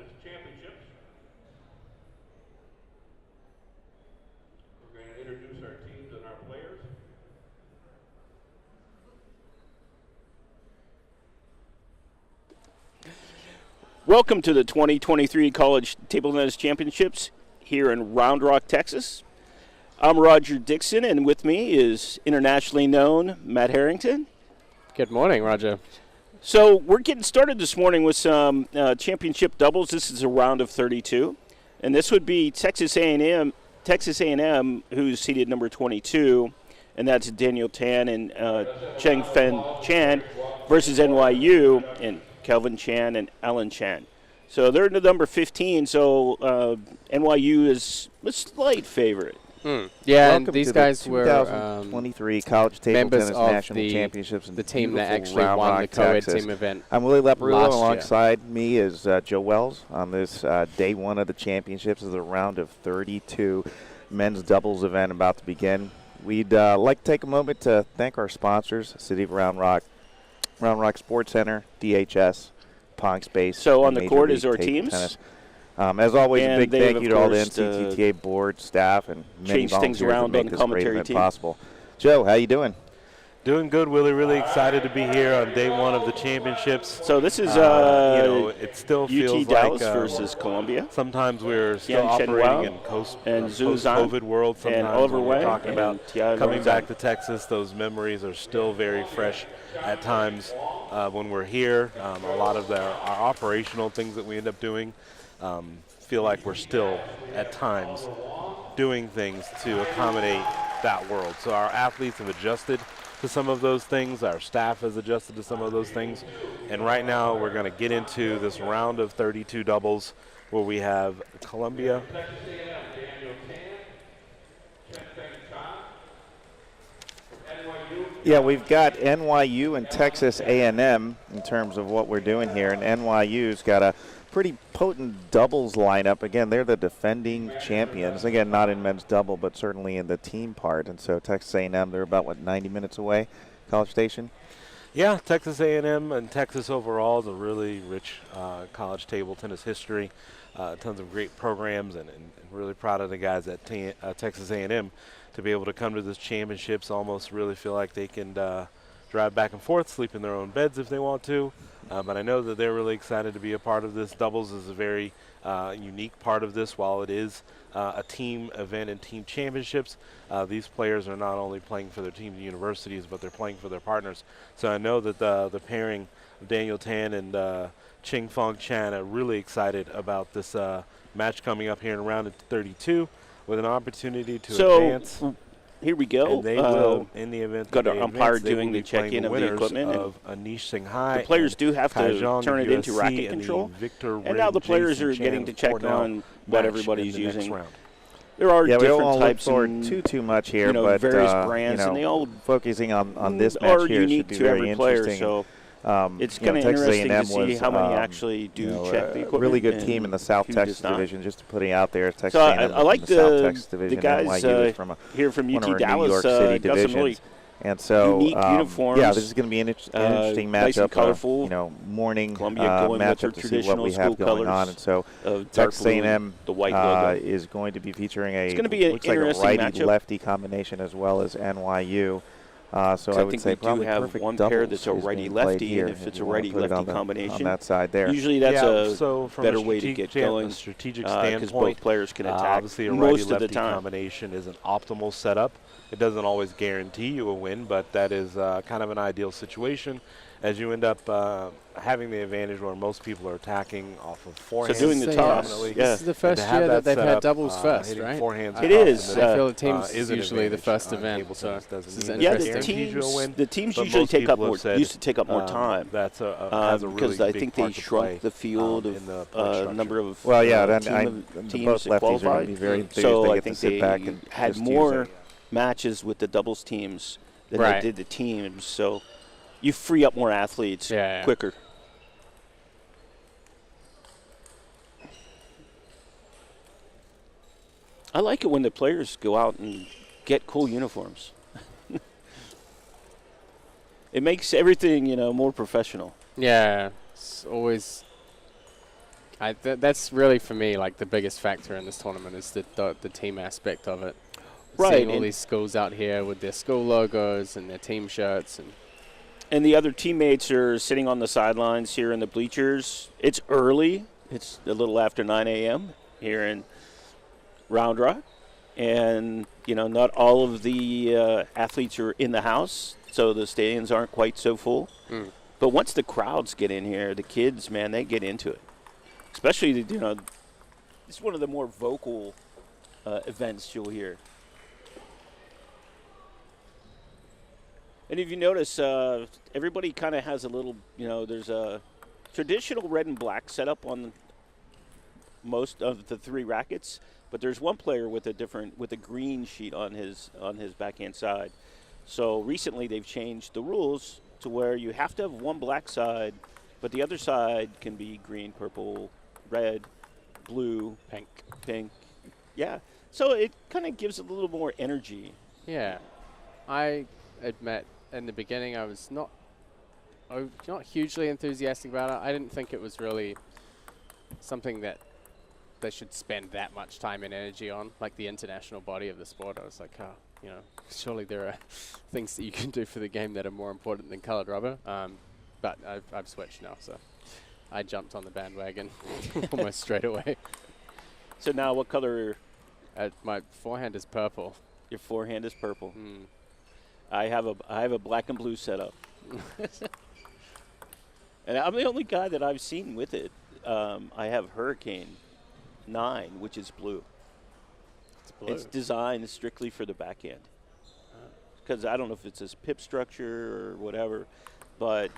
Tennis Championships. We're going to introduce our teams and our players. Welcome to the 2023 College Table Tennis Championships here in Round Rock, Texas. I'm Roger Dixon, and with me is internationally known Matt Harrington. Good morning, Roger. So we're getting started this morning with some championship doubles. This is a round of 32, and this would be Texas A&M, who's seeded number 22, and that's Daniel Tan and Cheng Fen Chan versus NYU and Kelvin Chan and Alan Chan. So they're the number 15, so NYU is a slight favorite. Yeah, Welcome and these to guys the were 2023 College Table members Tennis of National Championships in the team that beautiful actually Round won Rock, the Coed Texas. team event. I'm Willie Leperillo. last year. Alongside me is Joe Wells on this day one of the championships. This is a round of 32 men's doubles event about to begin. We'd like to take a moment to thank our sponsors, City of Round Rock Sports Center, DHS, Pong Space. So on the Major court League is our Table teams. Tennis. As always, And a big they thank have, you of to all the course, NCTTA board, staff, and many changed things volunteers that around on make the this great commentary event team. possible. Joe, how you doing? Doing good, Willie. Really excited to be here on day one of the championships. So this is it still UT feels Dallas like versus Columbia. sometimes we're still Yan Chen operating Wang in and Zhu Zhan post-COVID world. Sometimes and Oliver when we're Wang talking and about Tiago coming Zhang. back to Texas, those memories are still very fresh at times when we're here. A lot of our operational things that we end up doing feel like we're still at times doing things to accommodate that world. So our athletes have adjusted to some of those things. Our staff has adjusted to some of those things. And right now we're going to get into this round of 32 doubles where we have Columbia. Yeah, we've got NYU and Texas A&M in terms of what we're doing here, and NYU's got a pretty potent doubles lineup. Again, they're the defending champions. Again, not in men's double, but certainly in the team part. And so Texas A&M, they're about, 90 minutes away, College Station? Yeah, Texas A&M and Texas overall is a really rich college table tennis history. Tons of great programs, and really proud of the guys at Texas A&M to be able to come to this championships, almost really feel like they can drive back and forth, sleep in their own beds if they want to. But I know that they're really excited to be a part of this. Doubles is a very unique part of this. While it is a team event and team championships, these players are not only playing for their team and universities, but they're playing for their partners. So I know that the pairing of Daniel Tan and Cheng Fong Chan are really excited about this match coming up here in round of 32 with an opportunity to advance. Here we go. And they will, in the event got that our they umpire advance, they doing will the be playing check-in of the winners equipment. Of Anish Singhai. The players do have to Taijiang turn it into USC racket and control. Victor And now the Ring, players Jason are getting to Chan, check Cornell on what match everybody's in the next using. round. There are Yeah, we different don't look types forward and too much here, but various brands, and they all focusing on this are match here unique should be to very every player. interesting. So it's you know, kind of Texas interesting A&M to see was, how many actually do check the equipment. Really good team in the South who Texas does not. division, just to put it out there. Texas So A&M I like from the South the Texas division. guys NYU is from here from one of UT our Dallas New York City got some really divisions. And so, unique uniforms. yeah, this is going to be an interesting nice and matchup. colorful. Morning Columbia going with their matchup to see what we traditional have going school on. And so, dark Texas blue, A&M the white logo. is going to be featuring It's going to be an looks like a interesting matchup. righty-lefty combination as well as NYU. So I I would think say we do probably have perfect one pair doubles that's a is being righty-lefty, played here and if it's you a wanna put it righty-lefty on combination, on that side there. usually that's so a from better a way to get strategic going. strategic Because standpoint, both players can attack obviously a most of the righty-lefty time. combination is an optimal setup. It doesn't always guarantee you a win, but that is kind of an ideal situation as you end up having the advantage where most people are attacking off of forehand. doing the toss, predominantly. yeah. This is the first And to have year that they've set had up, doubles first, hitting right? forehands It across is, the net, I feel the teams is an usually the advantage. first event, Table so tennis this doesn't is mean Yeah, it the guarantees you a win, teams but usually most take up people more. have said, Used to take up more time. That's has a really because I big think they part to play, shrunk the field in the of point structure. number of Well, yeah, teams both that lefties are going to qualified. be very enthused. So they I get think to sit they back and had just use more it. matches with the doubles teams than Right. they did the teams. So you free up more athletes Yeah. quicker. I like it when the players go out and get cool uniforms. It makes everything, more professional. Yeah, it's always That's really, for me, like the biggest factor in this tournament is the team aspect of it. Right, Seeing all and- these schools out here with their school logos and their team shirts. And the other teammates are sitting on the sidelines here in the bleachers. It's early. It's a little after 9 a.m. here in Round Rock. And, not all of the athletes are in the house, so the stadiums aren't quite so full. But once the crowds get in here, the kids, man, they get into it. Especially, it's one of the more vocal events you'll hear. And if you notice, everybody kind of has a little, there's a traditional red and black setup on most of the 3 rackets, but there's one player with a green sheet on his backhand side. So recently they've changed the rules to where you have to have one black side, but the other side can be green, purple, red, blue, pink. Yeah. So it kind of gives a little more energy. Yeah. I admit, in the beginning, I was not hugely enthusiastic about it. I didn't think it was really something that they should spend that much time and energy on, like the international body of the sport. I was like, surely there are things that you can do for the game that are more important than colored rubber. But I've switched now, so I jumped on the bandwagon almost straight away. So now what color? My forehand is purple. Your forehand is purple. I have a black and blue setup. And I'm the only guy that I've seen with it. I have Hurricane 9, which is blue. It's blue. It's designed strictly for the backhand. Because I don't know if it's a pip structure or whatever, but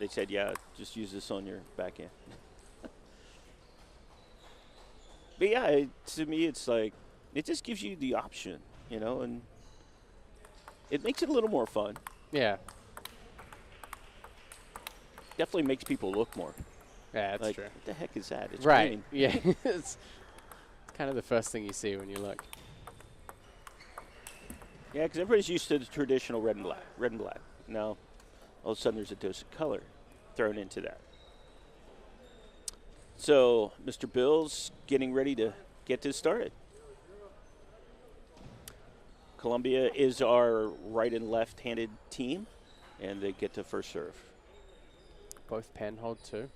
they said, yeah, just use this on your backhand. But yeah, to me, it's like, it just gives you the option, and it makes it a little more fun. Yeah. Definitely makes people look more. Yeah, that's like, true. What the heck is that? It's right. green. Yeah. It's kind of the first thing you see when you look. Yeah, because everybody's used to the traditional red and black. Now, all of a sudden there's a dose of color thrown into that. So, Mr. Bill's getting ready to get this started. Columbia is our right and left-handed team, and they get to first serve. Both pen hold too.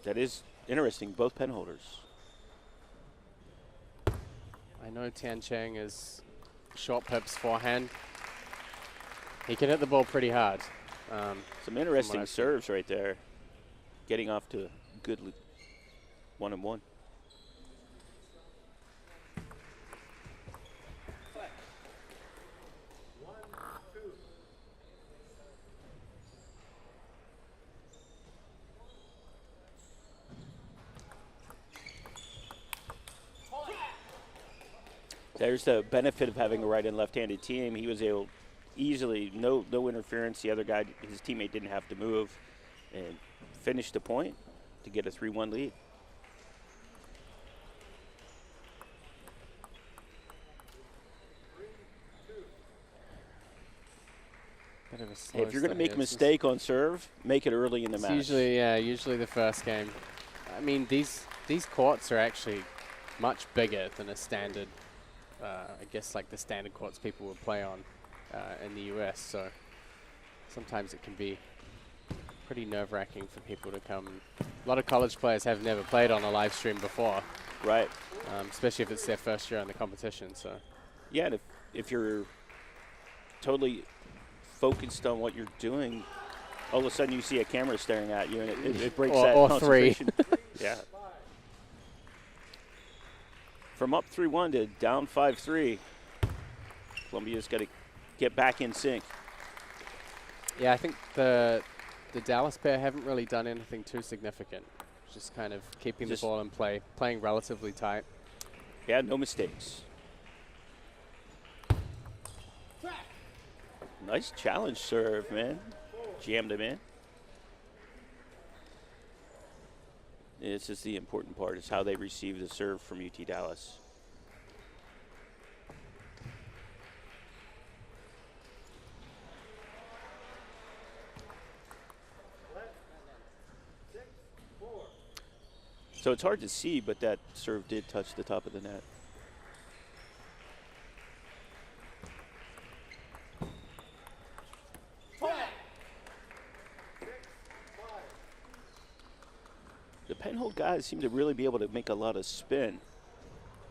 That is interesting, both pen holders. I know Tian Cheng is short pips forehand. He can hit the ball pretty hard. Some interesting serves right there. Getting off to a good 1-1. There's the benefit of having a right and left-handed team. He was able easily, no interference. The other guy, his teammate, didn't have to move and finish the point to get a 3-1 lead. Bit of a Hey, slow if you're going to start make a here. mistake on serve, make it early in the match. Usually the first game. I mean, these courts are actually much bigger than a standard, I guess like the standard courts people would play on in the US, so sometimes it can be pretty nerve-wracking for people to come. A lot of college players have never played on a live stream before. Right. Especially if it's their first year in the competition. So Yeah, and if you're totally focused on what you're doing, all of a sudden you see a camera staring at you, and it breaks that or concentration. Yeah. From up 3-1 to down 5-3, Columbia's got to get back in sync. yeah, I think the Dallas pair haven't really done anything too significant. Just kind of keeping the ball in play, playing relatively tight. Yeah, no mistakes. Nice challenge serve, man. Jammed him in. This is the important part, is how they receive the serve from UT Dallas. So it's hard to see, but that serve did touch the top of the net. The penhold guys seem to really be able to make a lot of spin.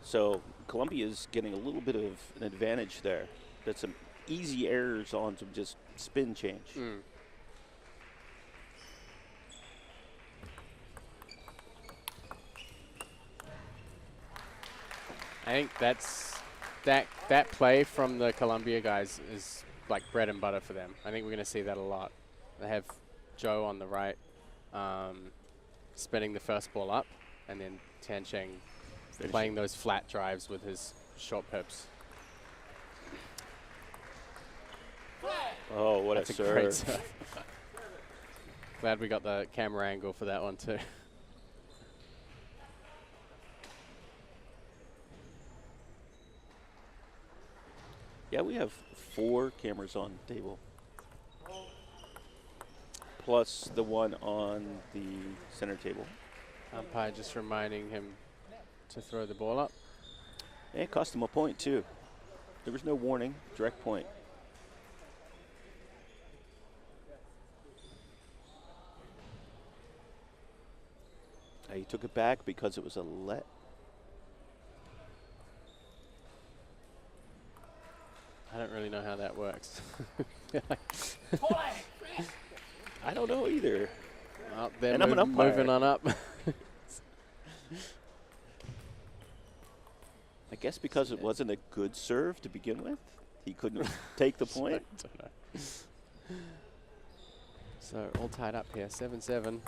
So Columbia is getting a little bit of an advantage there. That's some easy errors on some just spin change. I think that play from the Columbia guys is like bread and butter for them. I think we're going to see that a lot. They have Joe on the right, spinning the first ball up, and then Tiancheng playing those flat drives with his short pips. Oh, what That's a a serve. great serve. Glad we got the camera angle for that one too. Yeah, we have 4 cameras on the table. Plus the one on the center table. Umpire just reminding him to throw the ball up. And it cost him a point, too. There was no warning, direct point. He took it back because it was a let. I don't really know how that works. I don't know either. Well, they're And I'm an umpire. moving on up. I guess because it wasn't a good serve to begin with, he couldn't take the point. So all tied up here, 7-7.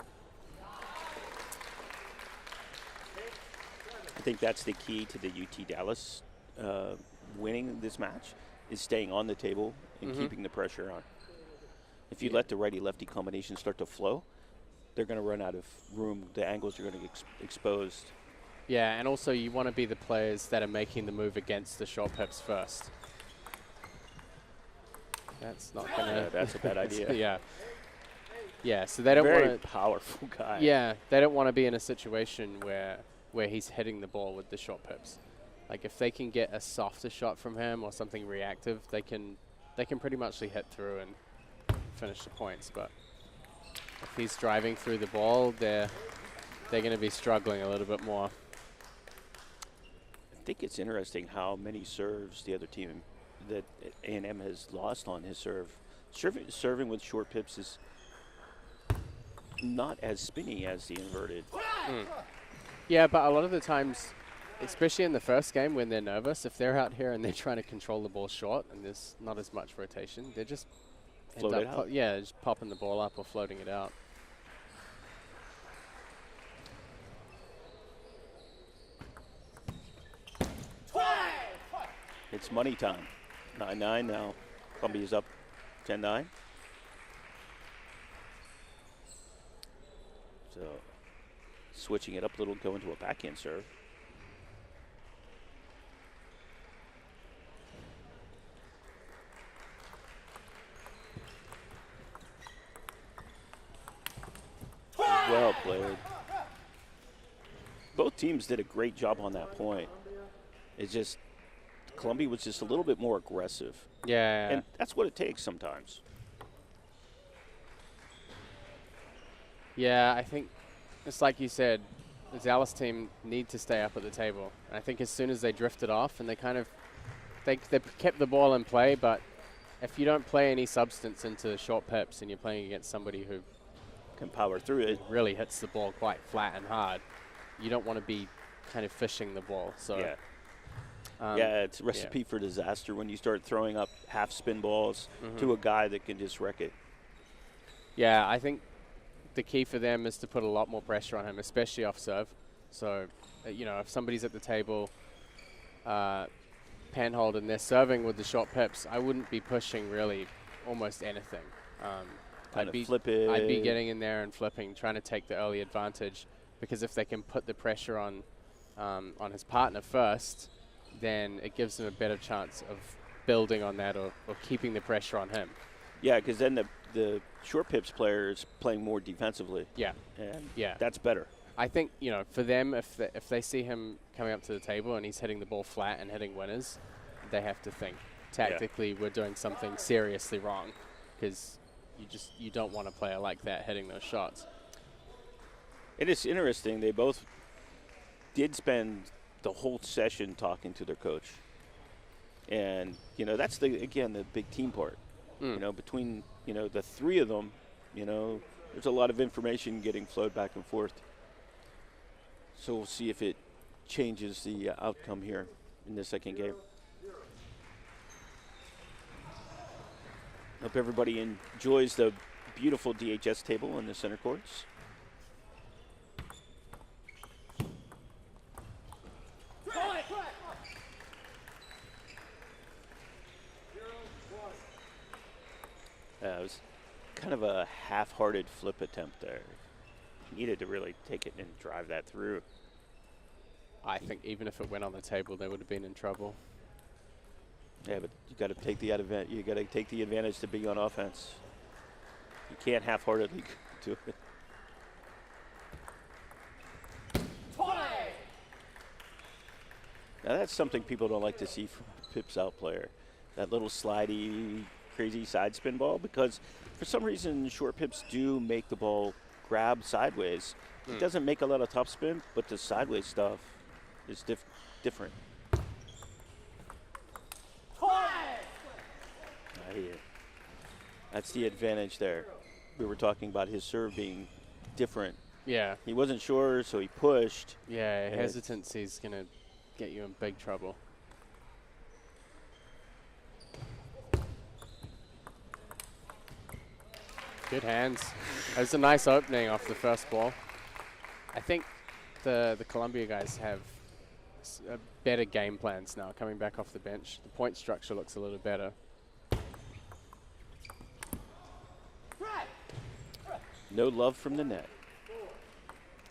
I think that's the key to the UT Dallas winning this match, is staying on the table and keeping the pressure on. If you let the righty-lefty combination start to flow, they're going to run out of room. The angles are going to get exposed. Yeah, and also you want to be the players that are making the move against the short pips first. That's not going to... Yeah, that's a bad idea. Yeah. Yeah, so they don't want Very to... powerful guy. Yeah, they don't want to be in a situation where he's hitting the ball with the short pips. Like if they can get a softer shot from him or something reactive, they can pretty much hit through and finish the points. But if he's driving through the ball, they're going to be struggling a little bit more. I think it's interesting how many serves the other team that A&M has lost on his serve. Serving with short pips is not as spinny as the inverted. Yeah, but a lot of the times, especially in the first game when they're nervous, if they're out here and they're trying to control the ball short and there's not as much rotation, they just Float it out. Yeah, just popping the ball up or floating it out. It's money time. 9-9 now. Columbia's up 10-9. So switching it up a little, go into a backhand serve. Well played. Both teams did a great job on that point. It's just Columbia was just a little bit more aggressive. Yeah. And that's what it takes sometimes. Yeah, I think it's like you said, the Dallas team need to stay up at the table. And I think as soon as they drifted off and they kept the ball in play, but if you don't play any substance into short pips and you're playing against somebody who can power through it, really hits the ball quite flat and hard, you don't want to be kind of fishing the ball. So yeah. Yeah, it's a recipe for disaster when you start throwing up half spin balls to a guy that can just wreck it. Yeah, I think the key for them is to put a lot more pressure on him, especially off serve. So, if somebody's at the table, panhold, and they're serving with the short pips, I wouldn't be pushing really almost anything. I'd be getting in there and flipping, trying to take the early advantage, because if they can put the pressure on his partner first, then it gives them a better chance of building on that or keeping the pressure on him. Yeah, because then the short pips player is playing more defensively. Yeah. And yeah. that's better. I think, you know, for them, if they see him coming up to the table and he's hitting the ball flat and hitting winners, they have to think tactically we're doing something seriously wrong, because you don't want a player like that hitting those shots. It is interesting. They both did spend the whole session talking to their coach. And, you know, that's, again, the big team part. You know, between, you know, the three of them, you know, there's a lot of information getting flowed back and forth. So we'll see if it changes the outcome here in the second game. Hope everybody enjoys the beautiful DHS table in the center courts. It was kind of a half-hearted flip attempt there. Needed to really take it and drive that through. I think even if it went on the table, they would have been in trouble. Yeah, but you got to take the advantage to be on offense. You can't half-heartedly do it. Now that's something people don't like to see from a Pips out player. That little slidey, crazy side spin ball, because for some reason short Pips do make the ball grab sideways. It doesn't make a lot of top spin, but the sideways stuff is different. That's the advantage there. We were talking about his serve being different. Yeah. He wasn't sure, so he pushed. Yeah, hesitancy is going to get you in big trouble. Good hands. That was a nice opening off the first ball. I think the Columbia guys have better game plans now, coming back off the bench. The point structure looks a little better. No love from the net.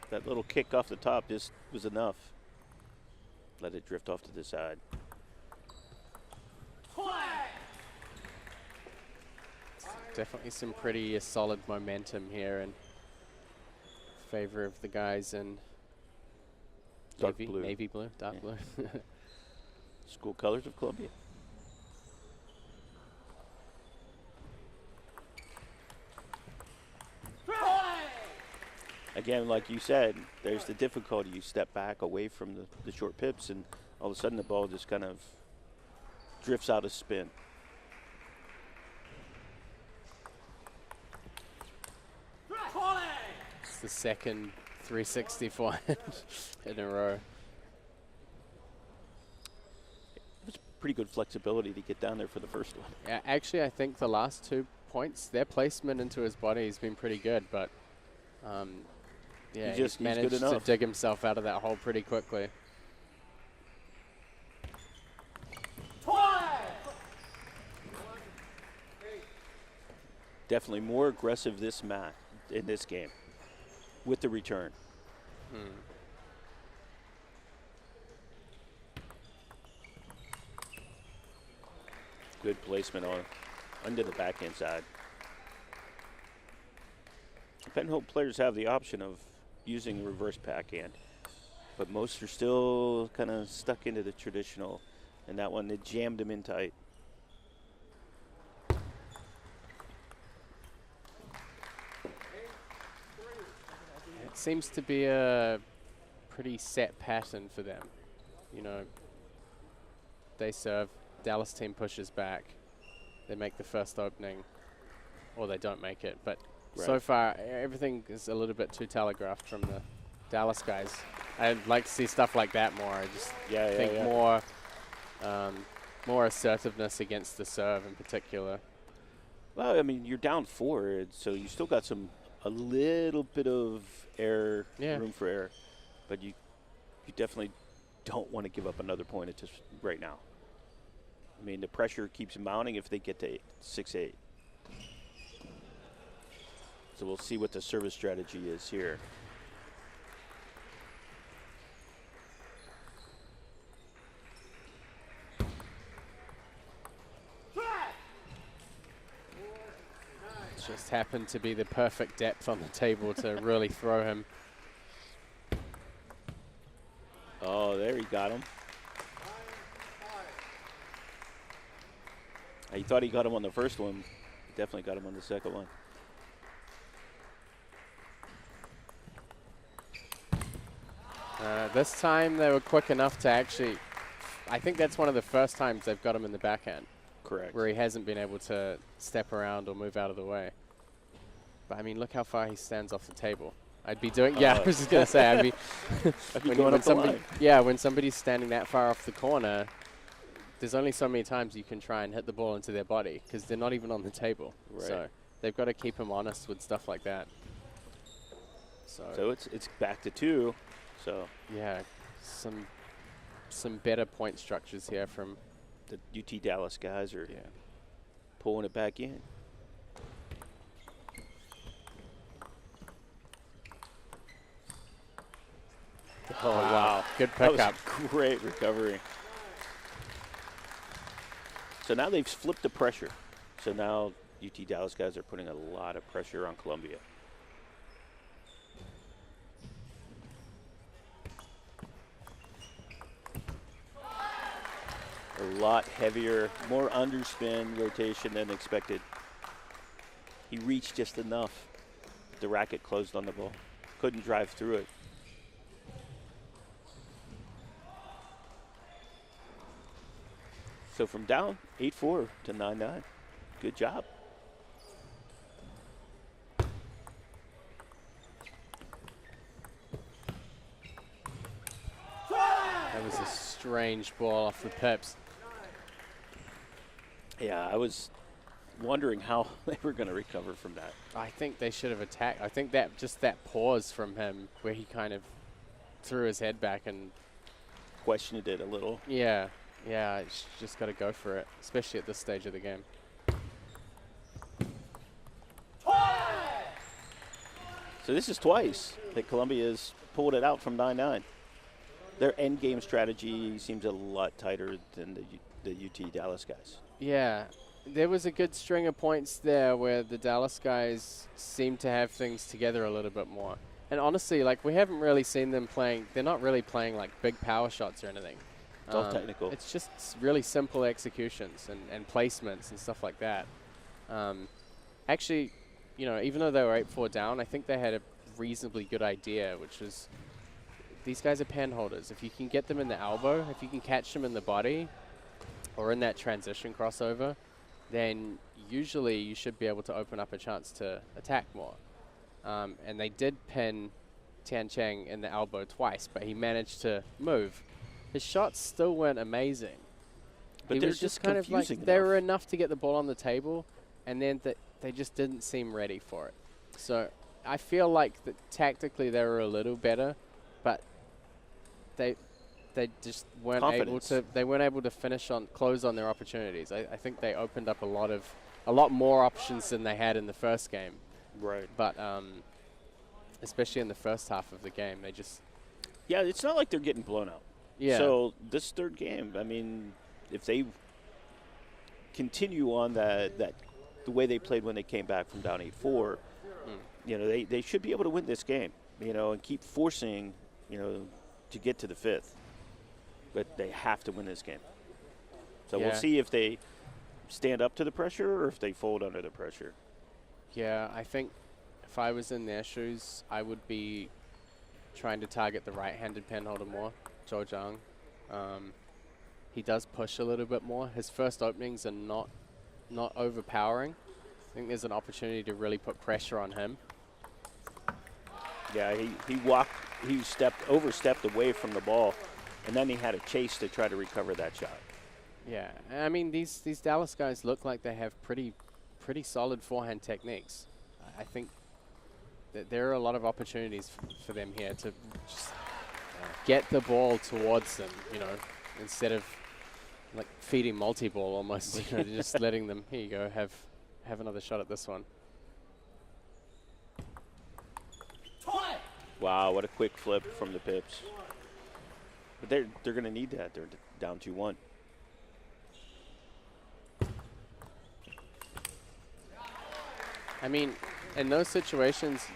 That little kick off the top just was enough. Let it drift off to the side. Definitely some pretty solid momentum here in favor of the guys in Dark blue. Navy blue, dark blue. School colors of Columbia. Again, like you said, there's the difficulty. You step back away from the short Pips, and all of a sudden the ball just kind of drifts out of spin. It's the second 360 forehand in a row. It was pretty good flexibility to get down there for the first one. Yeah, actually, I think the last 2 points, their placement into his body has been pretty good, but yeah, he's managed to dig himself out of that hole pretty quickly. Definitely more aggressive this match in this game with the return. Good placement on under the backhand side. Penhold players have the option of using reverse backhand, but most are still kind of stuck into the traditional, and that one, it jammed him in tight. It seems to be a pretty set pattern for them. You know, they serve, Dallas team pushes back, they make the first opening, or they don't make it, but so far, everything is a little bit too telegraphed from the Dallas guys. I'd like to see stuff like that more. I just think more assertiveness against the serve in particular. Well, I mean, you're down 4, so you still got a little bit of error, room for error, but you definitely don't want to give up another point at this right now. I mean, the pressure keeps mounting if they get to 6-8. So we'll see what the service strategy is here. Just happened to be the perfect depth on the table to really throw him. Oh, there he got him. He thought he got him on the first one. He definitely got him on the second one. This time they were quick enough to actually, I think that's one of the first times they've got him in the backhand. Correct. Where he hasn't been able to step around or move out of the way. But I mean, look how far he stands off the table. I'd be doing, yeah, I was just going to say, I'd be, going up the line. Yeah, when somebody's standing that far off the corner, there's only so many times you can try and hit the ball into their body because they're not even on the table. Right. So they've got to keep him honest with stuff like that. So it's back to 2. So yeah, some better point structures here from the UT Dallas guys are pulling it back in. Oh, wow. Good That pickup. was a great recovery. So now they've flipped the pressure. So now UT Dallas guys are putting a lot of pressure on Columbia. A lot heavier, more underspin rotation than expected. He reached just enough. The racket closed on the ball. Couldn't drive through it. So from down 8-4 to 9-9. Good job. That was a strange ball off the pips. Yeah, I was wondering how they were going to recover from that. I think they should have attacked. I think that just that pause from him where he kind of threw his head back and Questioned it a little. yeah, it's just got to go for it, especially at this stage of the game. So this is twice that Columbia has pulled it out from 9-9. Their end game strategy seems a lot tighter than the UT Dallas guys. Yeah, there was a good string of points there where the Dallas guys seem to have things together a little bit more. And honestly, like, we haven't really seen them playing. They're not really playing like big power shots or anything. It's all technical. It's just really simple executions and placements and stuff like that. Actually, you know, even though they were 8-4 down, I think they had a reasonably good idea, which was these guys are pen holders. If you can get them in the elbow, if you can catch them in the body or in that transition crossover, then usually you should be able to open up a chance to attack more. And they did pin Tian Cheng in the elbow twice, but he managed to move. His shots still weren't amazing. But he they're was just kind of like, confusing they enough. were enough to get the ball on the table, and then they just didn't seem ready for it. So I feel like that tactically they were a little better, but they just weren't able to. They weren't able to close on their opportunities. I think they opened up a lot more options than they had in the first game. Right. But especially in the first half of the game, they just. Yeah, it's not like they're getting blown out. Yeah. So this third game, I mean, if they continue on the way they played when they came back from down 8-4, you know, they should be able to win this game, you know, and keep forcing, you know, to get to the fifth. But they have to win this game. So we'll see if they stand up to the pressure or if they fold under the pressure. Yeah, I think if I was in their shoes, I would be trying to target the right-handed pen holder more, Zhou Zhang. He does push a little bit more. His first openings are not overpowering. I think there's an opportunity to really put pressure on him. Yeah, he overstepped away from the ball, and then he had a chase to try to recover that shot. Yeah, I mean, these Dallas guys look like they have pretty solid forehand techniques. I think that there are a lot of opportunities for them here to just get the ball towards them, you know, instead of like feeding multi-ball almost, you know, just letting them, here you go, have another shot at this one. Wow, what a quick flip from the pips. But they're going to need that. They're down 2-1. I mean, in those situations,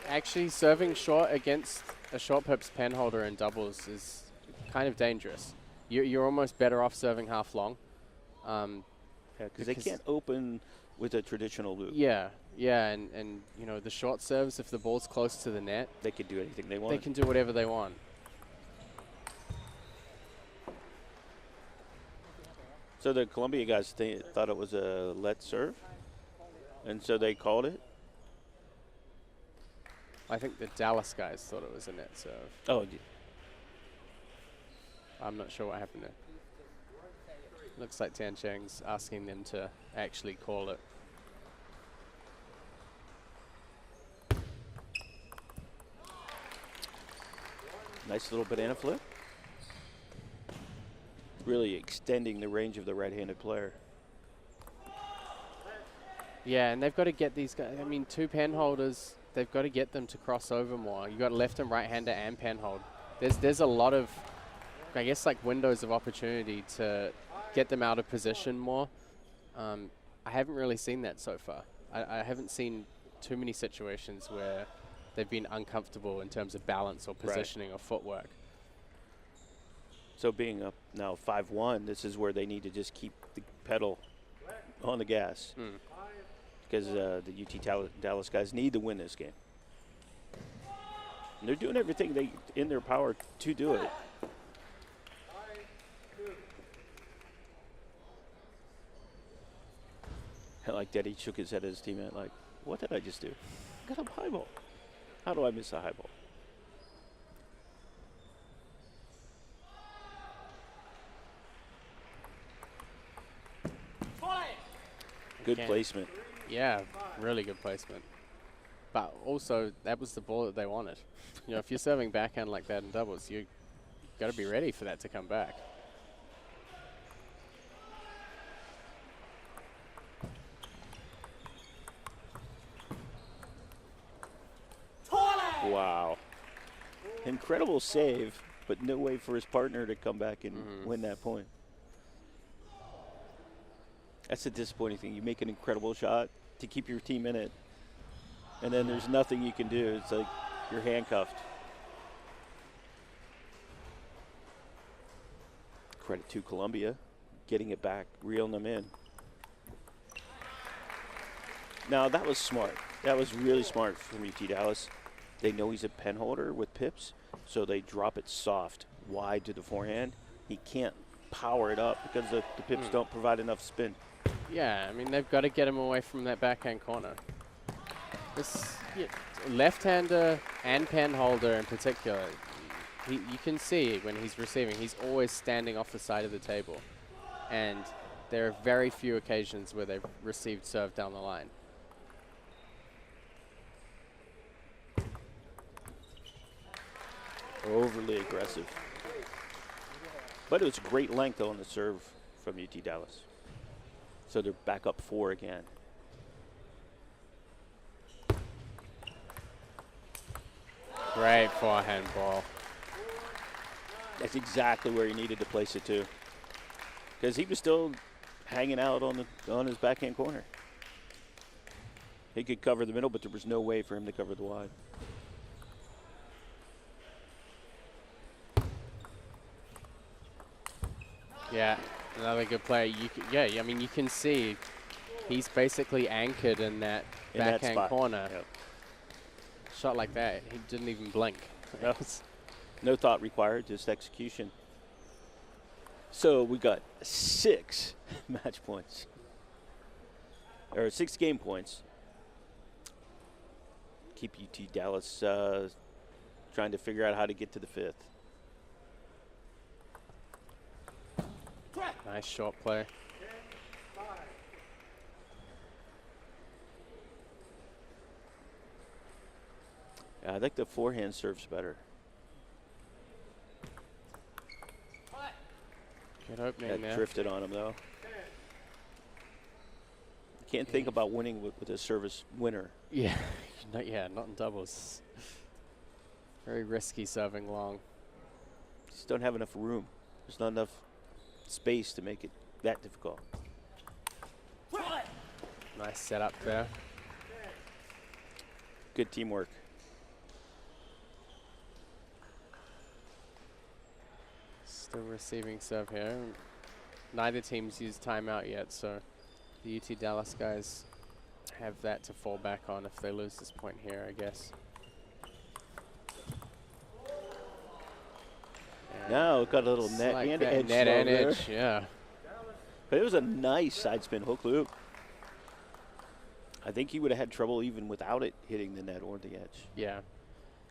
actually serving short against a short pips pen holder in doubles is kind of dangerous. You're almost better off serving half long. Because they can't open with a traditional loop. Yeah, and you know, the short serves, if the ball's close to the net, They can do anything they want. they can do whatever they want. So the Columbia guys thought it was a let serve, and so they called it. I think the Dallas guys thought it was a net serve. Oh, I'm not sure what happened there. Looks like Tian Cheng's asking them to actually call it. nice little banana flip. Really extending the range of the right-handed player. Yeah, and they've got to get these guys. I mean, 2 pen holders. They've got to get them to cross over more. You got left and right-hander and pen hold. There's a lot of, I guess, like windows of opportunity to get them out of position more. I haven't really seen that so far. I haven't seen too many situations where they've been uncomfortable in terms of balance or positioning or footwork. So being up now 5-1, this is where they need to just keep the pedal on the gas. Because the UT Dallas guys need to win this game. And they're doing everything in their power to do it. And like Daddy shook his head at his teammate like, what did I just do? I got a high ball. How do I miss a high ball? Good placement. Yeah, really good placement. But also, that was the ball that they wanted. You know, if you're serving backhand like that in doubles, you got to be ready for that to come back. Wow. Incredible save, but no way for his partner to come back and win that point. That's the disappointing thing. You make an incredible shot to keep your team in it, and then there's nothing you can do. It's like you're handcuffed. Credit to Columbia, getting it back, reeling them in. Now, that was smart. That was really smart from UT Dallas. They know he's a pen holder with pips, so they drop it soft, wide to the forehand. He can't power it up because the pips don't provide enough spin. Yeah, I mean, they've got to get him away from that backhand corner. This left-hander and pen holder in particular, you can see when he's receiving, he's always standing off the side of the table. And there are very few occasions where they've received serve down the line. Overly aggressive. But it was great length on the serve from UT Dallas. So they're back up 4 again. Great forehand ball. That's exactly where he needed to place it too. Because he was still hanging out on his backhand corner. He could cover the middle, but there was no way for him to cover the wide. Yeah, another good play. I mean, you can see he's basically anchored in that backhand corner. Yep. Shot like that, he didn't even blink. No, no thought required, just execution. So we got 6 match points, or 6 game points. Keep UT Dallas trying to figure out how to get to the 5th. Nice short play. Yeah, I think the forehand serves better. Good opening That there. drifted on him though. Can't think about winning with a service winner. Yeah, not in doubles. Very risky serving long. Just don't have enough room. There's not enough space to make it that difficult. Nice setup there. Good teamwork. Still receiving serve here. Neither team's used timeout yet, so the UT Dallas guys have that to fall back on if they lose this point here, I guess. Now got a little net Like and that edge. net slow and there. edge, yeah. But it was a nice side spin hook loop. I think he would have had trouble even without it hitting the net or the edge. Yeah.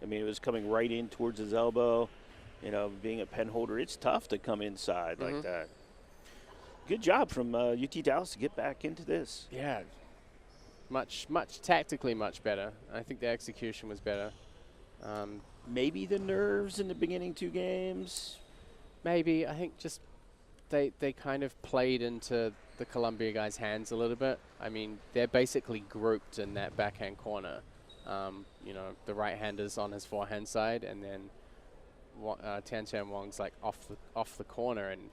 I mean, it was coming right in towards his elbow. You know, being a pen holder, it's tough to come inside like that. Good job from UT Dallas to get back into this. Yeah. Much tactically much better. I think the execution was better. Maybe the nerves in the beginning 2 games. Maybe. I think just they kind of played into the Columbia guys' hands a little bit. I mean, they're basically grouped in that backhand corner. You know, the right-hander's on his forehand side, and then Tianchen Wang's like off the corner, and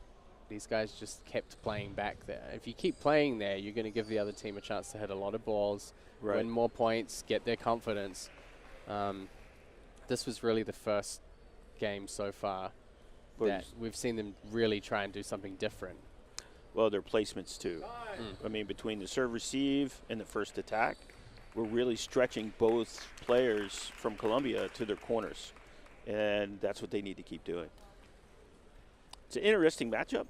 these guys just kept playing back there. If you keep playing there, you're going to give the other team a chance to hit a lot of balls, win more points, get their confidence. This was really the first game so far that we've seen them really try and do something different. Well, their placements too. I mean, between the serve receive and the first attack, we're really stretching both players from Columbia to their corners. And that's what they need to keep doing. It's an interesting matchup.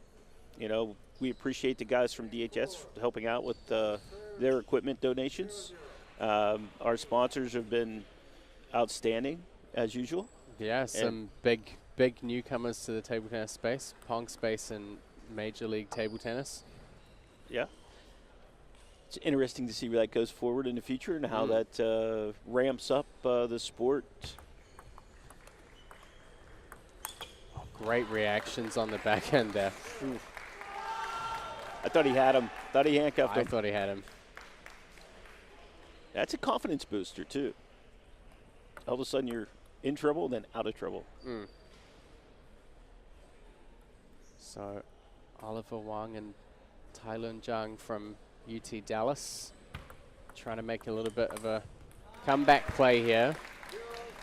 You know, we appreciate the guys from DHS helping out with their equipment donations. Our sponsors have been outstanding, as usual. Yeah, some big newcomers to the table tennis space, Pong space and Major League Table Tennis. Yeah. It's interesting to see where that goes forward in the future and how that ramps up the sport. Great reactions on the back end there. Ooh. I thought he had him. Thought he handcuffed him. I thought he had him. That's a confidence booster, too. All of a sudden, you're in trouble, then out of trouble. So, Oliver Wang and Tylun Zhang from UT Dallas trying to make a little bit of a comeback play here.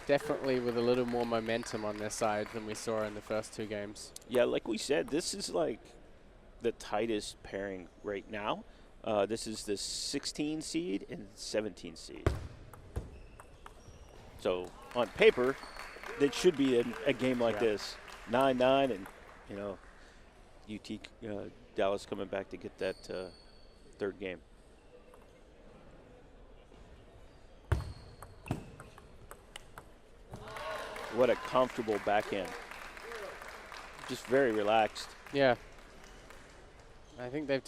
Definitely with a little more momentum on their side than we saw in the first 2 games. Yeah, like we said, this is like the tightest pairing right now. This is the 16 seed and 17 seed. So on paper, it should be a game like this. 9-9 and, you know, UT Dallas coming back to get that 3rd game. What a comfortable backhand. Just very relaxed. Yeah. I think they've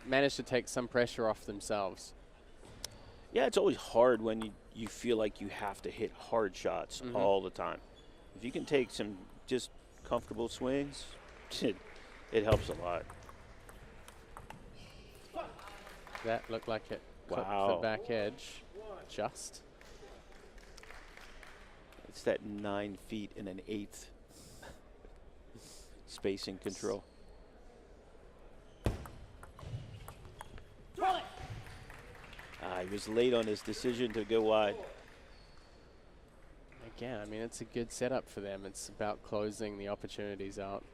managed to take some pressure off themselves. Yeah, it's always hard when you feel like you have to hit hard shots all the time. If you can take some just comfortable swings, it helps a lot. That looked like it clipped the back edge. Just. It's that 9 feet and an 1/8 spacing control. He was late on his decision to go wide. Again, I mean, it's a good setup for them. It's about closing the opportunities out.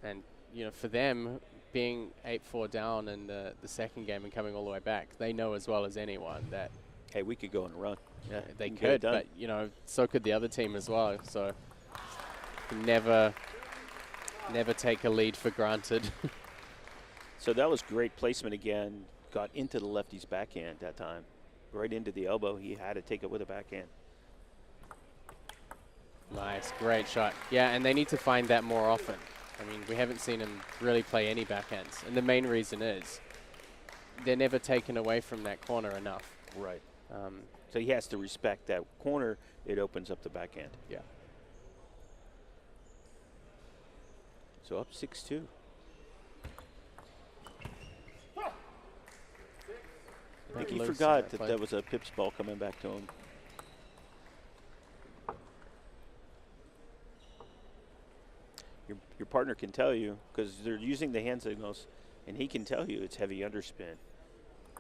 And, you know, for them, being 8-4 down in the second game and coming all the way back, they know as well as anyone that, hey, we could go on a run. Yeah, they could, but, you know, so could the other team as well. So never take a lead for granted. So that was great placement again. Got into the lefty's backhand that time. Right into the elbow. He had to take it with a backhand. Nice, great shot. Yeah, and they need to find that more often. I mean, we haven't seen him really play any backhands. And the main reason is they're never taken away from that corner enough. Right. So he has to respect that corner. It opens up the backhand. Yeah. So up 6-2. I think he forgot that was a Pips ball coming back to him. Your partner can tell you, because they're using the hand signals, and he can tell you it's heavy underspin.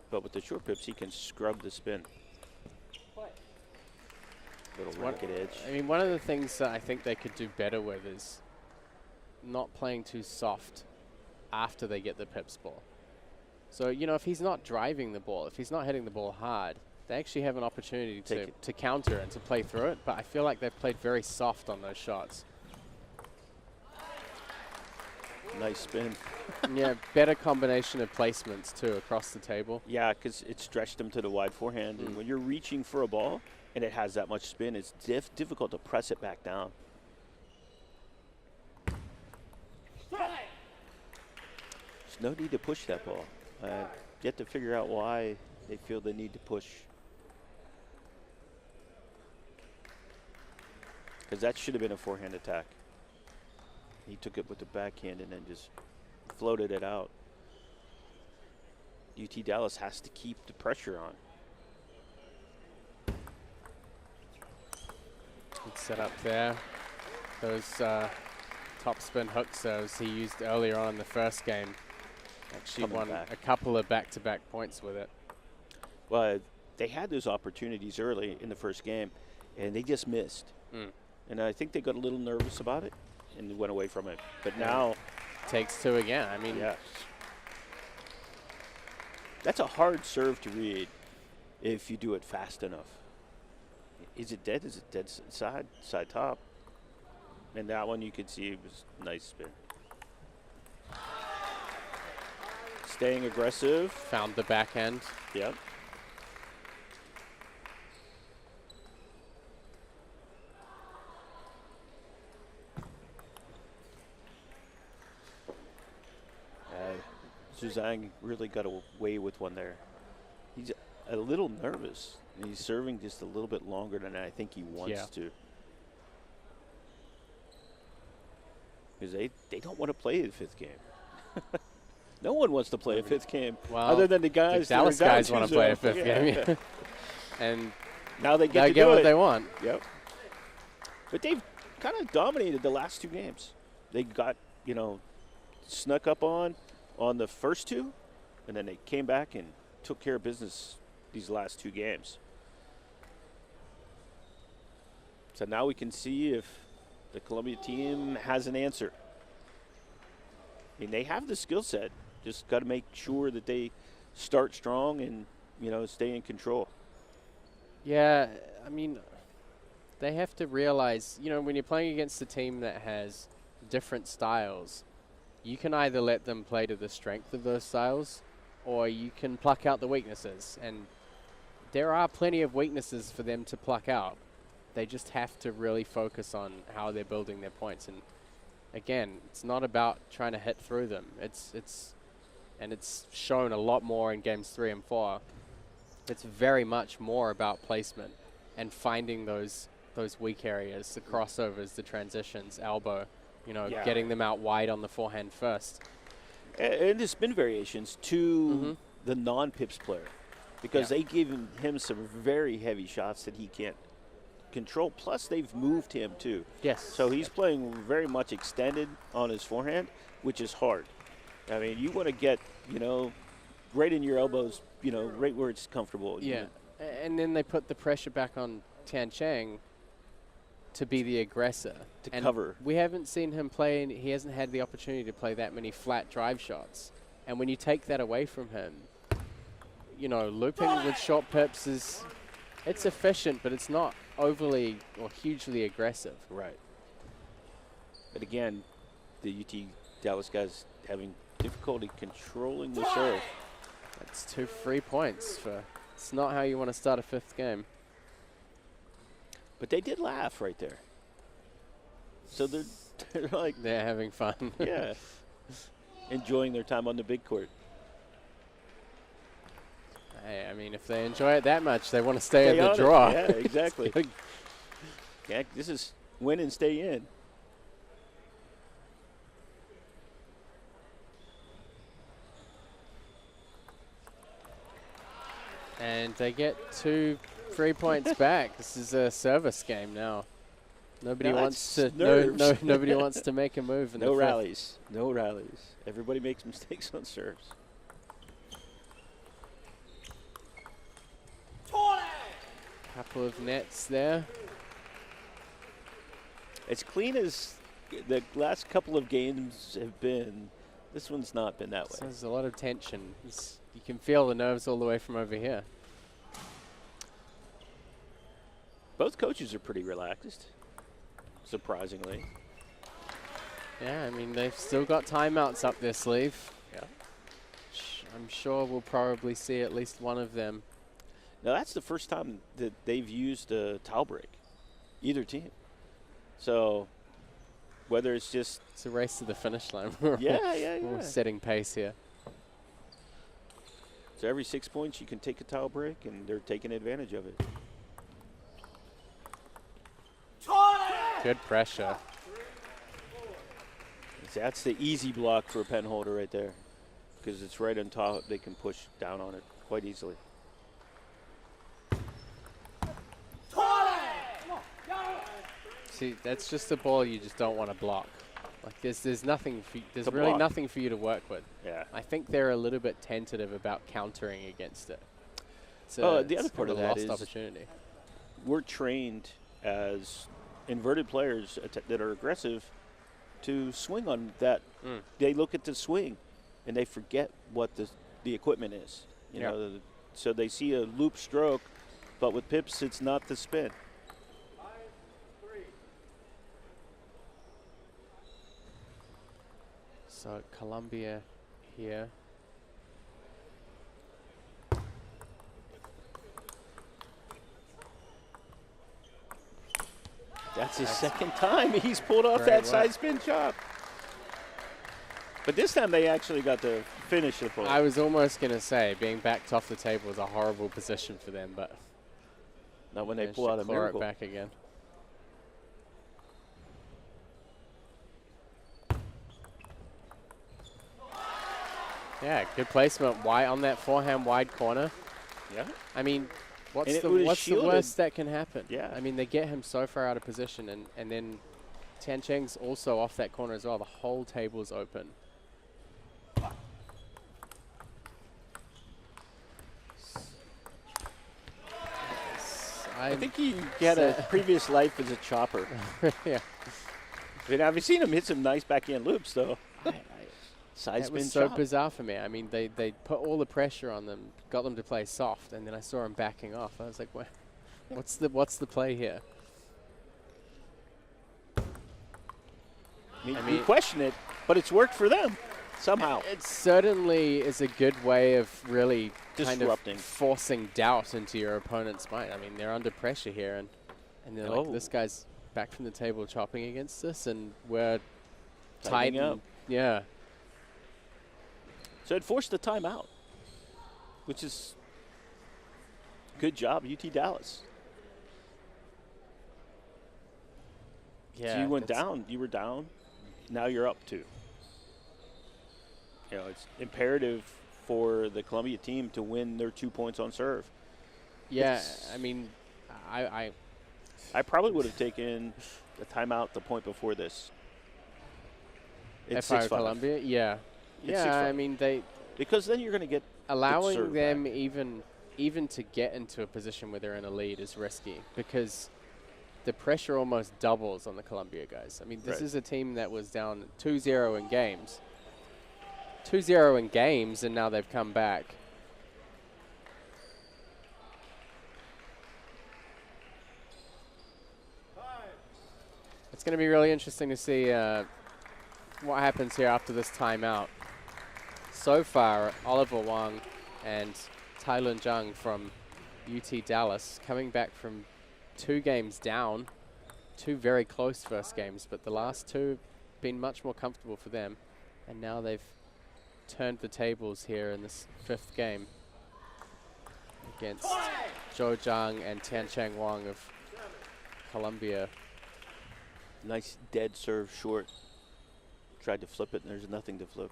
But with the short pips, he can scrub the spin. Little racket edge. I mean, one of the things that I think they could do better with is not playing too soft after they get the pips ball. So, you know, if he's not driving the ball, if he's not hitting the ball hard, they actually have an opportunity to counter and to play through it. But I feel like they've played very soft on those shots. Nice spin. Yeah, better combination of placements, too, across the table. Yeah, because it stretched them to the wide forehand. And when you're reaching for a ball and it has that much spin, it's difficult to press it back down. There's no need to push that ball. Yet to figure out why they feel the need to push. Because that should have been a forehand attack. He took it with the backhand and then just floated it out. UT Dallas has to keep the pressure on. Good setup there. Those top spin hook serves he used earlier on in the first game. Actually won a couple of back-to-back points with it. Well, they had those opportunities early in the first game, and they just missed. And I think they got a little nervous about it and went away from it. But now takes two again. I mean, yeah, that's a hard serve to read if you do it fast enough. Is it dead? Is it dead side top? And that one you could see it was nice spin. Staying aggressive. found the backhand. Yep. Zhang really got away with one there. He's a little nervous. He's serving just a little bit longer than I think he wants to. Because they don't want to play the fifth game. No one wants to play a fifth game, well, other than the guys. The Dallas guys want to play a fifth game. And now they get what they want. Yep. But they've kind of dominated the last two games. They got, you know, snuck up on the first two, and then they came back and took care of business these last two games. So now we can see if the Columbia team has an answer. I mean, they have the skill set. Just got to make sure that they start strong and, you know, stay in control. Yeah, I mean, they have to realize, you know, when you're playing against a team that has different styles, you can either let them play to the strength of those styles, or you can pluck out the weaknesses. And there are plenty of weaknesses for them to pluck out. They just have to really focus on how they're building their points. And again, it's not about trying to hit through them. It's shown a lot more in games 3 and 4. It's very much more about placement and finding those weak areas, the crossovers, the transitions, elbow, you know, getting them out wide on the forehand first. And there's spin variations to the non-pips player, because they give him some very heavy shots that he can't control. Plus, they've moved him too. Yes. So he's playing very much extended on his forehand, which is hard. I mean, you want to get, you know, right in your elbows, you know, right where it's comfortable. Yeah. And then they put the pressure back on Tian Cheng to be the aggressor. To and cover. We haven't seen him play, and he hasn't had the opportunity to play that many flat drive shots. And when you take that away from him, you know, looping with short pips it's efficient, but it's not overly or hugely aggressive. Right. But again, the UT Dallas guys having difficulty controlling the serve. That's 2 free points. It's not how you want to start a fifth game. But they did laugh right there. So they're like... They're having fun. Yeah. Enjoying their time on the big court. Hey, I mean, if they enjoy it that much, they want to stay at the on draw. Yeah, exactly. Yeah, this is win and stay in. And they get 2 free points back. This is a service game now. Nobody wants to nobody wants to make a move in the fifth. rallies. No rallies. Everybody makes mistakes on serves. Couple of nets there. As clean as the last couple of games have been, this one's not been that So way. there's a lot of tension. You can feel the nerves all the way from over here. Both coaches are pretty relaxed, surprisingly. Yeah, I mean, they've still got timeouts up their sleeve. Yeah. I'm sure we'll probably see at least one of them. Now, that's the first time that they've used a towel break, either team. So, whether it's just... It's a race to the finish line. Yeah. We're setting pace here. So, every 6 points, you can take a towel break, and they're taking advantage of it. Good pressure. That's the easy block for a pen holder right there, because it's right on top. They can push down on it quite easily. See, that's just a ball you just don't want to block. Like there's nothing. There's To really block. nothing for you to work with. Yeah. I think they're a little bit tentative about countering against it. So The other part of that lost is opportunity. we're trained as inverted players that are aggressive to swing on that. They look at the swing, and they forget what the equipment is. You Yeah. know, so they see a loop stroke, but with pips, it's not the spin. So Columbia here. That's his second time he's pulled off Great that work. side spin chop. But this time they actually got to finish the pull. I was almost going to say being backed off the table is a horrible position for them, but Not when they managed pull to out a claw miracle. it back again. Yeah, good placement. Wide on that forehand wide corner. Yeah. I mean, And it was what's the shielded. worst that can happen? Yeah. I mean, they get him so far out of position, and then Tian Cheng's also off that corner as well. The whole table's open. I think he had a previous life as a chopper. Yeah. I mean, I've seen him hit some nice backhand loops, though. Side That spin was so chop. bizarre for me. I mean, they put all the pressure on them, got them to play soft, and then I saw him backing off. I was like, what's the play here? I mean, I you mean- question it, but it's worked for them somehow. It certainly is a good way of really kind of Disrupting. forcing doubt into your opponent's mind. I mean, they're under pressure here, and they're like, this guy's back from the table chopping against us, and we're tight. Tightening up. Yeah. So it forced the timeout, which is good job, UT Dallas. Yeah. So you went that's- down. You were down. Now you're up 2. You know, it's imperative for the Columbia team to win their 2 points on serve. Yeah. It's- I mean, I I probably would have taken the timeout the point before this. It's FI 6-5. Columbia. Yeah. It's Yeah. 6-5. I mean, they Because then you're going to get allowing serve them back. even to get into a position where they're in a lead is risky because the pressure almost doubles on the Columbia guys. I mean, this Right. is a team that was down 2-0 in games. 2-0 in games, and now they've come back. It's going to be really interesting to see what happens here after this timeout. So far, Oliver Wang and Tylun Jung from UT Dallas coming back from 2 games down, 2 very close first games, but the last 2 been much more comfortable for them. And now they've turned the tables here in this 5th game against Zhou Zhang and Tiancheng Wang of Columbia. Nice dead serve short. Tried to flip it, and there's nothing to flip.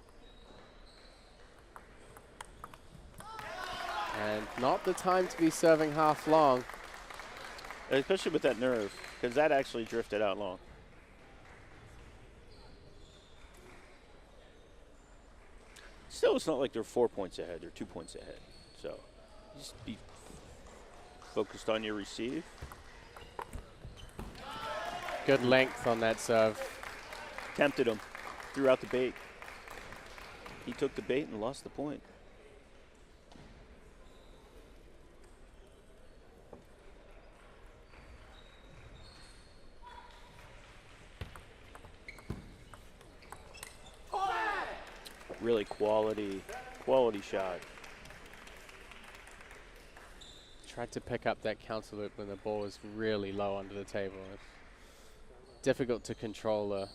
And not the time to be serving half long. Especially with that nerve, because that actually drifted out long. Still, it's not like they're 4 points ahead. They're 2 points ahead. So just be focused on your receive. Good length on that serve. Tempted him. Threw out the bait. He took the bait and lost the point. Really quality shot. Tried to pick up that counter loop when the ball was really low under the table. It's difficult to control a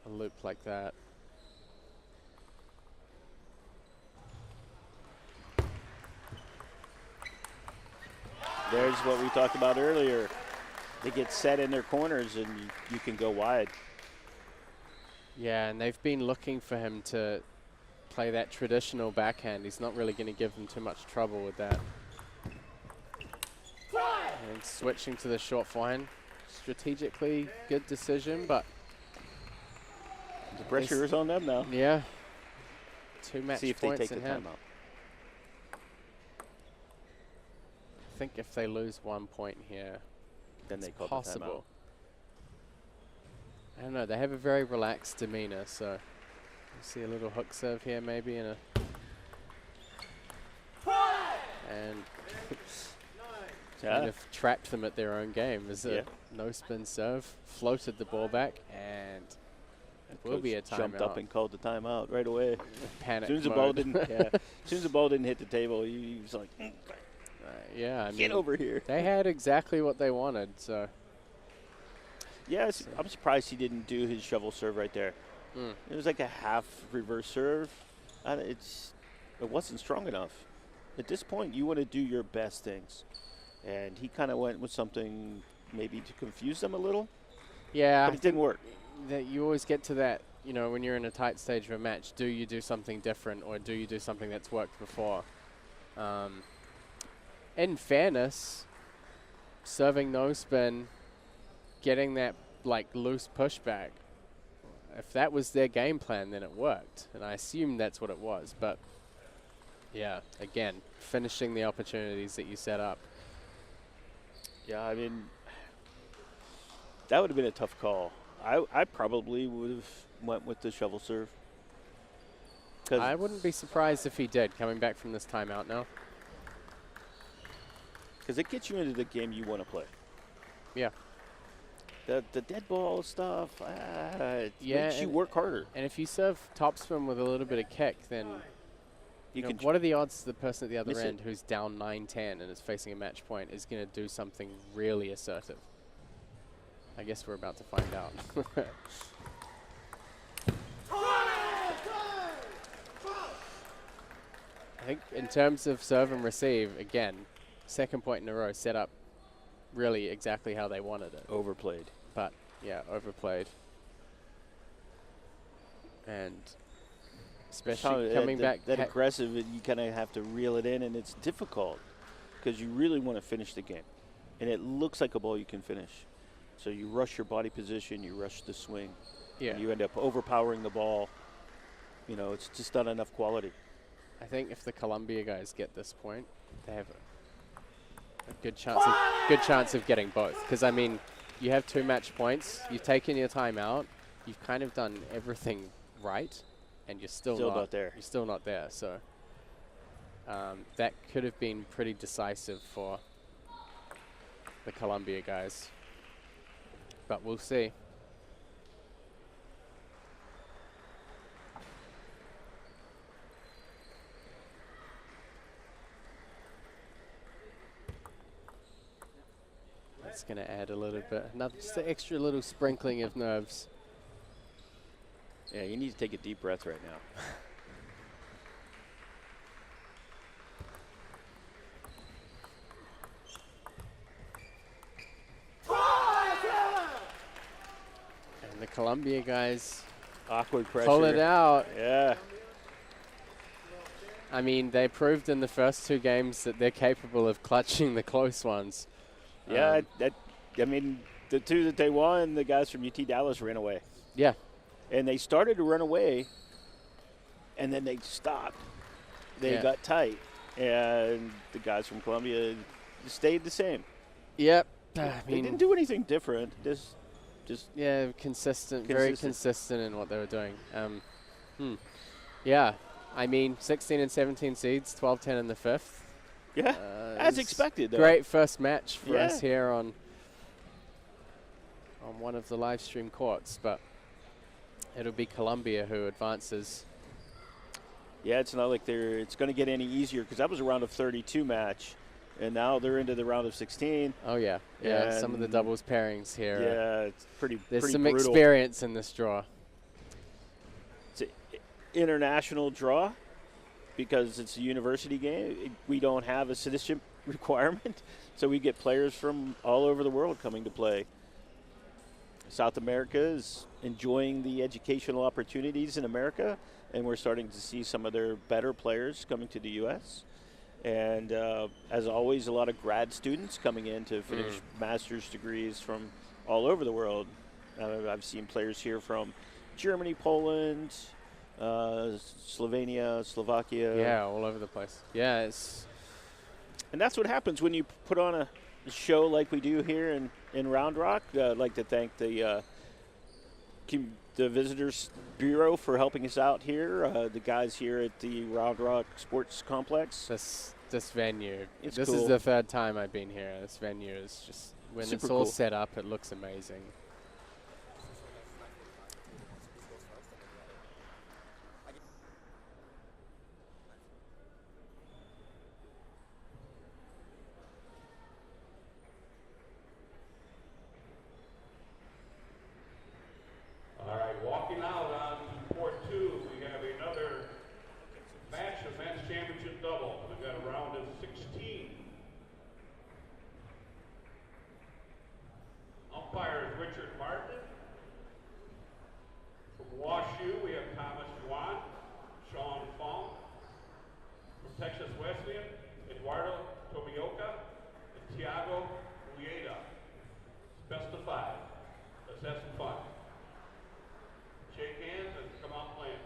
loop like that. There's what we talked about earlier. They get set in their corners and you can go wide. Yeah, and they've been looking for him to play that traditional backhand. He's not really going to give them too much trouble with that. And switching to the short forehand. Strategically, good decision, but the pressure is on them now. Yeah. 2 match See if they points take in the hand. timeout. I think if they lose 1 point here, Then it's they call possible. I don't know. They have a very relaxed demeanor, so you see a little hook serve here, maybe, and kind of trapped them at their own game. As a no spin serve, floated the ball back, and it will be a timeout. Jumped up and called the timeout right away. Panic As soon as the mode. ball didn't, as soon as the ball didn't hit the table, he was like, yeah, I mean, "Get over here!" They had exactly what they wanted, so. Yes, I'm surprised he didn't do his shovel serve right there. It was like a half reverse serve. It wasn't strong enough. At this point, you want to do your best things. And he kind of went with something maybe to confuse them a little. Yeah. But it didn't work. That you always get to that, you know, when you're in a tight stage of a match, do you do something different or do you do something that's worked before? In fairness, serving no spin, getting that like loose pushback, if that was their game plan, then it worked. And I assume that's what it was. But yeah, again, finishing the opportunities that you set up. Yeah, I mean, that would have been a tough call. I probably would have went with the shovel serve. I wouldn't be surprised if he did, coming back from this timeout now. Because it gets you into the game you want to play. Yeah. The dead ball stuff, it makes you work harder. And if you serve topspin with a little bit of kick, then you know, what are the odds the person at the other end who's down 9-10 and is facing a match point is going to do something really assertive? I guess we're about to find out. I think in terms of serve and receive, again, second point in a row set up really exactly how they wanted it. Overplayed. But, yeah, overplayed. And especially coming back. That aggressive, you kind of have to reel it in, and it's difficult because you really want to finish the game. And it looks like a ball you can finish. So you rush your body position, you rush the swing. Yeah. And you end up overpowering the ball. You know, it's just not enough quality. I think if the Columbia guys get this point, they have a good chance of getting both. Because, I mean, you have 2 match points, you've taken your time out, you've kind of done everything right, and you're still not there. You're still not there. So that could have been pretty decisive for the Columbia guys. But we'll see. That's going to add a little bit, just an extra little sprinkling of nerves. Yeah, you need to take a deep breath right now. And the Columbia guys awkward pressure. pull it out. Yeah. I mean, they proved in the first 2 games that they're capable of clutching the close ones. Yeah, I mean, the 2 that they won, the guys from UT Dallas ran away. Yeah. And they started to run away, and then they stopped. They got tight, and the guys from Columbia stayed the same. Yep. I They mean, didn't do anything different. Just yeah, consistent, very consistent in what they were doing. Yeah, I mean, 16 and 17 seeds, 12-10 in the fifth. yeah, as expected though. Great first match for Yeah. us here on one of the live stream courts, but it'll be Colombia who advances. Yeah, it's not like it's going to get any easier because that was a round of 32 match, and now they're into the round of 16. Oh yeah, yeah. Some of the doubles pairings here. Yeah, it's There's pretty some brutal. experience in this draw. It's an international draw because it's a university game. We don't have a citizenship requirement, so we get players from all over the world coming to play. South America is enjoying the educational opportunities in America, and we're starting to see some of their better players coming to the U.S. And as always, a lot of grad students coming in to finish master's degrees from all over the world. I've seen players here from Germany, Poland, Slovenia, Slovakia. Yeah, all over the place. Yeah, And that's what happens when you put on a show like we do here in Round Rock. I'd like to thank the Visitors Bureau for helping us out here, the guys here at the Round Rock Sports Complex. This venue. It's this cool. is the third time I've been here. This venue is just, when Super it's all cool. set up, it looks amazing. All right, walking out on to court 2, we have another match of men's championship double. We've got a round of 16. Umpire is Richard Martin. From WashU, we have Thomas Yuan, Sean Fong. From Texas Wesleyan, Eduardo Tomioka and Tiago Ueda. Best of 5. Let's have some fun. Shake hands and come out playing.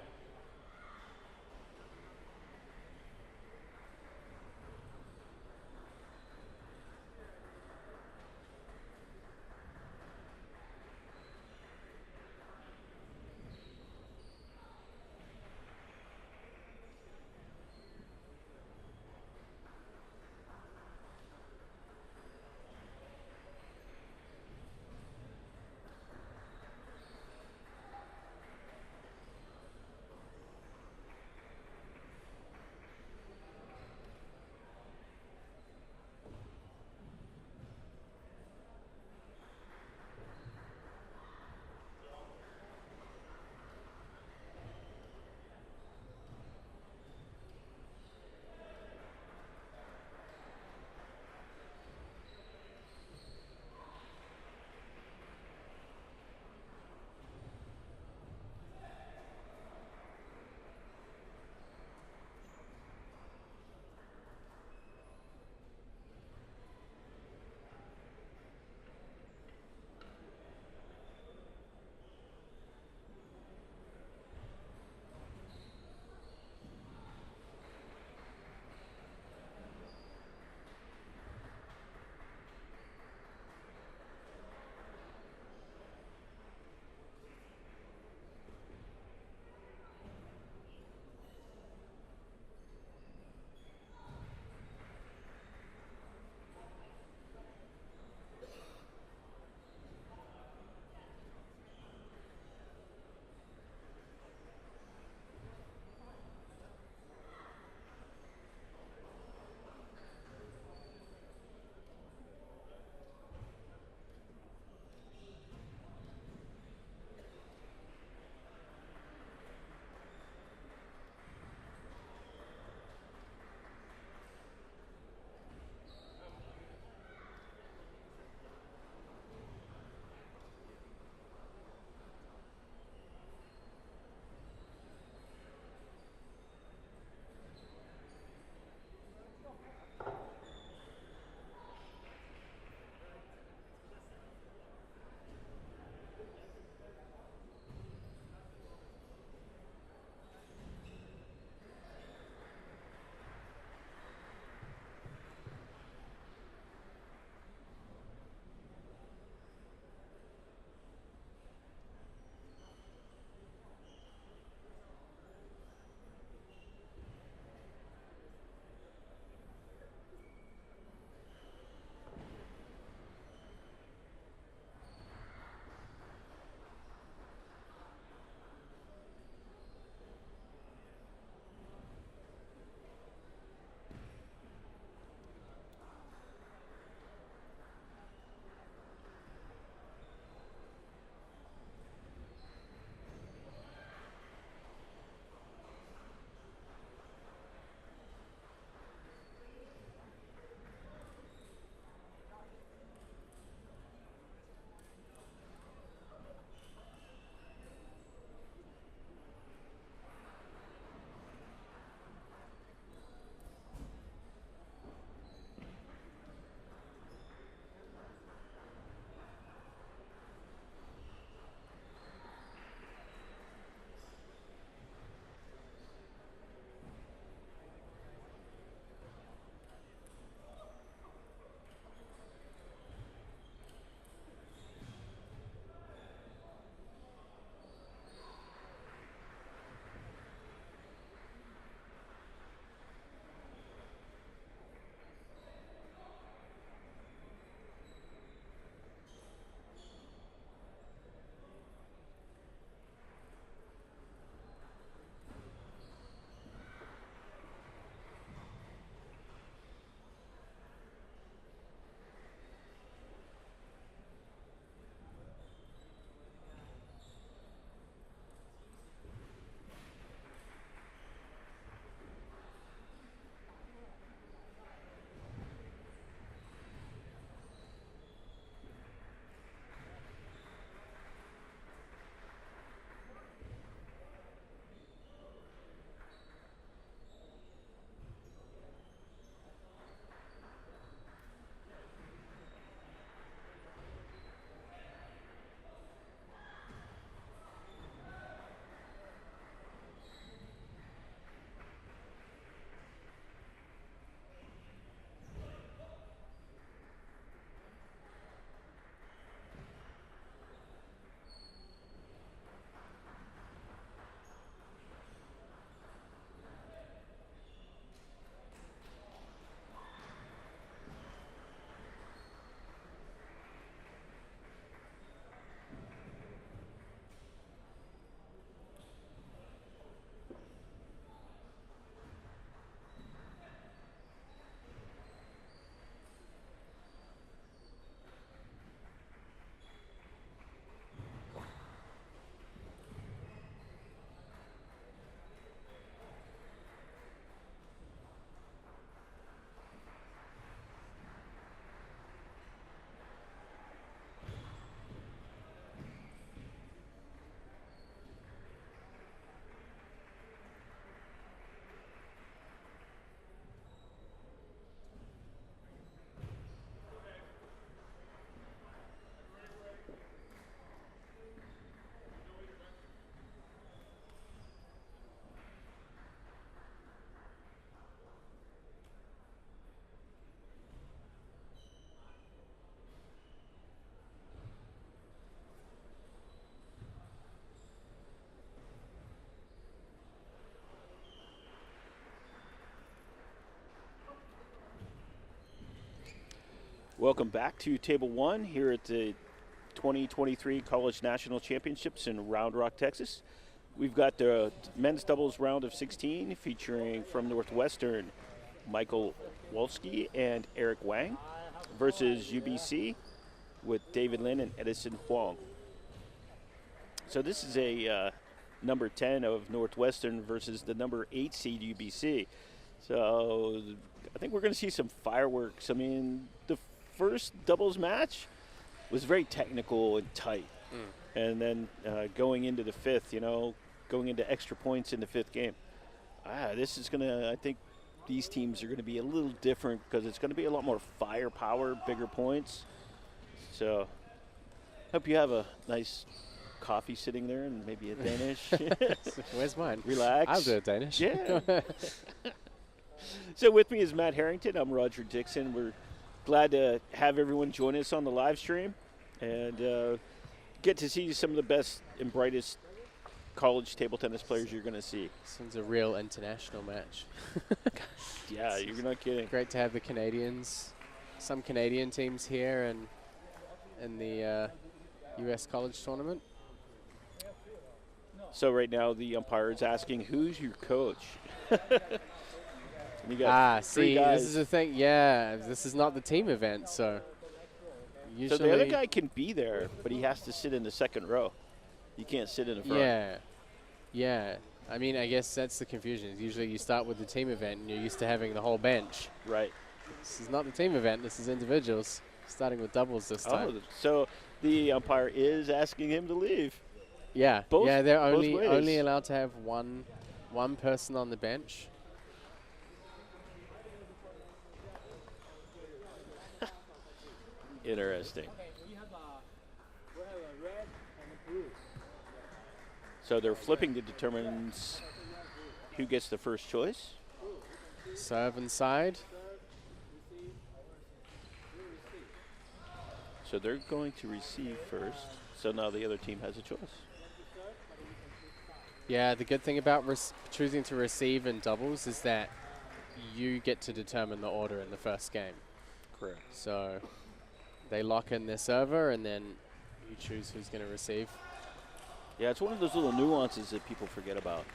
Welcome back to Table 1 here at the 2023 College National Championships in Round Rock, Texas. We've got the men's doubles round of 16 featuring from Northwestern Michael Wolski and Eric Wang versus UBC with David Lin and Edison Huang. So this is a number 10 of Northwestern versus the number 8 seed UBC. So I think we're going to see some fireworks. I mean, the first doubles match was very technical and tight. And then going into the fifth, going into extra points in the fifth game. This is going to, I think these teams are going to be a little different because it's going to be a lot more firepower, bigger points. So hope you have a nice coffee sitting there and maybe a Danish. Where's mine? Relax. I'll do a Danish. Yeah. So with me is Matt Harrington. I'm Roger Dixon. We're glad to have everyone join us on the live stream and get to see some of the best and brightest college table tennis players you're going to see. This one's a real international match. Yeah, you're not kidding. Great to have the Canadians, some Canadian teams here and in the U.S. college tournament. So right now the umpire is asking, who's your coach? You got three see, guys. this is the thing. Yeah, this is not the team event, so usually. So the other guy can be there, but he has to sit in the second row. You can't sit in the front. Yeah. I mean, I guess that's the confusion. Usually you start with the team event and you're used to having the whole bench. Right. This is not the team event. This is individuals, starting with doubles this time. Oh, so the umpire is asking him to leave. Yeah. Both- yeah, they're both only ways. allowed to have one person on the bench. Interesting. So they're flipping to determine who gets the first choice. Serve inside. So they're going to receive first. So now the other team has a choice. Yeah, the good thing about choosing to receive in doubles is that you get to determine the order in the first game. Correct. So they lock in their server and then you choose who's going to receive. Yeah, it's one of those little nuances that people forget about.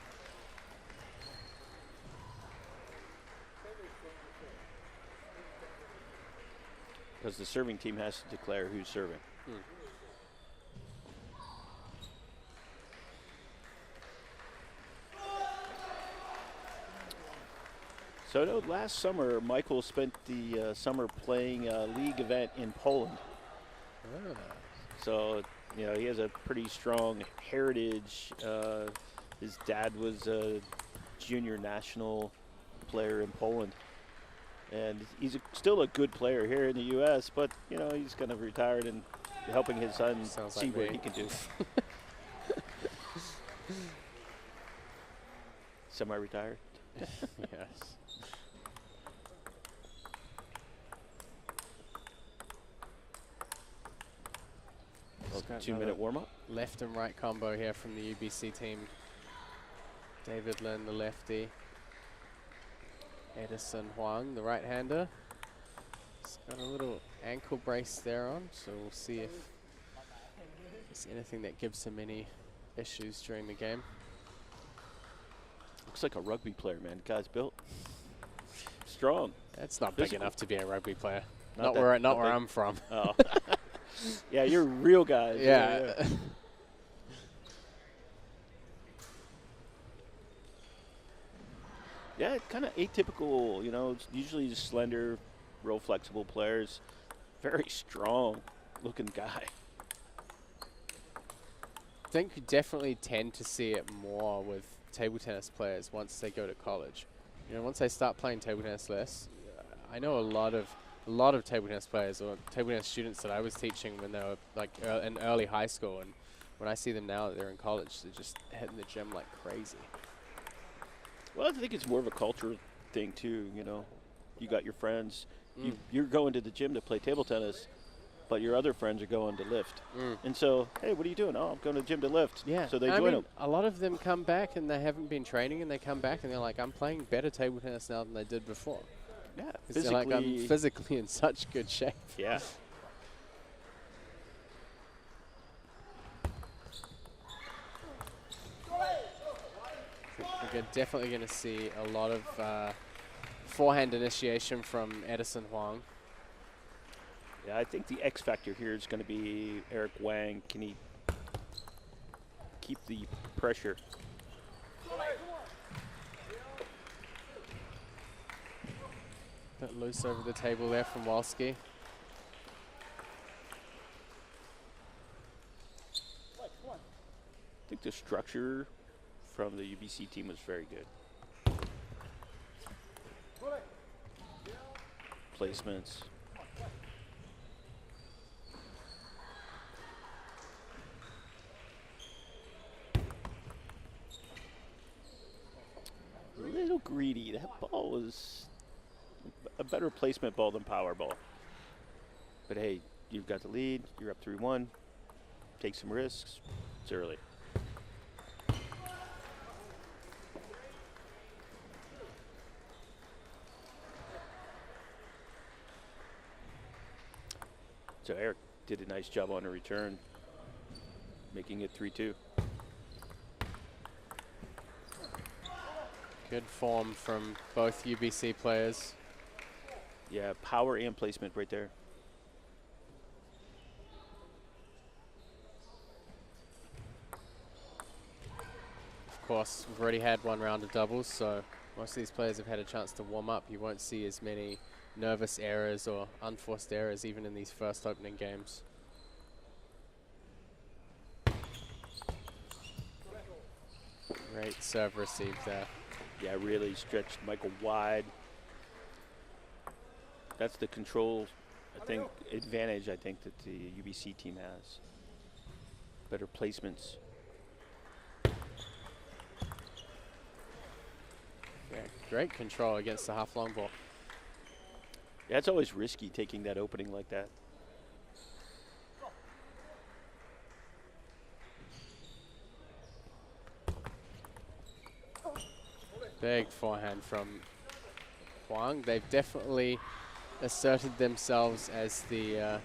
Because the serving team has to declare who's serving. So I know last summer, Michael spent the summer playing a league event in Poland. So, he has a pretty strong heritage. His dad was a junior national player in Poland. And he's still a good player here in the U.S., but, he's kind of retired and helping his son Sounds see like what me. he can do. Semi-retired. Yes. Got 2-minute another warm-up. left and right combo here from the UBC team. David Lin, the lefty. Edison Huang, the right-hander. He's got a little ankle brace there on, so we'll see if there's anything that gives him any issues during the game. Looks like a rugby player, man. Guy's built strong. That's not big Physical. enough to be a rugby player. Not Not that where big. I'm from. Oh. Yeah, you're real guys. Yeah. Yeah, kind of atypical, it's usually just slender, real flexible players. Very strong looking guy. I think you definitely tend to see it more with table tennis players once they go to college. Once they start playing table tennis less, I know a lot of table tennis players or table tennis students that I was teaching when they were like in early high school, and when I see them now that they're in college, they're just hitting the gym like crazy. Well, I think it's more of a culture thing too. You got your friends. You're going to the gym to play table tennis, but your other friends are going to lift. And so, hey, what are you doing? Oh, I'm going to the gym to lift. Yeah. So they I join mean, them. a lot of them come back and they haven't been training, and they come back and they're like, I'm playing better table tennis now than they did before. Yeah, It's like I'm physically in such good shape. Yeah. We're definitely going to see a lot of forehand initiation from Edison Huang. Yeah, I think the X factor here is going to be Eric Wang. Can he keep the pressure? Bit loose over the table there from Walski. I think the structure from the UBC team was very good. Placements. A little greedy. That ball was a better placement ball than power ball. But hey, you've got the lead. You're up 3-1. Take some risks. It's early. So Eric did a nice job on the return, making it 3-2. Good form from both UBC players. Yeah, power and placement right there. Of course, we've already had one round of doubles, so most of these players have had a chance to warm up. You won't see as many nervous errors or unforced errors even in these first opening games. Great serve received there. Yeah, really stretched Michael wide. That's the control, I think, advantage I think that the UBC team has. Better placements. Yeah, great control against the half long ball. Yeah, it's always risky taking that opening like that. Big forehand from Huang. They've definitely asserted themselves as the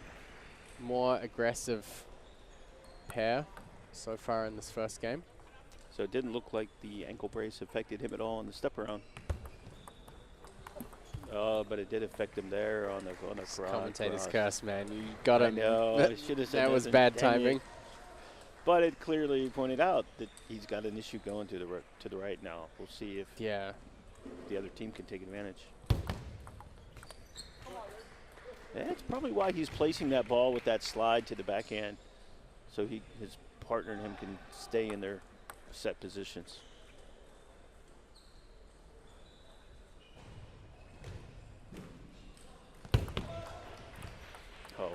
more aggressive pair so far in this first game. So it didn't look like the ankle brace affected him at all in the step around. But it did affect him there on the cross. Commentator's curse, man. You got him. I know. I should have said that was bad timing. But it clearly pointed out that he's got an issue going to the right now. We'll see if the other team can take advantage. That's probably why he's placing that ball with that slide to the backhand, so his partner and him can stay in their set positions. Oh.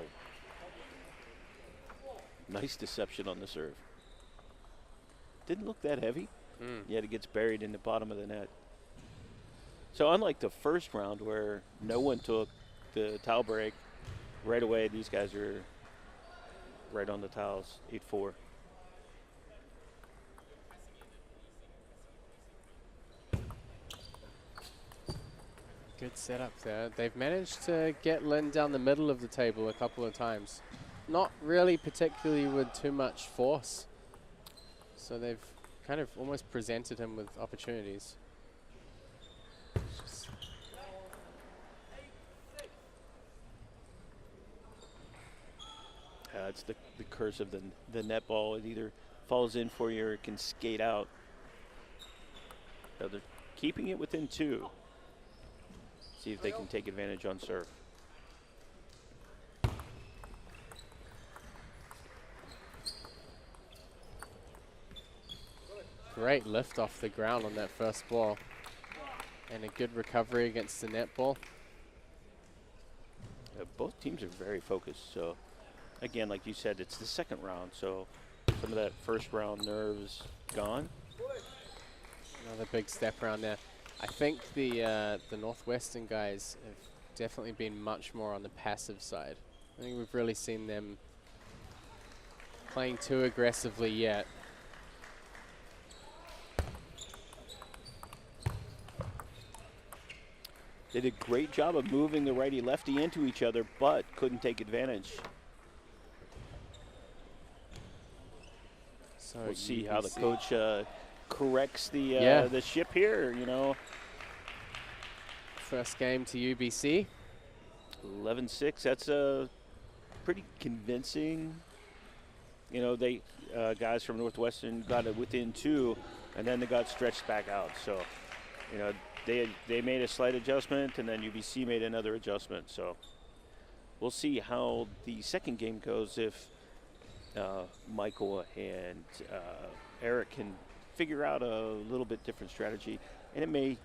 Nice deception on the serve. Didn't look that heavy, yet it gets buried in the bottom of the net. So unlike the first round where no one took the towel break, right away these guys are right on the towels, 8-4. Good setup there. They've managed to get Lin down the middle of the table a couple of times. Not really particularly with too much force. So they've kind of almost presented him with opportunities. It's the curse of the net ball. It either falls in for you or it can skate out. So they're keeping it within 2. See if they can take advantage on serve. Great lift off the ground on that first ball. And a good recovery against the net ball. Both teams are very focused. So, again, like you said, it's the second round. So some of that first round nerves gone. Another big step around there. I think the Northwestern guys have definitely been much more on the passive side. I think we've really seen them playing too aggressively yet. They did a great job of moving the righty-lefty into each other, but couldn't take advantage. So We'll see how the UBC coach corrects the ship here, you know. First game to UBC. 11-6, that's a pretty convincing. You know, they guys from Northwestern got it within 2, and then they got stretched back out. So, you know, they made a slight adjustment, and then UBC made another adjustment. So we'll see how the second game goes if Michael and Eric can figure out a little bit different strategy. And it may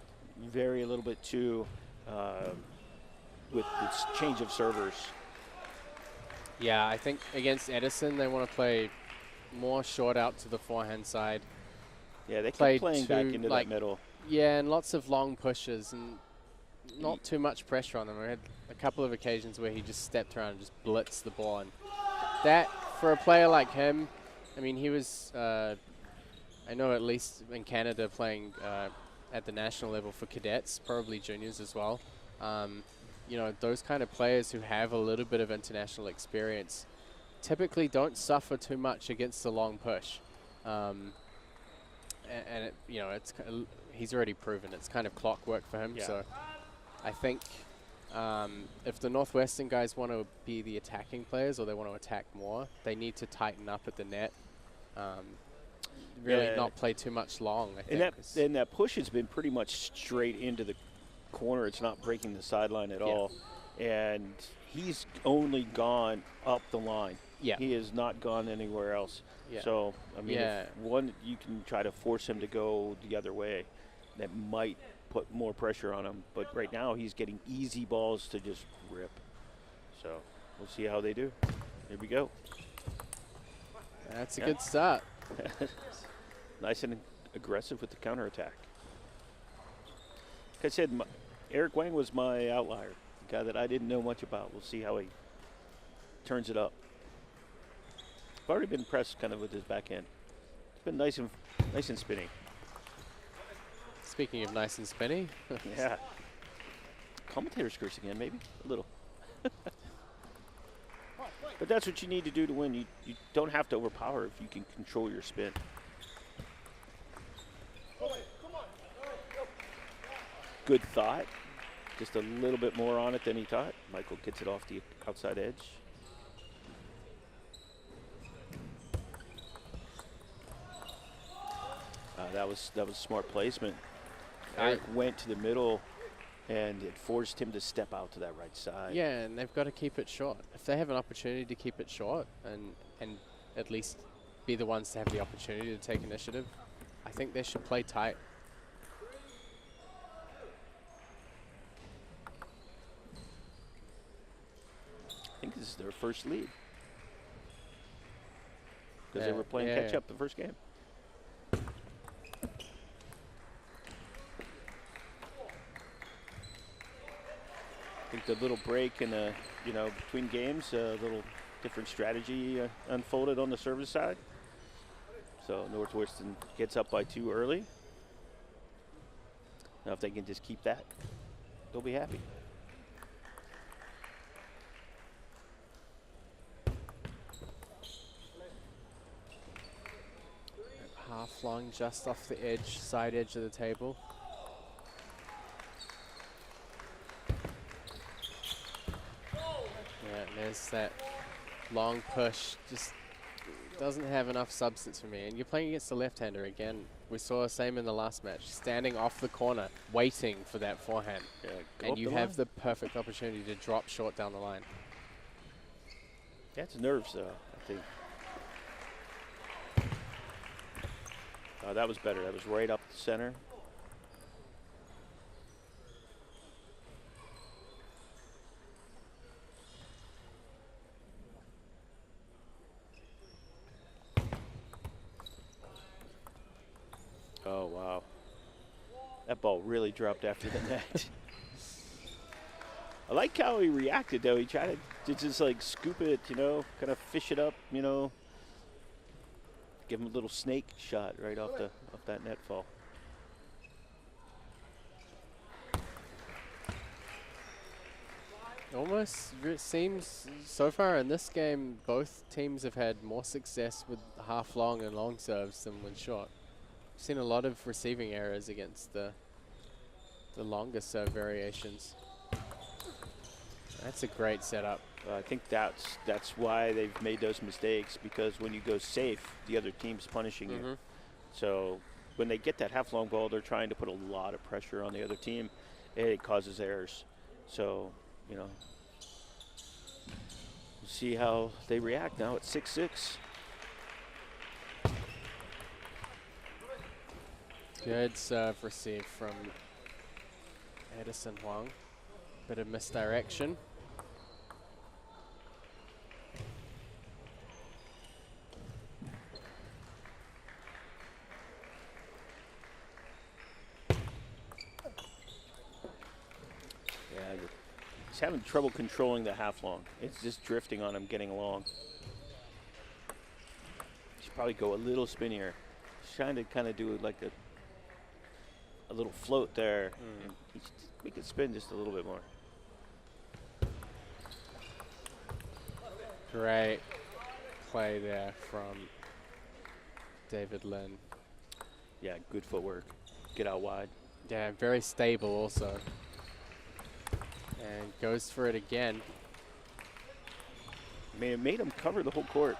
vary a little bit too with this change of servers. Yeah, I think against Edison, they want to play more short out to the forehand side. Yeah, they Play keep playing back two, into like, that middle. Yeah, and lots of long pushes and not too much pressure on them. I had a couple of occasions where he just stepped around and just blitzed the ball. And that, for a player like him, I mean, he was, I know at least in Canada playing at the national level for cadets, probably juniors as well. You know, those kind of players who have a little bit of international experience typically don't suffer too much against the long push. And it, you know, he's already proven it's kind of clockwork for him. Yeah. So I think if the Northwestern guys want to be the attacking players or they want to attack more, they need to tighten up at the net. Really not play too much long, I think. And that push has been pretty much straight into the corner. It's not breaking the sideline at all. And he's only gone up the line. Yeah. He has not gone anywhere else. Yeah. So, I mean, if one, you can try to force him to go the other way. That might put more pressure on him. But right now, he's getting easy balls to just rip. So, we'll see how they do. Here we go. That's a good start. Nice and aggressive with the counterattack. Like I said, Eric Wang was my outlier, the guy that I didn't know much about. We'll see how he turns it up. I've already been impressed kind of with his backhand. It's been nice and spinny. Speaking of nice and spinny. Yeah. Commentator's curse again, maybe? A little. But that's what you need to do to win. You don't have to overpower if you can control your spin. Good thought. Just a little bit more on it than he thought. Michael gets it off the outside edge. That was smart placement. Eric went to the middle, and it forced him to step out to that right side. Yeah, and they've got to keep it short. If they have an opportunity to keep it short and at least be the ones to have the opportunity to take initiative, I think they should play tight. I think this is their first lead. Because they were playing catch-up the first game. I think the little break in the, between games, a little different strategy unfolded on the service side. So Northwestern gets up by 2 early. Now if they can just keep that, they'll be happy. Half long, just off the edge, side edge of the table. Yeah, and there's that long push. Just doesn't have enough substance for me. And you're playing against a left-hander again. We saw the same in the last match. Standing off the corner, waiting for that forehand. Yeah, and you have the perfect opportunity to drop short down the line. Yeah, it's nerves, I think. That was better. That was right up the center. Oh, wow. That ball really dropped after the net. I like how he reacted, though. He tried to just, like, scoop it, kind of fish it up, Give him a little snake shot right off that net fall. Almost seems so far in this game, both teams have had more success with half long and long serves than with short. I've seen a lot of receiving errors against the longer serve variations. That's a great setup. I think that's why they've made those mistakes, because when you go safe, the other team's punishing you. So when they get that half-long ball, they're trying to put a lot of pressure on the other team, and it causes errors. So, you know, we'll see how they react now at 6-6. Good serve receive from Edison Huang. Bit of misdirection. Yeah, he's having trouble controlling the half-long. It's just drifting on him, getting along. Should probably go a little spinnier. He's trying to kind of do like a little float there. And he should make it spin just a little bit more. Great play there from David Lin. Yeah, good footwork. Get out wide. Yeah, very stable also. And goes for it again. I mean, it made him cover the whole court.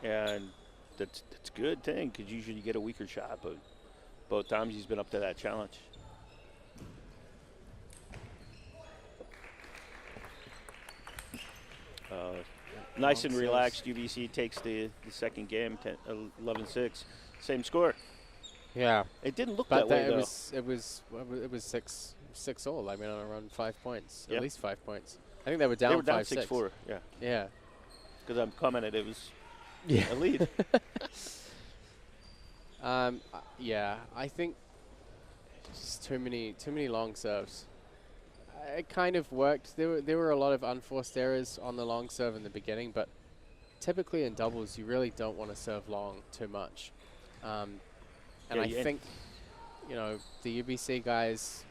And that's a good thing, because usually you get a weaker shot, but both times he's been up to that challenge. Nice and relaxed. UBC takes the second game, 11-6. Same score. Yeah. It didn't look But that way, it though. was 6 all. I mean, around 5 points. Yep. At least 5 points. I think they were down 5-6. 6-4, yeah. Yeah. Because I'm commented it was Yeah. a lead. Yeah, I think just too many long serves. It kind of worked. There were a lot of unforced errors on the long serve in the beginning, but typically in doubles you really don't want to serve long too much. And Yeah, I think, you know, the UBC guys,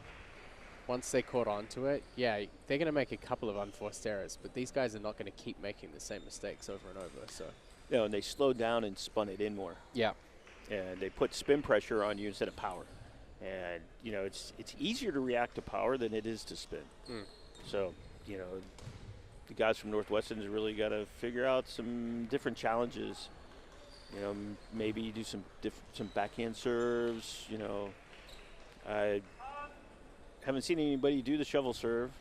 once they caught on to it, yeah, they're going to make a couple of unforced errors, but these guys are not going to keep making the same mistakes over and over. So, You know, and they slowed down and spun it in more. yeah. And they put spin pressure on you instead of power. And, you know, it's easier to react to power than it is to spin. So, you know, the guys from Northwestern has really got to figure out some different challenges. You know, maybe do some backhand serves. You know, I haven't seen anybody do the shovel serve.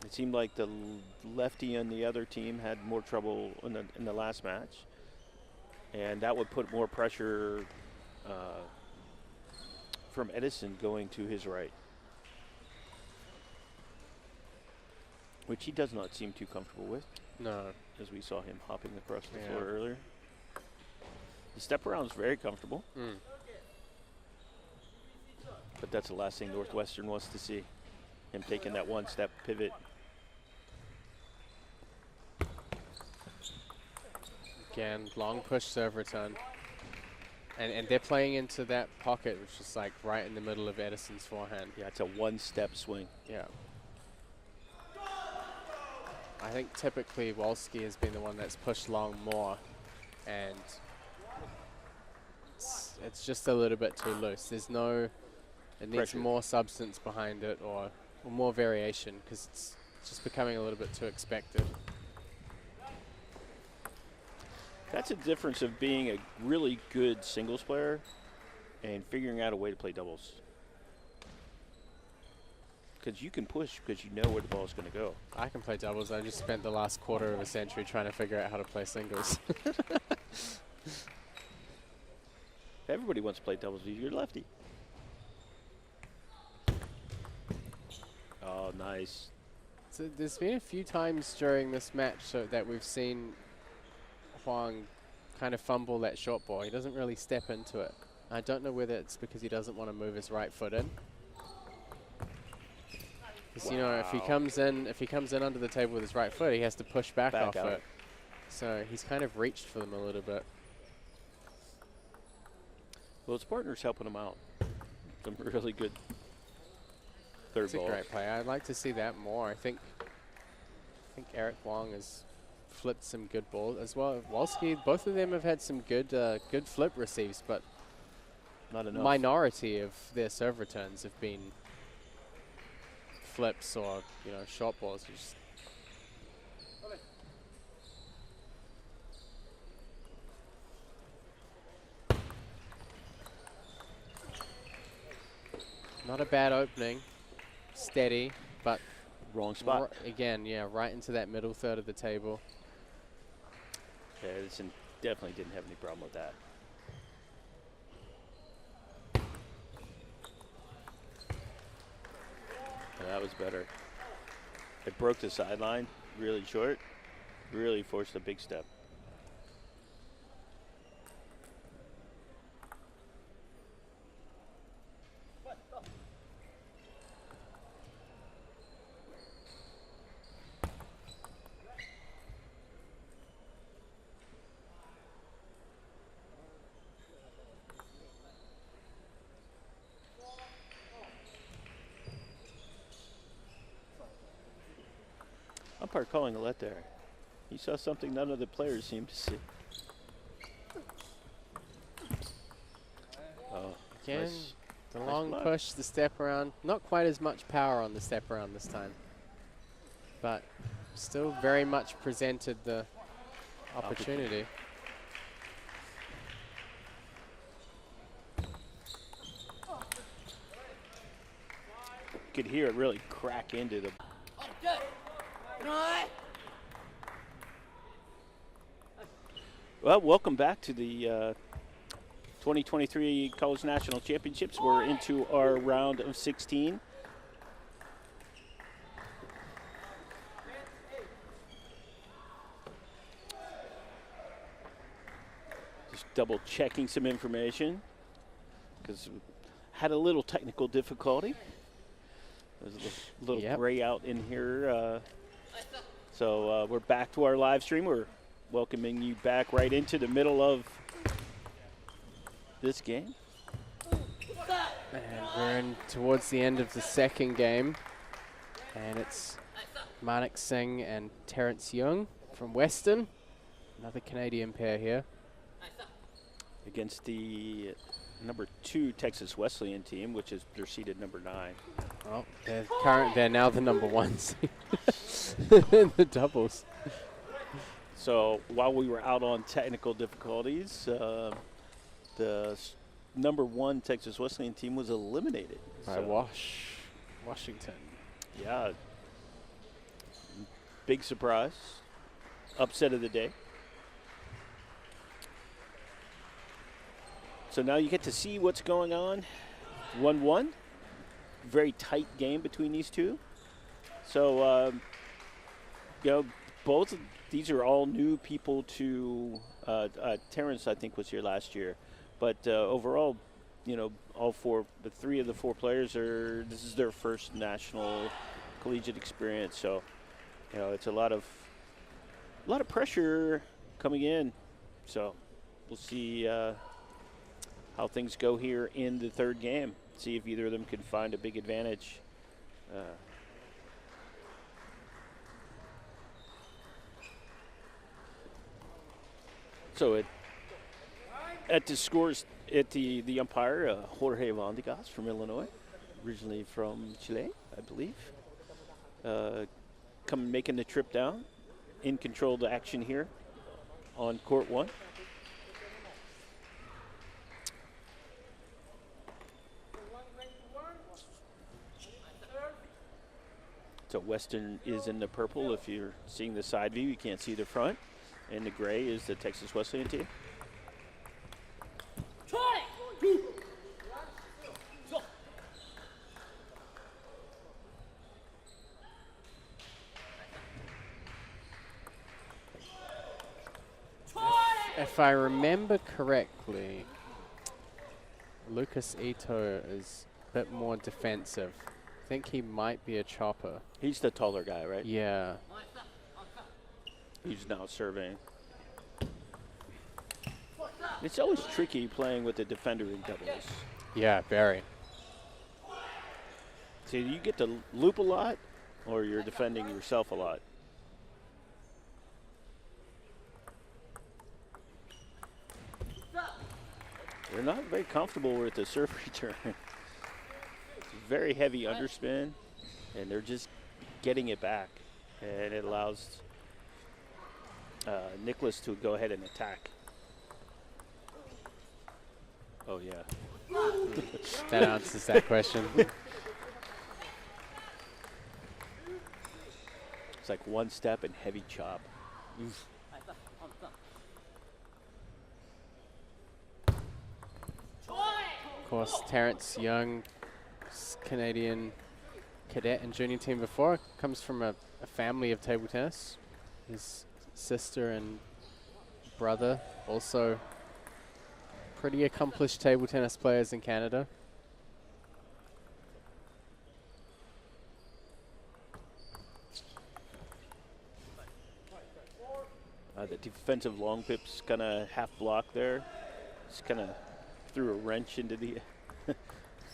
It seemed like the lefty on the other team had more trouble in the last match, and that would put more pressure from Edison going to his right, which he does not seem too comfortable with. No. As we saw him hopping across the floor earlier. The step around is very comfortable. But that's the last thing Northwestern wants to see. Him taking that one step pivot. Again, long push serve return. And they're playing into that pocket, which is like right in the middle of Edison's forehand. Yeah, it's a one-step swing. Yeah. I think typically Wolski has been the one that's pushed long more, and it's just a little bit too loose. There's no, it needs Pressure. more substance behind it, or more variation, because it's just becoming a little bit too expected. That's a difference of being a really good singles player and figuring out a way to play doubles. Because you can push because you know where the ball is going to go. I can play doubles. I just spent the last quarter of a century trying to figure out how to play singles. Everybody wants to play doubles. You're lefty. Oh, nice. So there's been a few times during this match that we've seen Huang kind of fumble that short ball. He doesn't really step into it. I don't know whether it's because he doesn't want to move his right foot in. Because you know, if he comes in under the table with his right foot, he has to push back off out. it. So he's kind of reached for them a little bit. Well, his partner's helping him out. Some really good third It's a ball. great play. I'd like to see that more. I think Eric Wong has flipped some good balls as well. Wolski, both of them have had some good good flip receives, but Not enough. minority of their serve returns have been flips or short balls. Just not a bad opening, steady, but Wrong spot. again, yeah, right into that middle third of the table. Yeah, Edison definitely didn't have any problem with that. Yeah, that was better. It broke the sideline really short, really forced a big step. Umpire calling a let there. He saw something none of the players seemed to see. Oh, Again, nice. the Nice long block. push, the step around. Not quite as much power on the step around this time, but still very much presented the opportunity. You could hear it really crack into the. Well, welcome back to the 2023 College National Championships. We're into our round of 16. Just double checking some information because had a little technical difficulty. There's a little Yep. gray out in here. So we're back to our live stream. We're welcoming you back right into the middle of this game. And we're in towards the end of the second game, and it's Manik Singh and Terrence Young from Western, another Canadian pair here. Against the number 2 Texas Wesleyan team, which is they're seated number 9. Well, they're now the number 1 seed in the doubles. So while we were out on technical difficulties, the number 1 Texas Wesleyan team was eliminated. By So, Washington. yeah, big surprise, upset of the day. So now you get to see what's going on. 1-1, very tight game between these two. So, both of these are all new people to Terrence, I think, was here last year. But overall, all 3 of the 4 players this is their first national collegiate experience. So, it's a lot of pressure coming in. So we'll see how things go here in the third game. See if either of them can find a big advantage. So at the scores, at the umpire, Jorge Vandegas from Illinois, originally from Chile, I believe, making the trip down, in control of the action here on court 1. So Western is in the purple. If you're seeing the side view, you can't see the front. And the gray is the Texas Wesleyan team. If I remember correctly, Lucas Ito is a bit more defensive. I think he might be a chopper. He's the taller guy, right? Yeah. He's now serving. It's always tricky playing with the defender in doubles. Yeah, very. So you get to loop a lot, or you're defending yourself a lot. They're not very comfortable with the serve return. It's a very heavy underspin, and they're just getting it back. And it allows Nicholas to go ahead and attack. Oh, yeah. That answers that question. It's like one step and heavy chop. Oof. Of course, Terrence Young, Canadian cadet and junior team before, comes from a family of table tennis. His sister and brother also pretty accomplished table tennis players in Canada. The defensive long pip's kind of half block there. Just kind of threw a wrench into the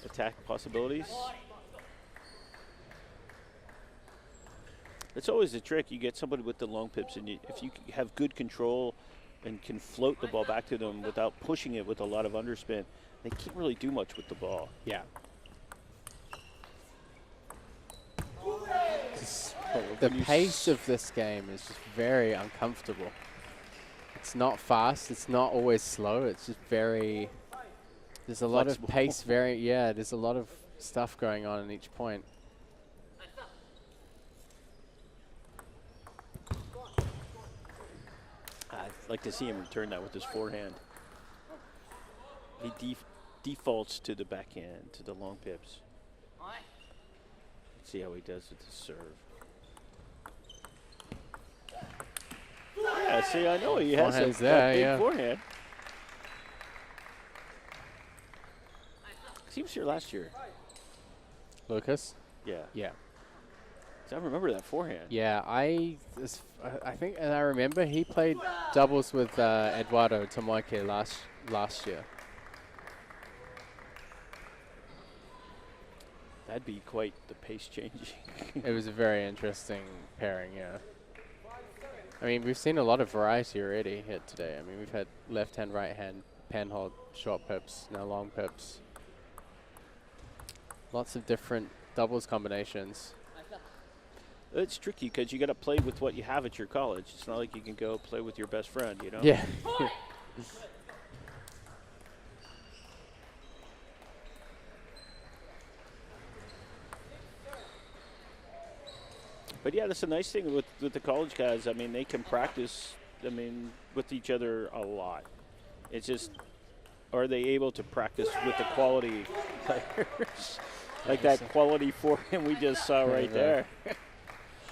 attack possibilities. It's always a trick. You get somebody with the long pips, and if you have good control and can float the ball back to them without pushing it with a lot of underspin, they can't really do much with the ball. Yeah. The pace of this game is just very uncomfortable. It's not fast. It's not always slow. It's just very. There's a lot of pace. There's a lot of stuff going on in each point. I'd like to see him return that with his forehand. He defaults to the backhand, to the long pips. Let's see how he does with his serve. Yeah, see, I know he has a big forehand. He was here last year. Lucas? Yeah. Yeah. I remember that forehand. Yeah, I think, and I remember he played doubles with Eduardo Tomoike last year. That'd be quite the pace changing. It was a very interesting pairing, yeah. I mean, we've seen a lot of variety already here today. I mean, we've had left hand, right hand, pen hold, short pips, now long pips. Lots of different doubles combinations. It's tricky because you got to play with what you have at your college. It's not like you can go play with your best friend, you know? Yeah. But yeah, that's a nice thing with the college guys. I mean, they can practice, with each other a lot. It's just, are they able to practice with the quality players? Like that quality forehand we just saw right there.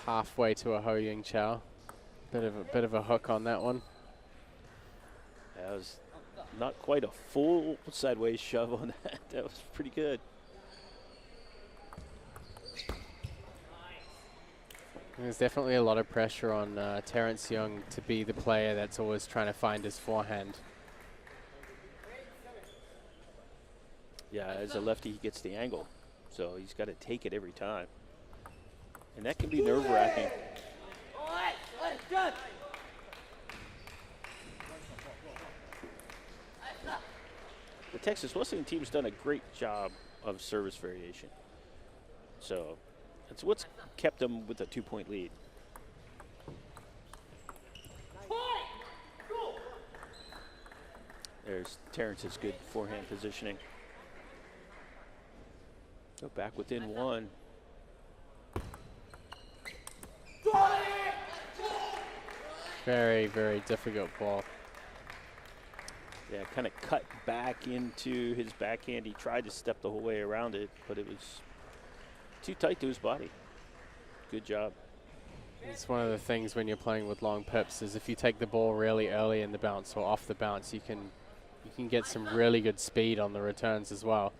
Halfway to a Ho Ying Chow. Bit of a hook on that one. That was not quite a full sideways shove on that. That was pretty good. There's definitely a lot of pressure on Terrence Young to be the player that's always trying to find his forehand. Yeah, as a lefty, he gets the angle. So he's got to take it every time. And that can be nerve-wracking. The Texas Wesleyan team's done a great job of service variation. So that's what's kept them with a 2-point lead. There's Terrence's good forehand positioning. Go back within one. Very, very difficult ball. Yeah, kind of cut back into his backhand. He tried to step the whole way around it, but it was too tight to his body. Good job. It's one of the things when you're playing with long pips is if you take the ball really early in the bounce or off the bounce, you can get some really good speed on the returns as well.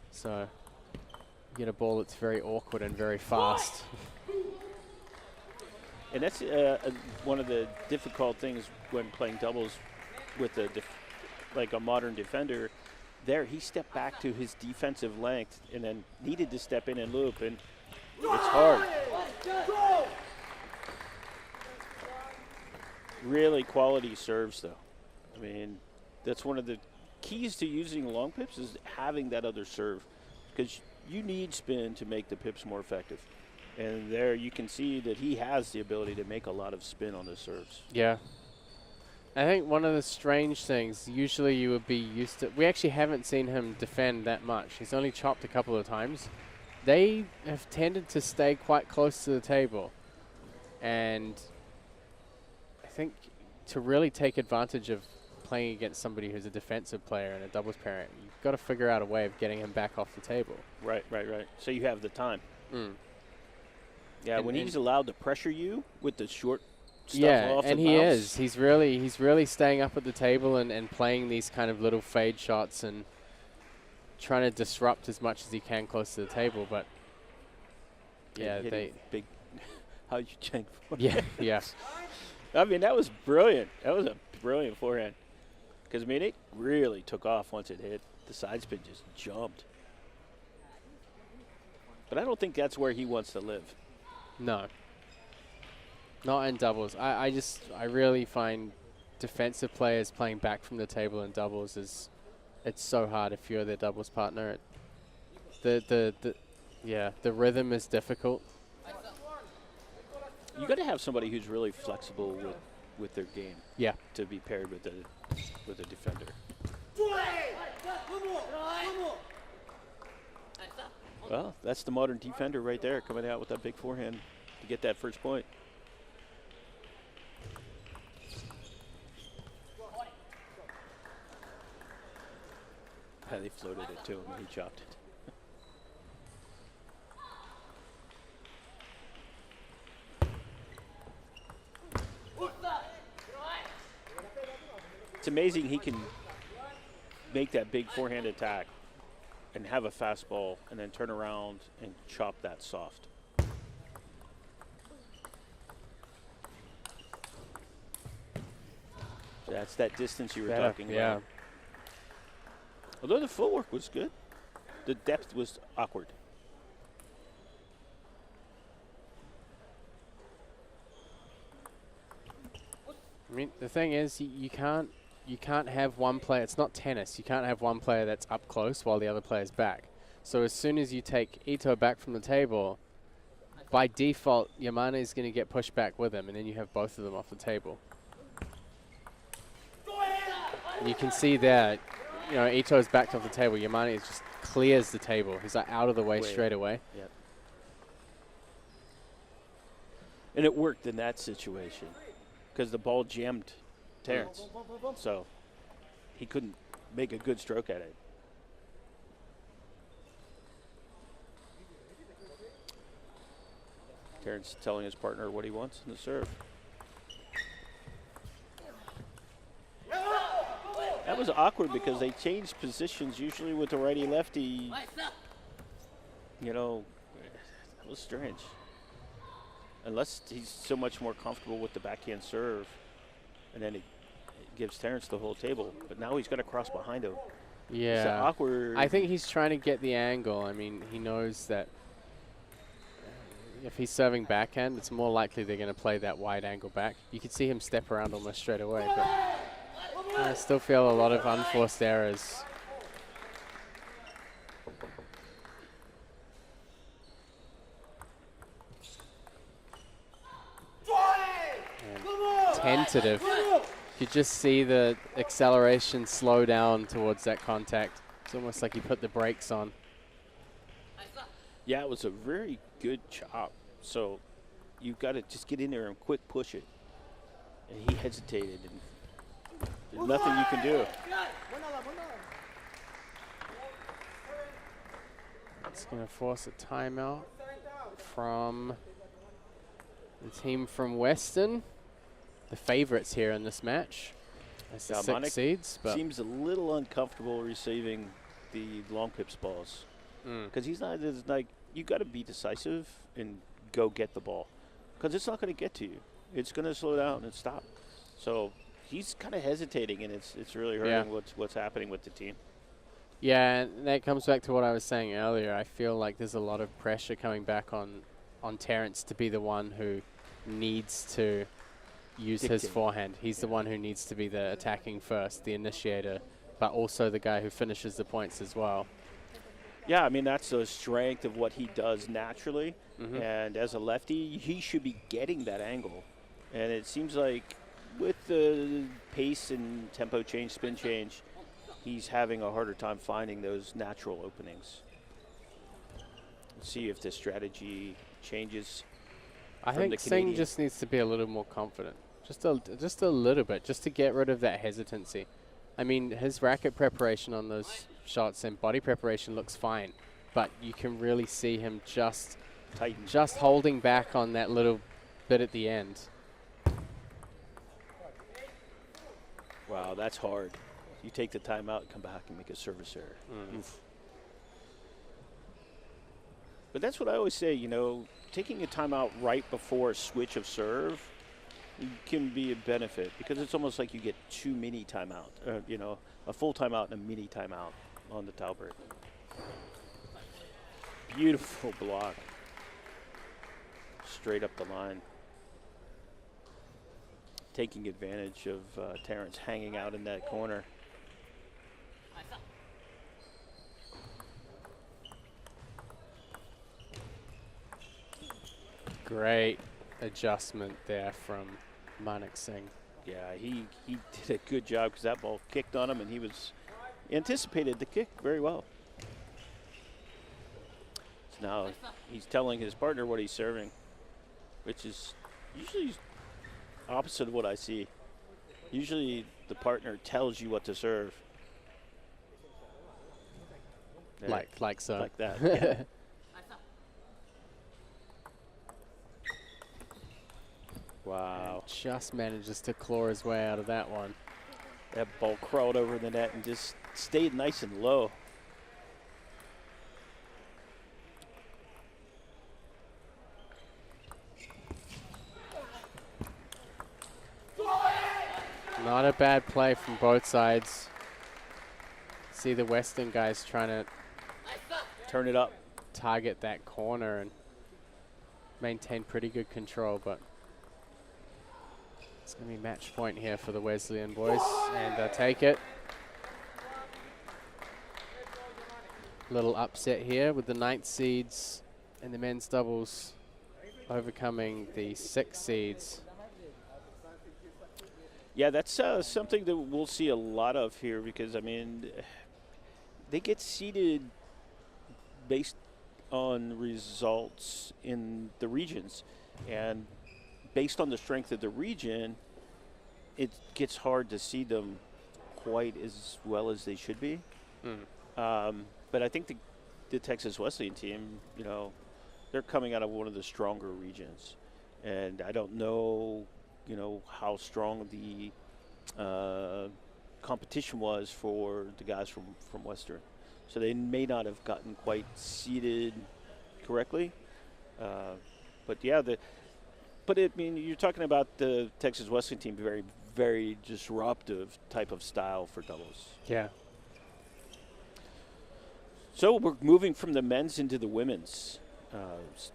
So you get a ball that's very awkward and very fast. And that's one of the difficult things when playing doubles with like a modern defender. there, he stepped back to his defensive length and then needed to step in and loop, and it's hard. Really quality serves, though. I mean, that's one of the keys to using long pips is having that other serve, because you need spin to make the pips more effective. And there you can see that he has the ability to make a lot of spin on the serves. Yeah. I think one of the strange things, usually you would be used to, we actually haven't seen him defend that much. He's only chopped a couple of times. They have tended to stay quite close to the table. And I think to really take advantage of playing against somebody who's a defensive player and a doubles parent, you've got to figure out a way of getting him back off the table. Right. So you have the time. Mm. Yeah, And when he's allowed to pressure you with the short stuff yeah, off and the he bounce. is. He's really staying up at the table and playing these kind of little fade shots and trying to disrupt as much as he can close to the table. But yeah, they big. How you change? yeah. I mean, that was brilliant. That was a brilliant forehand. Because I mean, it really took off once it hit. The side spin just jumped. But I don't think that's where he wants to live. No. Not in doubles. I really find defensive players playing back from the table in doubles it's so hard if you're their doubles partner. The rhythm is difficult. You got to have somebody who's really flexible with their game. Yeah. To be paired with a defender. Well, that's the modern defender right there, coming out with that big forehand to get that first point. Yeah, they floated it to him and he chopped it. It's amazing he can make that big forehand attack and have a fastball and then turn around and chop that soft. So that's that distance you were talking about. Yeah. Although the footwork was good, the depth was awkward. I mean, the thing is, you can't have one player. It's not tennis. You can't have one player that's up close while the other player's back. So as soon as you take Ito back from the table, by default, Yamane is going to get pushed back with him, and then you have both of them off the table. And you can see there, you know, Ito's backed off the table. Yamane just clears the table. He's like out of the way straight away. Yep. And it worked in that situation because the ball jammed Terrence. So he couldn't make a good stroke at it. Terrence telling his partner what he wants in the serve. That was awkward because they changed positions usually with the righty-lefty. You know, that was strange. Unless he's so much more comfortable with the backhand serve, and then it gives Terrence the whole table. But now he's going to cross behind him. Yeah. It's awkward. I think he's trying to get the angle. I mean, he knows that if he's serving backhand, it's more likely they're going to play that wide angle back. You can see him step around almost straight away, but I still feel a lot of unforced errors. And tentative. You just see the acceleration slow down towards that contact. It's almost like he put the brakes on. Yeah, it was a very good chop. So you've got to just get in there and quick push it. And he hesitated, and there's nothing you can do. It's going to force a timeout from the team from Western, the favorites here in this match. That's the 6 seeds. But seems a little uncomfortable receiving the long pips balls. Because he's not, it's like, you got to be decisive and go get the ball. Because it's not going to get to you. It's going to slow down and stop. So he's kind of hesitating, and it's really hurting what's happening with the team. Yeah, and that comes back to what I was saying earlier. I feel like there's a lot of pressure coming back on Terrence to be the one who needs to use his Dictate. forehand. He's the one who needs to be the attacking first, the initiator, but also the guy who finishes the points as well. Yeah, I mean, that's the strength of what he does naturally. Mhm. And as a lefty, he should be getting that angle. And it seems like with the pace and tempo change, spin change, he's having a harder time finding those natural openings. Let's see if the strategy changes. I From think the Singh Canadian. just needs to be a little more confident. Just a little bit, just to get rid of that hesitancy. I mean, his racket preparation on those shots and body preparation looks fine, but you can really see him just Tighten. holding back on that little bit at the end. Wow, that's hard. You take the timeout and come back and make a service error. Oof. But that's what I always say, taking a timeout right before a switch of serve can be a benefit because it's almost like you get 2 mini timeout, a full timeout and a mini timeout on the Talbert. Beautiful block. Straight up the line. Taking advantage of Terrence hanging out in that corner. Great adjustment there from Manik Singh. Yeah, he did a good job because that ball kicked on him and he anticipated the kick very well. So now he's telling his partner what he's serving, which is usually opposite of what I see. Usually the partner tells you what to serve. There, Like so. like that. Yeah. Wow. Just manages to claw his way out of that one. That ball crawled over the net and just stayed nice and low. Not a bad play from both sides. See the Western guys trying to Turn it up. target that corner and maintain pretty good control, but it's going to be match point here for the Wesleyan boys, and take it. Little upset here with the 9th seeds in the men's doubles overcoming the 6 seeds. Yeah, that's something that we'll see a lot of here because, I mean, they get seeded based on results in the regions. And based on the strength of the region, it gets hard to see them quite as well as they should be. But I think the Texas Wesleyan team, they're coming out of one of the stronger regions. And I don't know, how strong the competition was for the guys from Western. So they may not have gotten quite seeded correctly. But yeah, you're talking about the Texas Wesleyan team, very, very disruptive type of style for doubles. Yeah. So we're moving from the men's into the women's.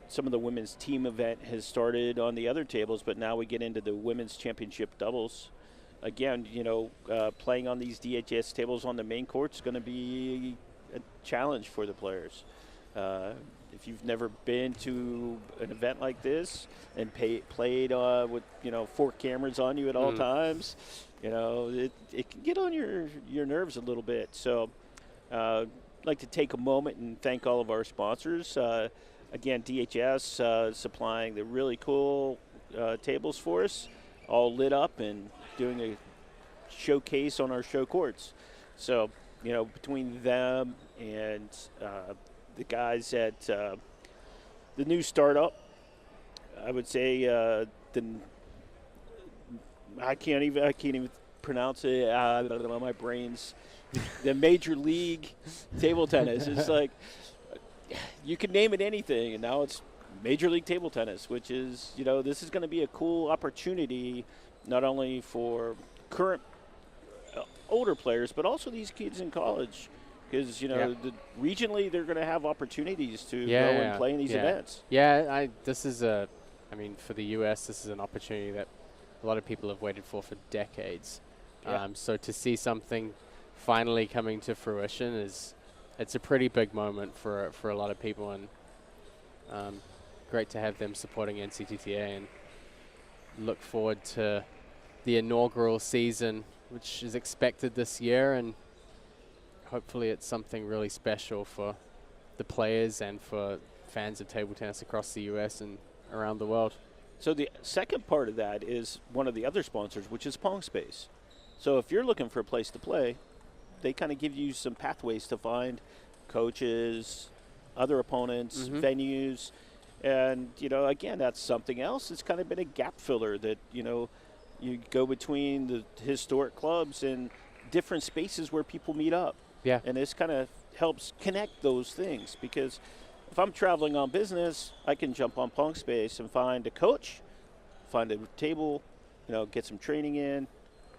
Some of the women's team event has started on the other tables, but now we get into the women's championship doubles. Again, playing on these DHS tables on the main court is going to be a challenge for the players. If you've never been to an event like this and played with 4 cameras on you at all times, it can get on your nerves a little bit. So I'd like to take a moment and thank all of our sponsors. Again, DHS supplying the really cool tables for us, all lit up and doing a showcase on our show courts. So, between them and the guys at the new startup, I would say I can't even pronounce it. My brain's the Major League Table Tennis. It's like you can name it anything, and now it's Major League Table Tennis, which is this is going to be a cool opportunity not only for current older players, but also these kids in college because Yeah. regionally they're going to have opportunities to Yeah, go and play in these yeah. events. Yeah, this is for the US, this is an opportunity that a lot of people have waited for decades. Yeah. So to see something finally coming to fruition it's a pretty big moment for a lot of people, and great to have them supporting NCTTA, and look forward to the inaugural season, which is expected this year, and hopefully it's something really special for the players and for fans of table tennis across the US and around the world. So the second part of that is one of the other sponsors, which is Pong Space. So if you're looking for a place to play, they kind of give you some pathways to find coaches, other opponents, venues. And, again, that's something else. It's kind of been a gap filler that, you go between the historic clubs and different spaces where people meet up. Yeah. And this kind of helps connect those things, because if I'm traveling on business, I can jump on Pong Space and find a coach, find a table, get some training in.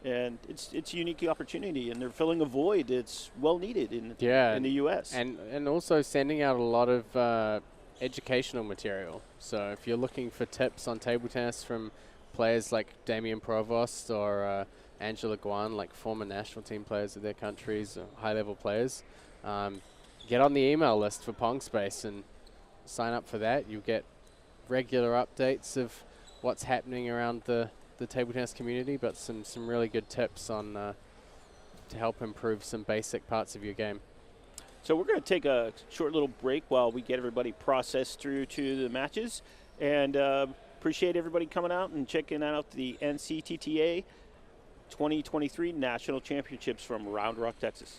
And it's a unique opportunity, and they're filling a void that's well needed in the U.S. And also sending out a lot of educational material. So if you're looking for tips on table tennis from players like Damien Provost or Angela Guan, like former national team players of their countries, high-level players, get on the email list for Pong Space and sign up for that. You'll get regular updates of what's happening around the table tennis community, but some really good tips on to help improve some basic parts of your game. So we're going to take a short little break while we get everybody processed through to the matches, and appreciate everybody coming out and checking out the NCTTA 2023 National Championships from Round Rock, Texas.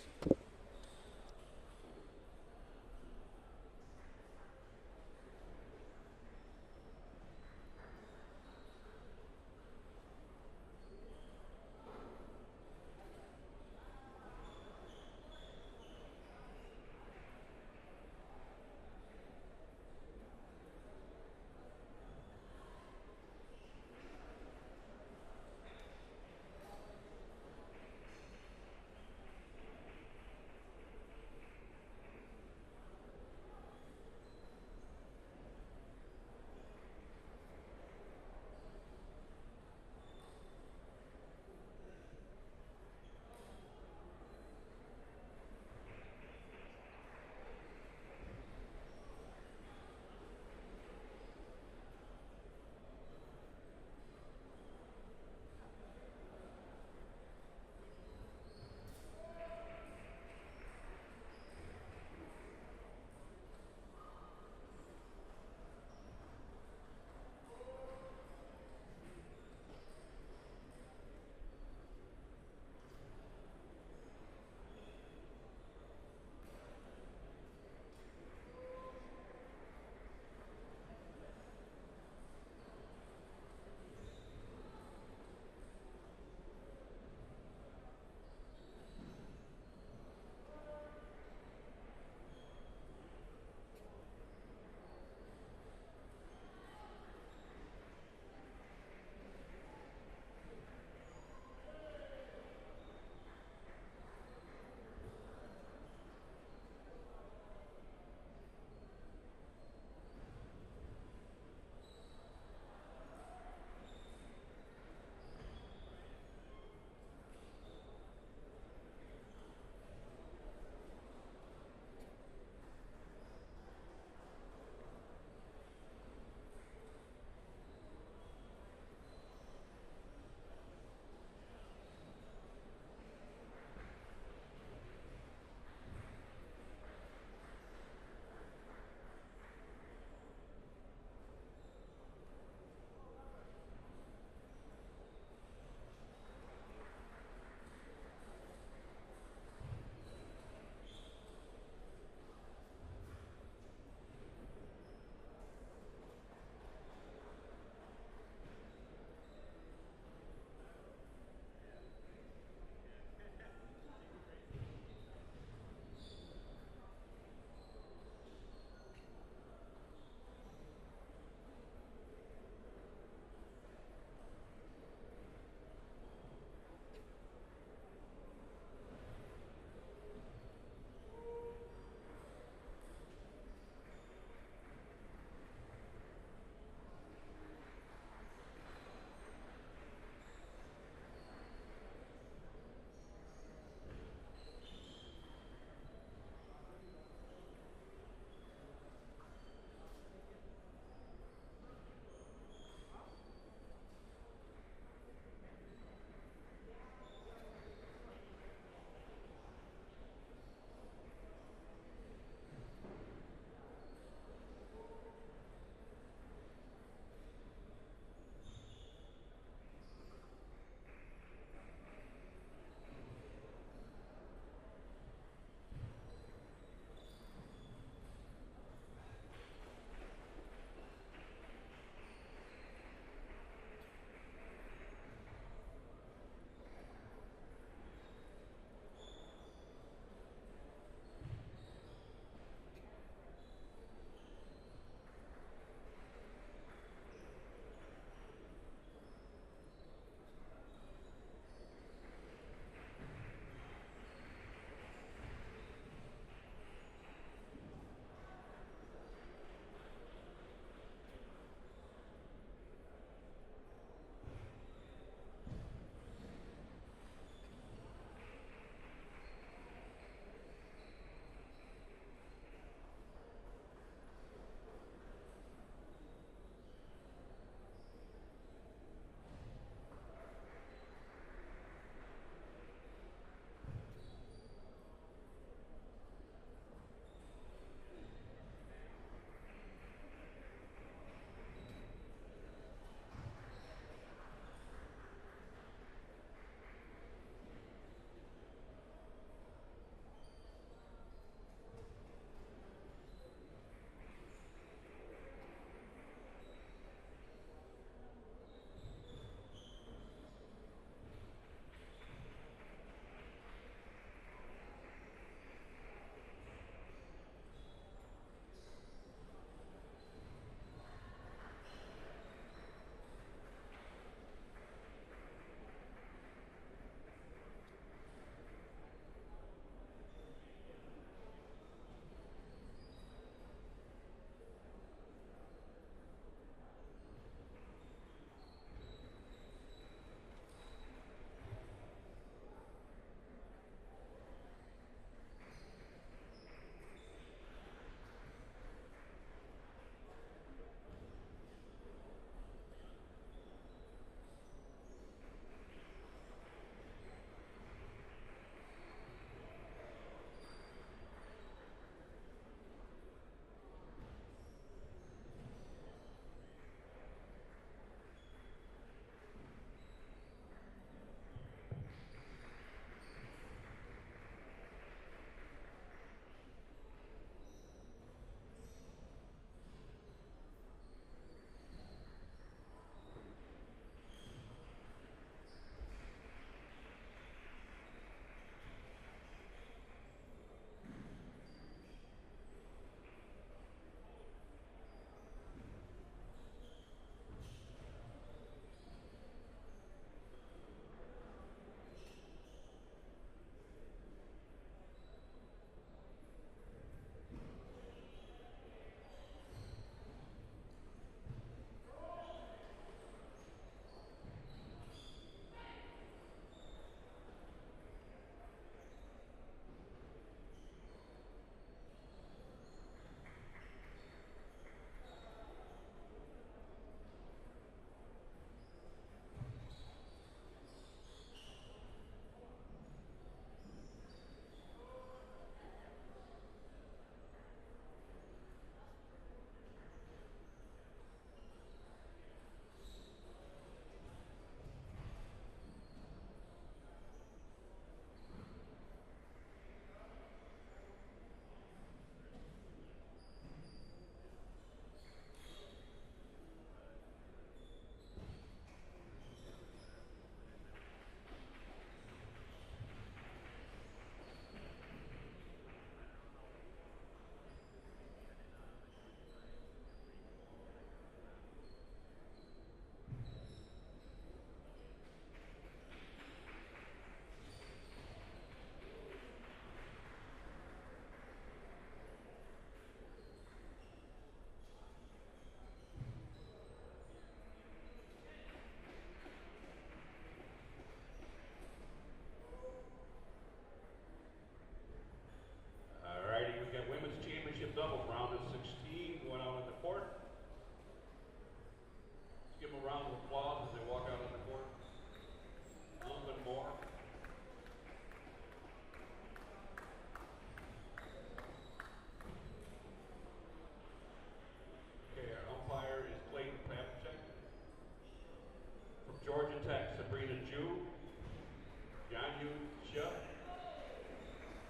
Yu Xia.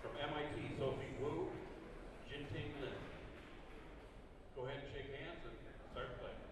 From MIT, Sophie Wu, Jinting Lin. Go ahead and shake hands and start playing.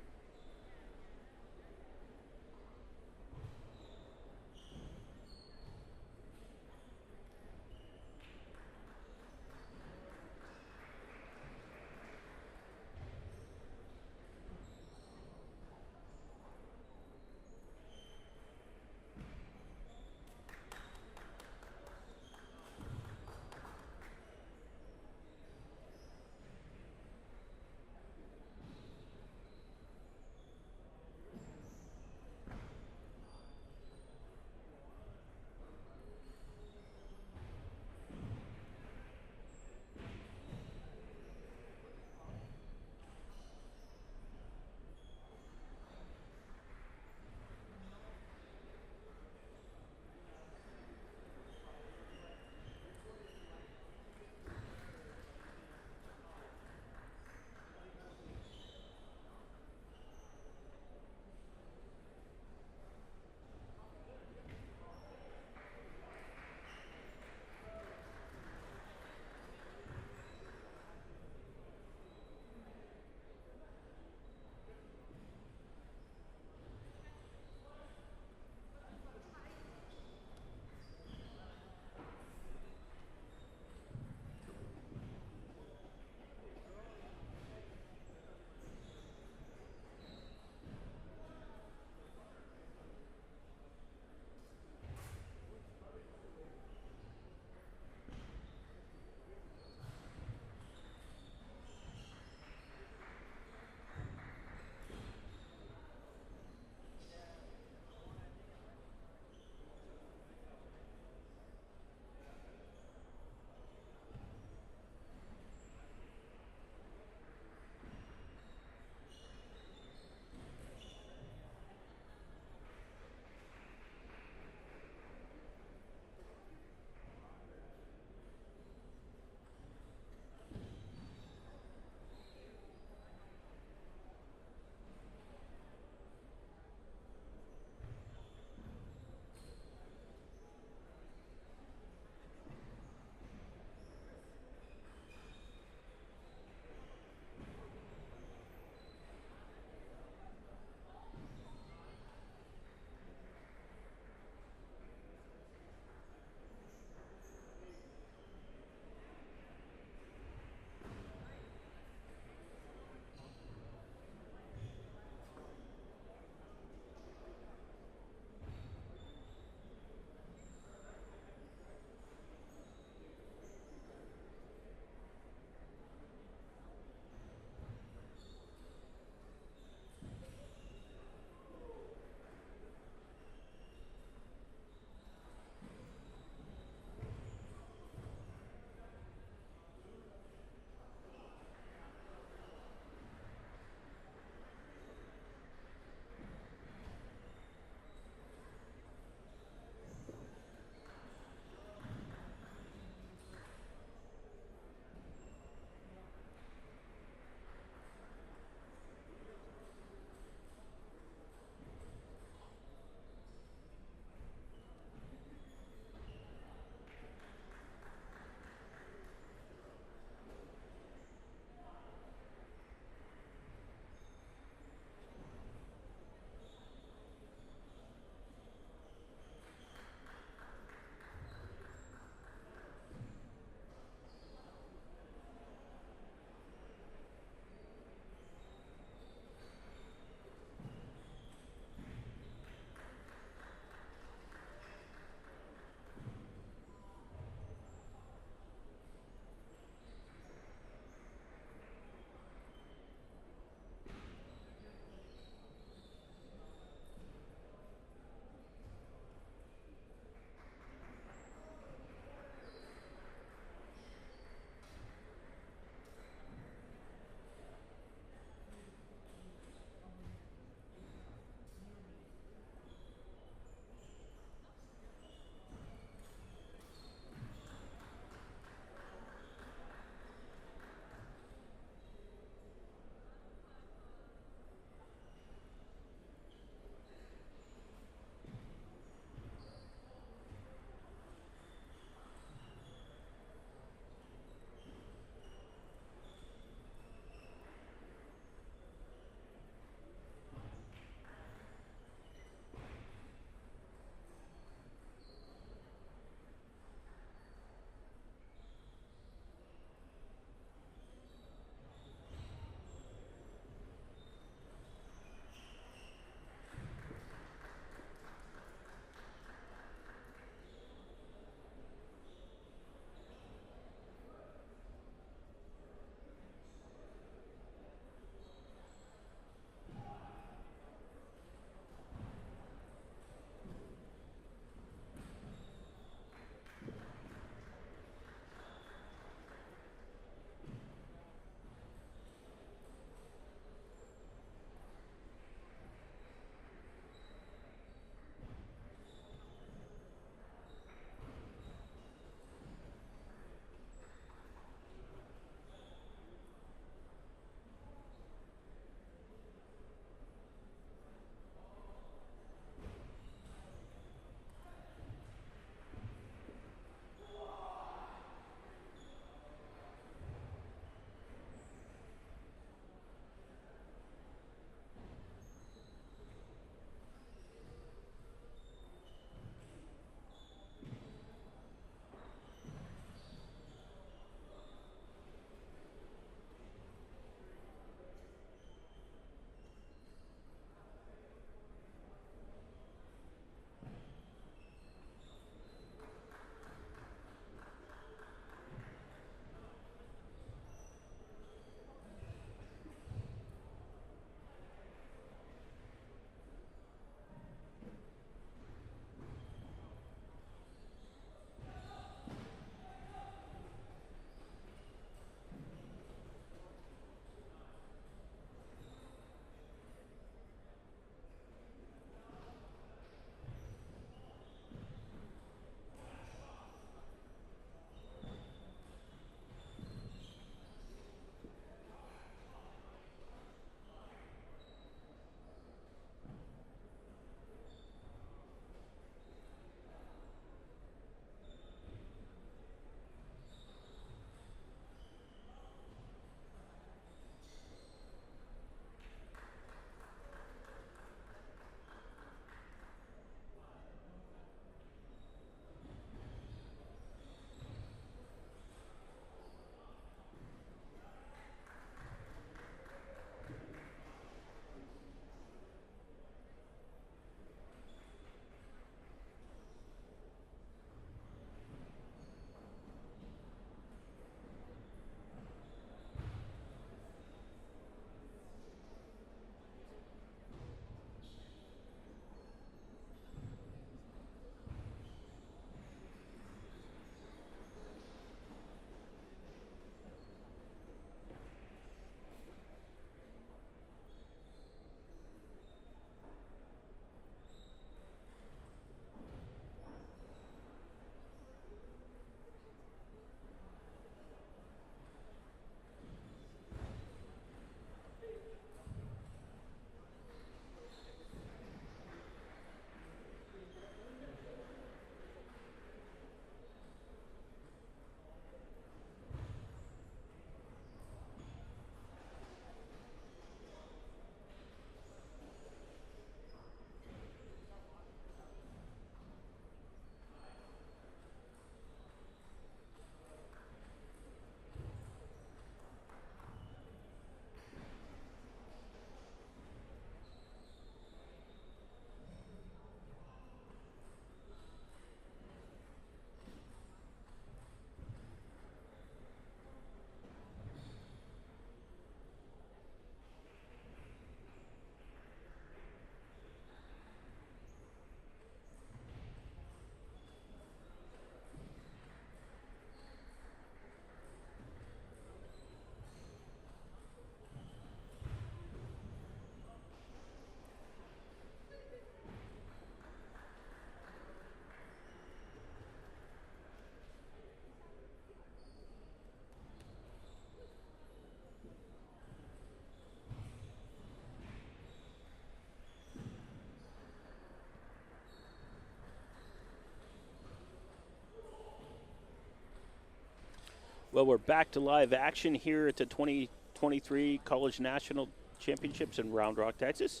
Well, we're back to live action here at the 2023 College National Championships in Round Rock, Texas.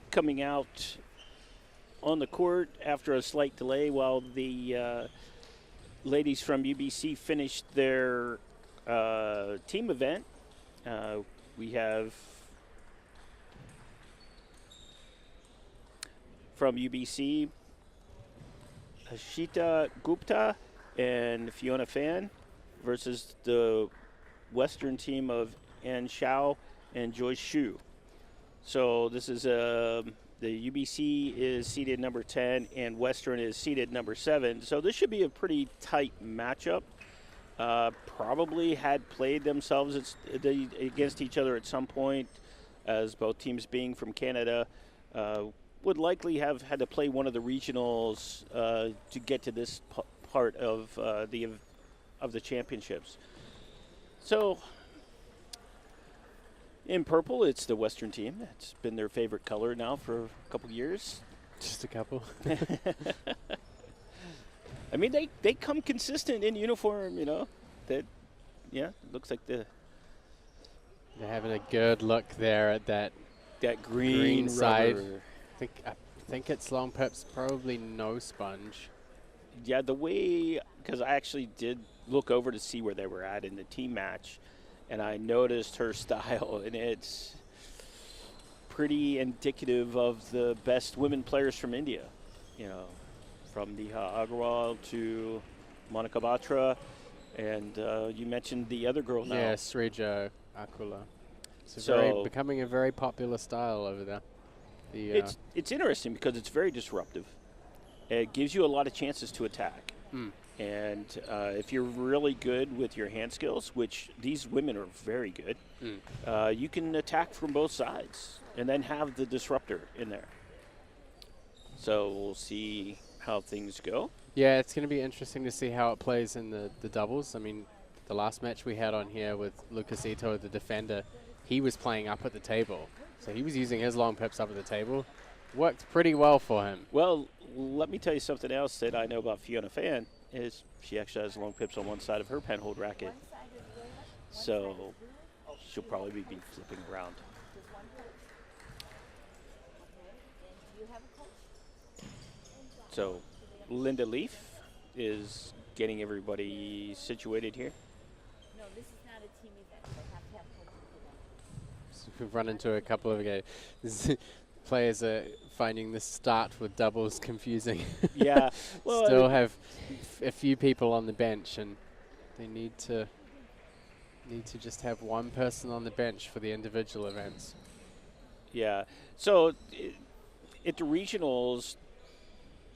Coming out on the court after a slight delay while the ladies from UBC finished their team event. We have from UBC, Hashita Gupta and Fiona Fan versus the Western team of Ann Shao and Joyce Shu. So this is the UBC is seeded number 10 and Western is seeded number 7. So this should be a pretty tight matchup. Probably had played themselves against each other at some point, as both teams being from Canada. Would likely have had to play one of the regionals to get to this part of the championships. So in purple, it's the Western team. It's been their favorite color now for a couple years. Just a couple. I mean, they come consistent in uniform, you know. That, yeah, looks like they're having a good look there at that green side. rubber. I think it's long pips, probably no sponge. Yeah, the way, because I actually did look over to see where they were at in the team match, and I noticed her style, and it's pretty indicative of the best women players from India. You know, from Neha Agrawal to Monica Batra, and you mentioned the other girl now. Yeah, Srija Akula. So becoming a very popular style over there. It's interesting because it's very disruptive. It gives you a lot of chances to attack. And if you're really good with your hand skills, which these women are very good, you can attack from both sides and then have the disruptor in there. So we'll see how things go. Yeah, it's going to be interesting to see how it plays in the doubles. I mean, the last match we had on here with Lucas Ito, the defender, he was playing up at the table. So he was using his long pips up at the table. Worked pretty well for him. Well, let me tell you something else that I know about Fiona Fan is she actually has long pips on one side of her penhold racket. So she'll probably be flipping around. So Linda Leaf is getting everybody situated here. No, this is not a team event. They have to have coaches. So we've run into a couple of players are finding the start with doubles confusing. Yeah. Well, still have a few people on the bench, and they need to just have one person on the bench for the individual events. Yeah. So at the regionals,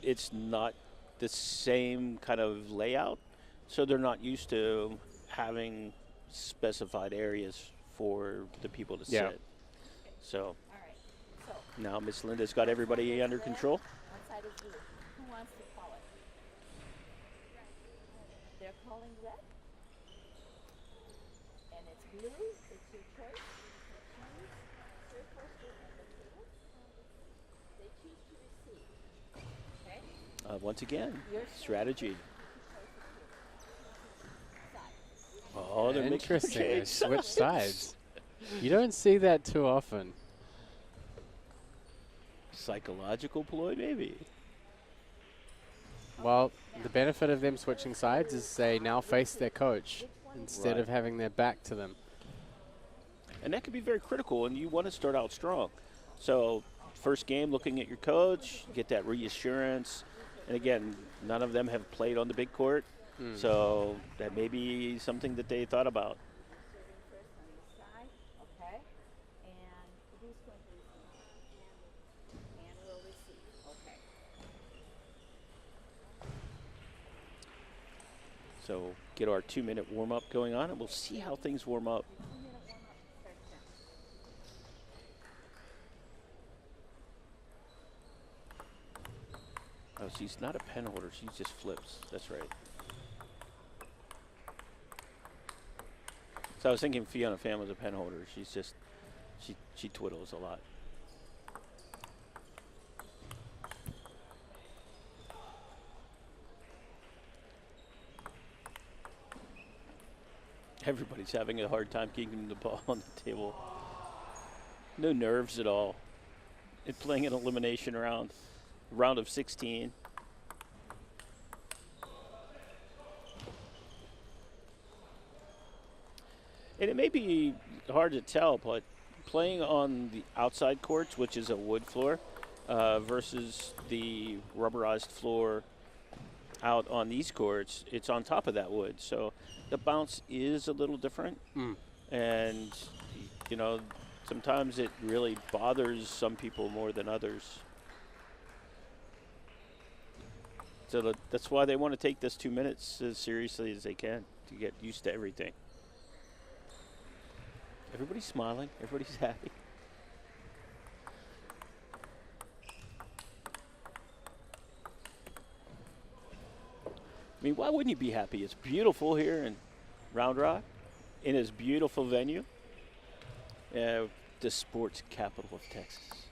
it's not the same kind of layout, so they're not used to having specified areas for the people to sit. So All right. So now Miss Linda's got everybody under control. one side is blue. Who wants to call it? They're calling red. And it's blue. It's your choice. They choose their first on the table. They choose to receive. Okay? Once again, Your strategy. side. Oh, they're Interesting. making They switch sides. You don't see that too often. Psychological ploy, maybe. Well, the benefit of them switching sides is they now face their coach instead Right. of having their back to them. And that can be very critical, and you want to start out strong. So first game, looking at your coach, get that reassurance. And again, none of them have played on the big court, so that may be something that they thought about. First on this side. Okay? And who's going to receive? And will receive. Okay. So get our 2-minute warm-up going on, and we'll see how things warm up. 2-minute warm-up starts now. Oh, she's not a pen holder. She just flips. That's right. So I was thinking Fiona Fan was a pen holder. She's just, she twiddles a lot. Everybody's having a hard time keeping the ball on the table. No nerves at all. And playing an elimination round of 16. And it may be hard to tell, but playing on the outside courts, which is a wood floor, versus the rubberized floor out on these courts, it's on top of that wood. So the bounce is a little different. And, you know, sometimes it really bothers some people more than others. So that's why they want to take this 2 minutes as seriously as they can to get used to everything. Everybody's smiling. Everybody's happy. I mean, why wouldn't you be happy? It's beautiful here in Round Rock, in this beautiful venue, the sports capital of Texas.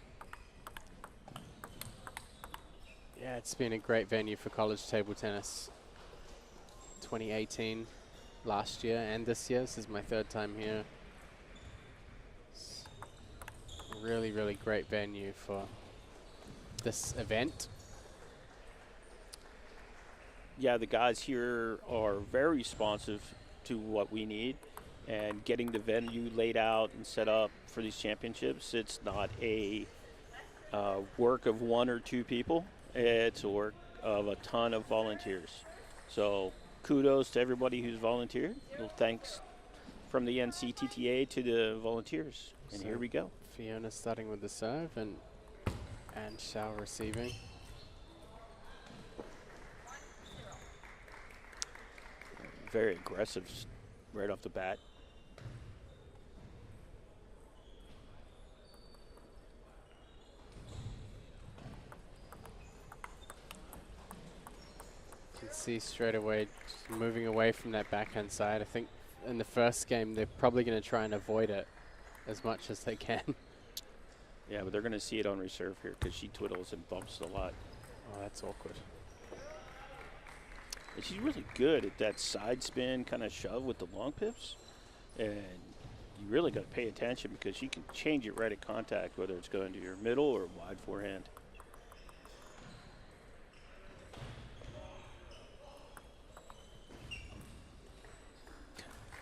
Yeah, it's been a great venue for college table tennis. 2018, last year, and this year. This is my third time here. It's a really, really great venue for this event. Yeah, the guys here are very responsive to what we need, and getting the venue laid out and set up for these championships. It's not a work of one or two people. It's a work of a ton of volunteers. So kudos to everybody who's volunteered. Well, thanks from the NCTTA to the volunteers. And So here we go. Fiona starting with the serve and Shao receiving. Very aggressive right off the bat. You can see straight away just moving away from that backhand side. I think in the first game they're probably going to try and avoid it as much as they can. Yeah, but they're going to see it on reserve here because she twiddles and bumps a lot. Oh, that's awkward. And she's really good at that side spin kind of shove with the long pips. And you really got to pay attention because she can change it right at contact, whether it's going to your middle or wide forehand.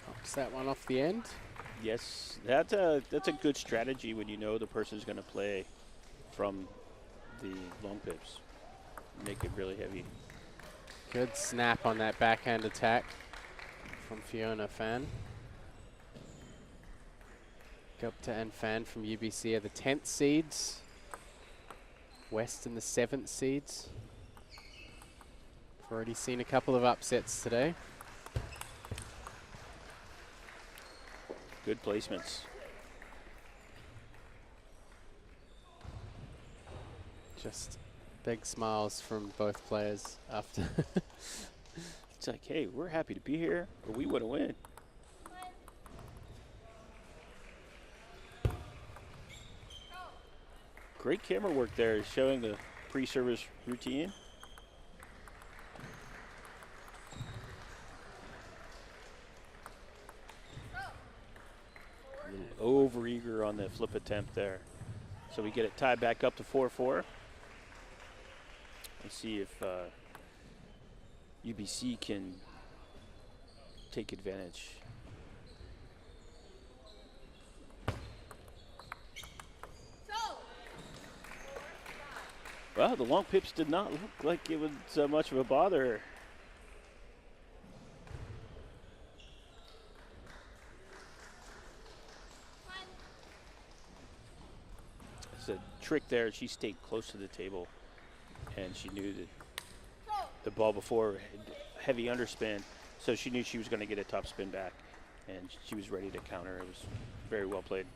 Knocks that one off the end. Yes, that's a good strategy when you know the person's going to play from the long pips. Make it really heavy. Good snap on that backhand attack from Fiona Fan. Gupta and Fan from UBC are the 10th seeds. West in the 7th seeds. We've already seen a couple of upsets today. Good placements. Just big smiles from both players after. It's like, hey, we're happy to be here, but we want to win. Great camera work there, showing the pre-service routine. A little over-eager on the flip attempt there. So we get it tied back up to 4-4. Let's see if UBC can take advantage. Well, the long pips did not look like it was much of a bother. It's a trick there. She stayed close to the table, and she knew that the ball before had heavy underspin, so she knew she was going to get a top spin back, and she was ready to counter. It was very well played.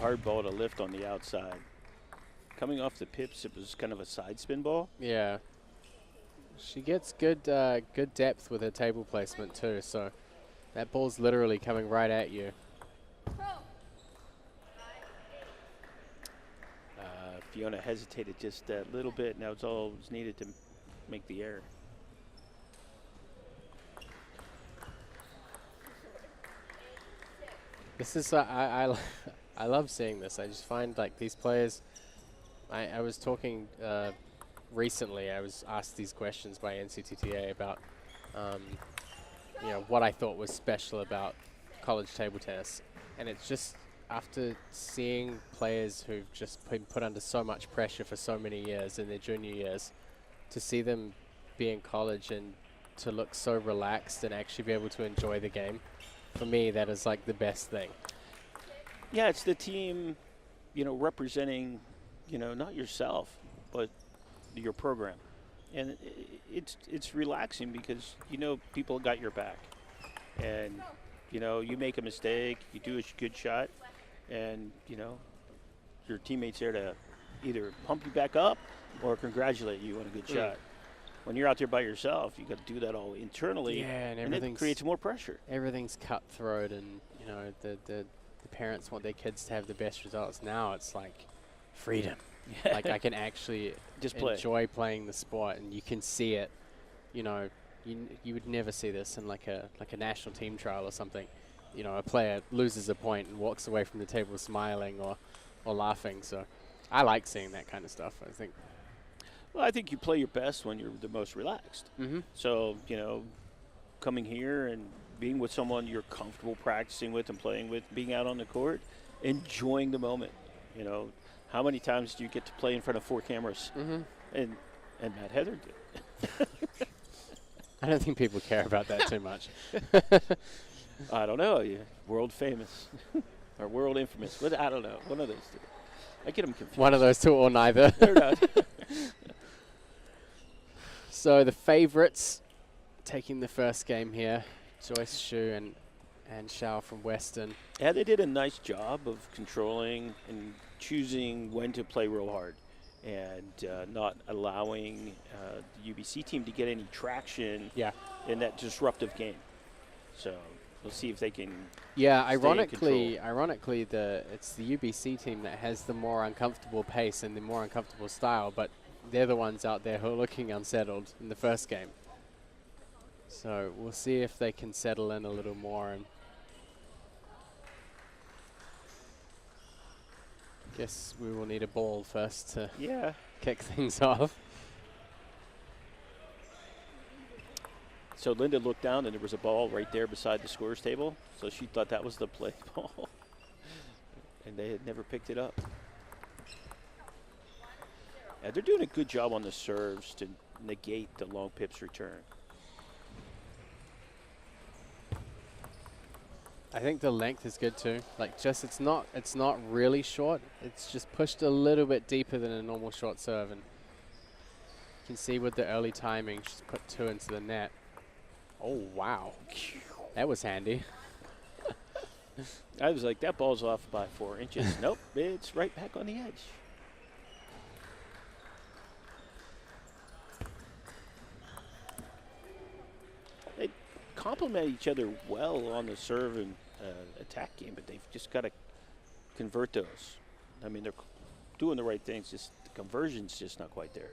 hard ball to lift on the outside. Coming off the pips, it was kind of a side spin ball. Yeah. She gets good good depth with her table placement too, so that ball's literally coming right at you. Fiona hesitated just a little bit, and that was all was needed to make the error. This is I love seeing this. I just find like these players. I was talking recently. I was asked these questions by NCTTA about you know what I thought was special about college table tennis, and it's just after seeing players who've just been put under so much pressure for so many years in their junior years, to see them be in college and to look so relaxed and actually be able to enjoy the game. For me, that is like the best thing. Yeah, it's the team, you know, representing, you know, not yourself, but your program. And it's relaxing because, you know, people got your back. And, you know, you make a mistake, you do a good shot, and, you know, your teammates there to either pump you back up or congratulate you on a good shot. When you're out there by yourself, you got to do that all internally, Yeah, and it creates more pressure. Everything's cutthroat, and you know the parents want their kids to have the best results. Now it's like freedom. Like I can actually Just play. enjoy playing the sport, and you can see it. You know, you would never see this in like a national team trial or something. You know, a player loses a point and walks away from the table smiling or laughing. So I like seeing that kind of stuff. I think. Well, I think you play your best when you're the most relaxed. So, you know, coming here and being with someone you're comfortable practicing with and playing with, being out on the court, enjoying the moment. You know, how many times do you get to play in front of 4 cameras? And Matt Heather did. I don't think people care about that too much. I don't know. You're world famous or world infamous. But I don't know. One of those two. I get them confused. One of those two or neither. They're not. So the favorites taking the first game here, Joyce Shu and Xiao from Western. Yeah, they did a nice job of controlling and choosing when to play real hard and not allowing the UBC team to get any traction in that disruptive game. So we'll see if they can ironically it's the UBC team that has the more uncomfortable pace and the more uncomfortable style, but they're the ones out there who are looking unsettled in the first game. So we'll see if they can settle in a little more. And guess we will need a ball first to kick things off. So Linda looked down and there was a ball right there beside the scorer's table. So she thought that was the play ball. And they had never picked it up. Yeah, they're doing a good job on the serves to negate the long pips return. I think the length is good too. Like just it's not really short. It's just pushed a little bit deeper than a normal short serve, and you can see with the early timing, she's put 2 into the net. Oh wow, that was handy. I was like, that ball's off by 4 inches. Nope, it's right back on the edge. They complement each other well on the serve and attack game, but they've just got to convert those. I mean, they're doing the right things, just the conversion's just not quite there.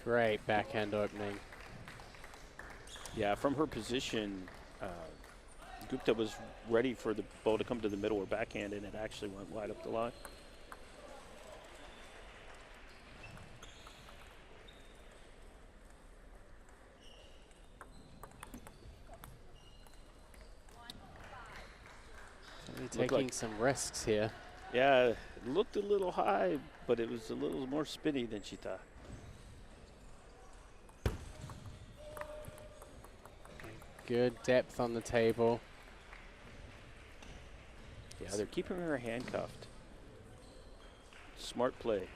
Great backhand opening. Yeah, from her position, Gupta was ready for the ball to come to the middle or backhand, and it actually went wide up the line. Taking some risks here. Yeah, it looked a little high, but it was a little more spinny than she thought. Good depth on the table. Yeah, they're keeping her handcuffed. Smart play.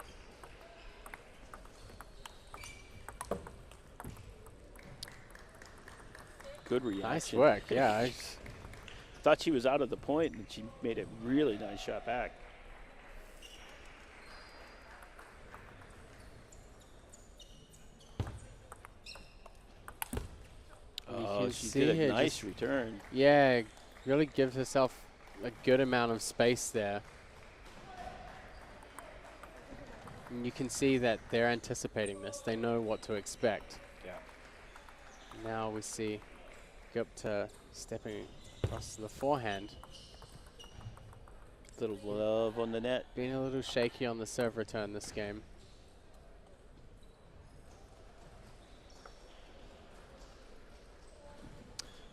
Good reaction. Nice work. Yeah. Thought she was out of the point, and she made a really nice shot back. Oh, she did a nice return. Yeah, really gives herself a good amount of space there. And you can see that they're anticipating this. They know what to expect. Yeah. Now we see Gupta stepping across the forehand. Little love on the net. Being a little shaky on the serve return this game.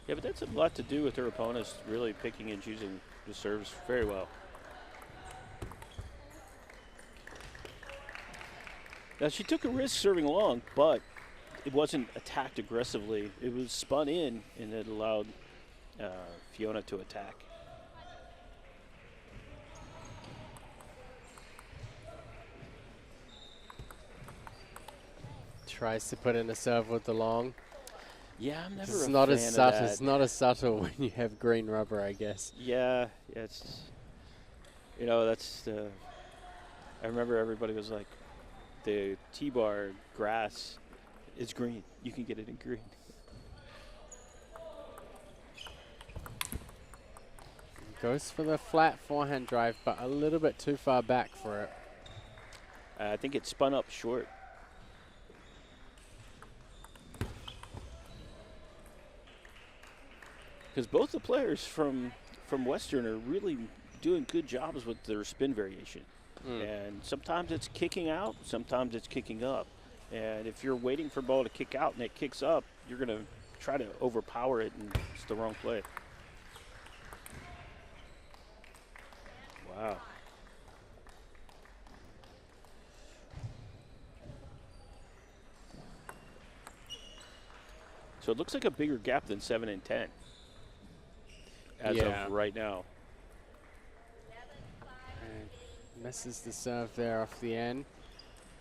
Yeah, but that's a lot to do with her opponents really picking and choosing the serves very well. Now, she took a risk serving long, but it wasn't attacked aggressively. It was spun in, and it allowed Fiona to attack. Tries to put in a serve with the long. Yeah, I'm never It's a not fan as of subtle. that. It's not as subtle when you have green rubber, I guess. Yeah, it's, you know, that's the, I remember everybody was like, the T-bar grass is green. You can get it in green. Goes for the flat forehand drive, but a little bit too far back for it. I think it spun up short. Because both the players from Western are really doing good jobs with their spin variation. And sometimes it's kicking out, sometimes it's kicking up. And if you're waiting for a ball to kick out and it kicks up, you're going to try to overpower it, and it's the wrong play. Wow. So it looks like a bigger gap than 7 and 10 as of right now. And misses the serve there off the end.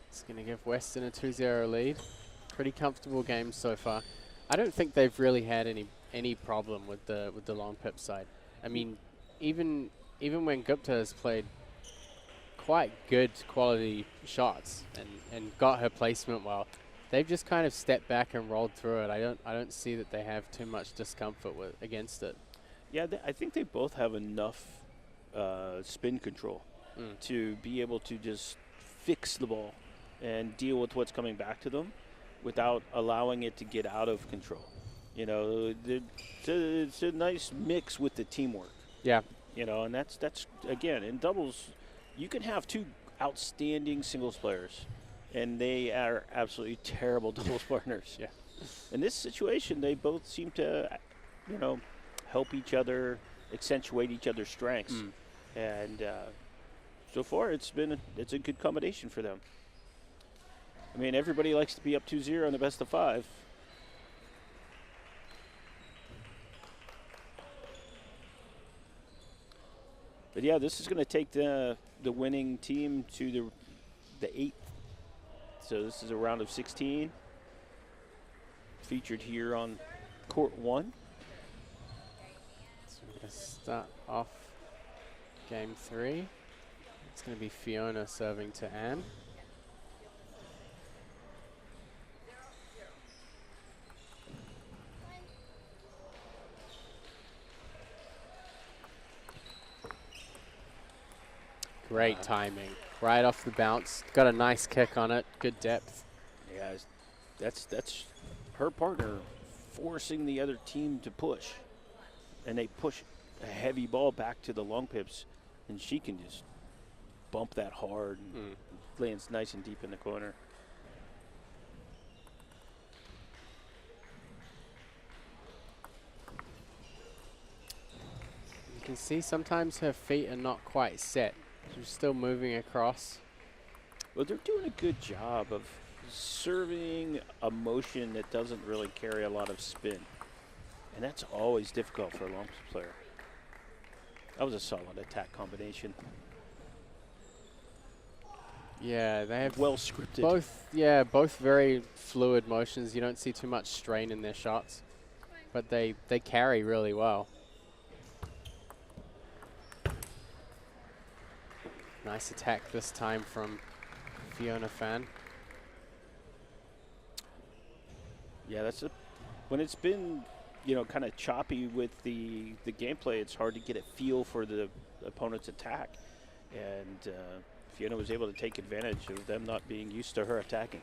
It's going to give Western a 2-0 lead. Pretty comfortable game so far. I don't think they've really had any problem with the long pip side. I mean, even when Gupta has played quite good quality shots and got her placement well, they've just kind of stepped back and rolled through it. I don't see that they have too much discomfort against it. Yeah, I think they both have enough spin control to be able to just fix the ball and deal with what's coming back to them without allowing it to get out of control. You know, it's a nice mix with the teamwork. Yeah. You know, and that's again, in doubles, you can have two outstanding singles players, and they are absolutely terrible doubles partners. Yeah. In this situation, they both seem to, you know, help each other, accentuate each other's strengths. And so far, it's a good combination for them. I mean, everybody likes to be up 2-0 in the best of 5. But yeah, this is going to take the winning team to the 8th. So this is a round of 16 featured here on court 1. So we're going to start off game 3. It's going to be Fiona serving to Anne. Great timing. Right off the bounce. Got a nice kick on it. Good depth. Yeah, that's her partner forcing the other team to push. And they push a heavy ball back to the long pips, and she can just bump that hard and lands nice and deep in the corner. You can see sometimes her feet are not quite set. She's still moving across. Well, they're doing a good job of serving a motion that doesn't really carry a lot of spin. And that's always difficult for a long player. That was a solid attack combination. Yeah, they have well scripted. both very fluid motions. You don't see too much strain in their shots. but they carry really well. Nice attack this time from Fiona Fan. Yeah, when it's been, kind of choppy with the gameplay, it's hard to get a feel for the opponent's attack. And Fiona was able to take advantage of them not being used to her attacking.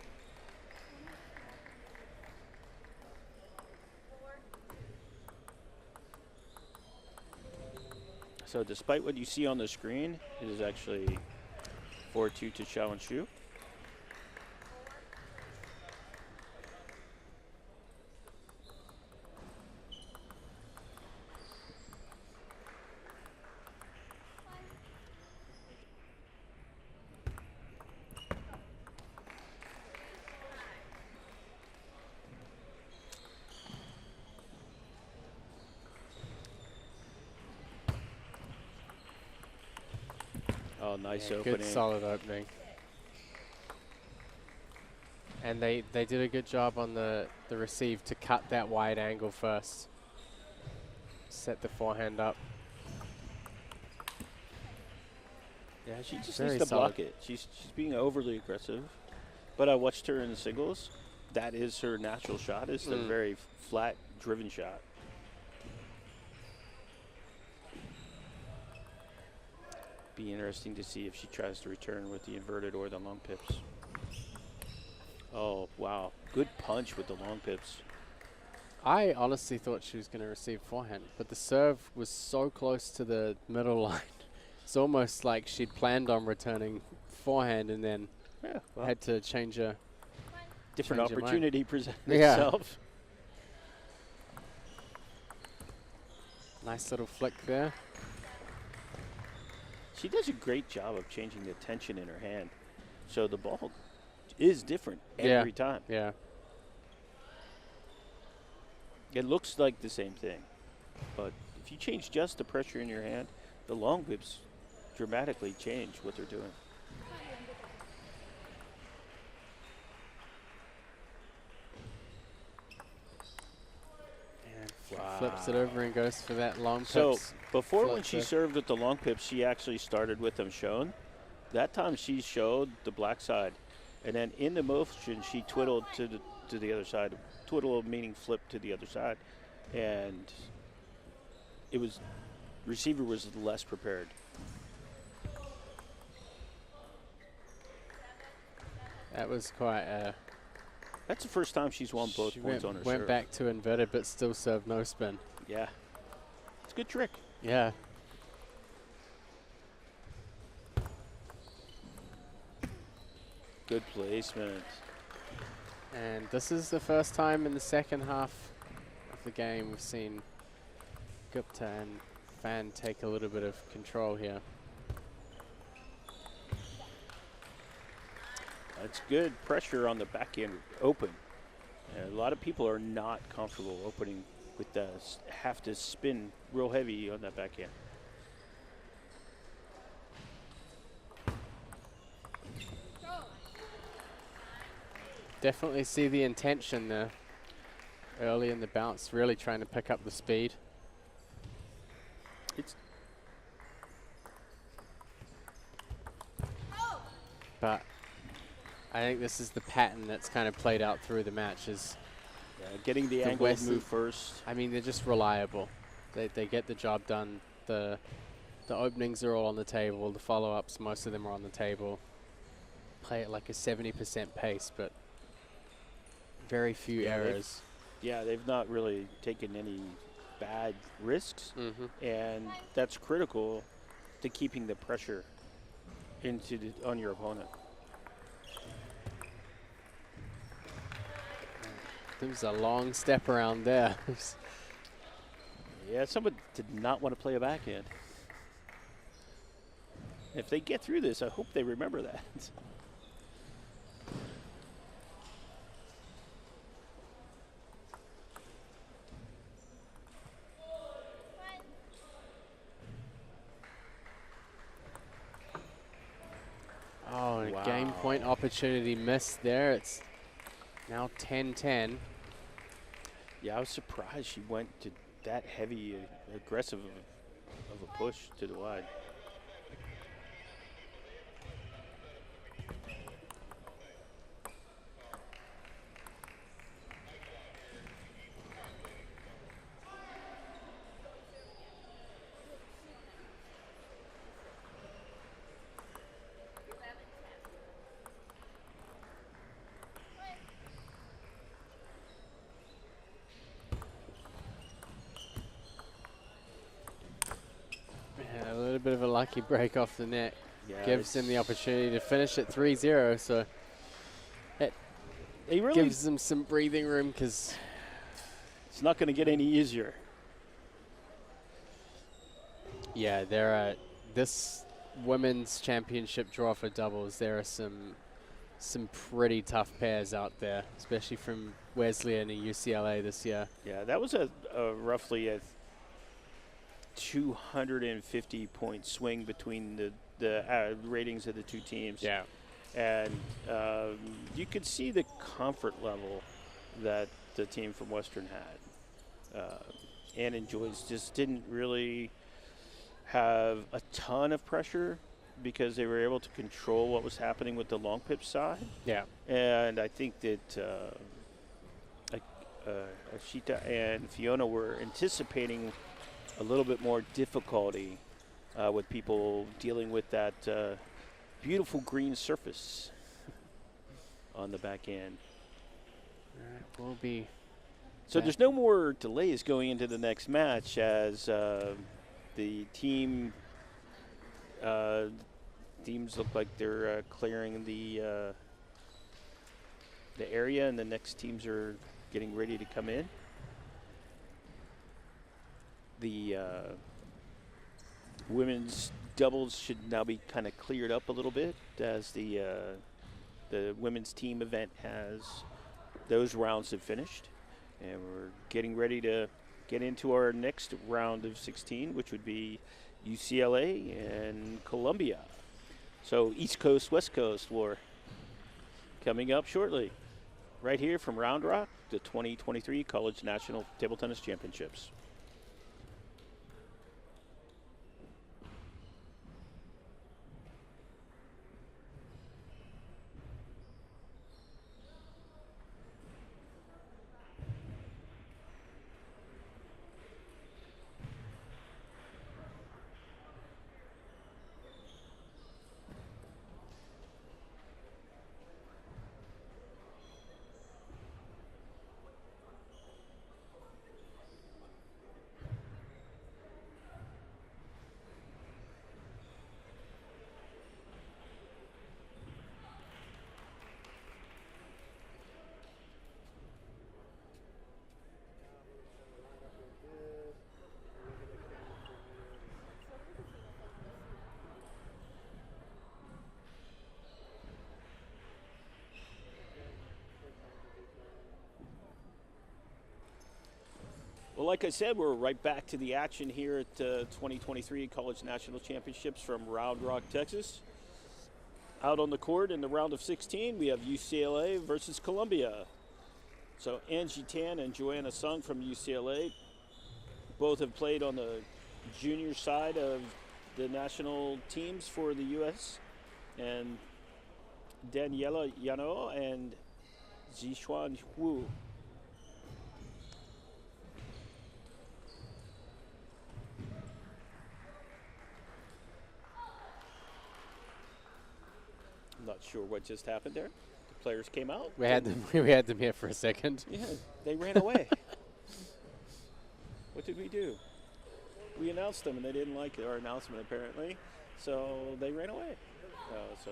So despite what you see on the screen, it is actually 4-2 to Xiao and Shu. Oh, nice opening. Good solid opening. And they did a good job on the receive to cut that wide angle first. Set the forehand up. Yeah, she just Very needs to solid. block it. She's being overly aggressive. But I watched her in the singles. That is her natural shot. It's a very flat, driven shot. Be interesting to see if she tries to return with the inverted or the long pips. Oh, wow. Good punch with the long pips. I honestly thought she was going to receive forehand, but the serve was so close to the middle line. It's almost like she'd planned on returning forehand and then had to change her. Different change her mind. opportunity presented Yeah. itself. Nice little flick there. She does a great job of changing the tension in her hand. So the ball is different every time. Yeah. It looks like the same thing. But if you change just the pressure in your hand, the long whips dramatically change what they're doing. Flips it over and goes for that long pips. So before when flip she there. served with the long pips, she actually started with them shown. That time she showed the black side. And then in the motion, she twiddled to the other side. Twiddle meaning flip to the other side. And it was, receiver was less prepared. That was quite a... That's the first time she's won both she points on her went serve. back to inverted, but still served no spin. Yeah. It's a good trick. Yeah. Good placement. And this is the first time in the second half of the game we've seen Gupta and Fan take a little bit of control here. That's good pressure on the backhand open. And a lot of people are not comfortable opening with the have to spin real heavy on that backhand. Definitely see the intention there early in the bounce, really trying to pick up the speed. It's But I think this is the pattern that's kind of played out through the match is, getting the The angle West- move first. I mean, they're just reliable. They get the job done. The openings are all on the table. The follow-ups, most of them are on the table. Play at like a 70% pace, but very few Yeah, errors. Yeah, they've not really taken any bad risks, and that's critical to keeping the pressure on your opponent. There was a long step around there. Yeah, someone did not want to play a backhand. If they get through this, I hope they remember that. Oh, a game point opportunity missed there. It's now 10-10. Yeah, I was surprised she went to that heavy, aggressive of a push to the wide. Yeah, a little bit of a lucky break off the net. Yeah, Gives him the opportunity to finish at 3-0, so it He really, gives them some breathing room because it's not going to get any easier. yeah, there are this women's championship draw for doubles. There are some pretty tough pairs out there, especially from Wesleyan and UCLA this year. Yeah, that was a roughly a 250-point swing between the ratings of the two teams. Yeah. And you could see the comfort level that the team from Western had. Ann and Joyce just didn't really have a ton of pressure because they were able to control what was happening with the long pitch side. Yeah. And I think that Ashita and Fiona were anticipating a little bit more difficulty with people dealing with that beautiful green surface on the back end. All right, we'll be. So there's no more delays going into the next match as the teams look like they're clearing the area, and the next teams are getting ready to come in. The women's doubles should now be kind of cleared up a little bit as the women's team event has those rounds have finished, and we're getting ready to get into our next round of 16, which would be UCLA and Columbia. So East Coast, West Coast war coming up shortly, right here from Round Rock, the 2023 College National Table Tennis Championships. Well, like I said, we're right back to the action here at 2023 College National Championships from Round Rock, Texas. Out on the court in the round of 16, we have UCLA versus Columbia. So Angie Tan and Joanna Sung from UCLA both have played on the junior side of the national teams for the U.S. And Daniela Yano and Zixuan Hu. I'm not sure what just happened there. The players came out. We had them. We had them here for a second. Yeah, they ran away. What did we do? We announced them, and they didn't like our announcement apparently, so they ran away. So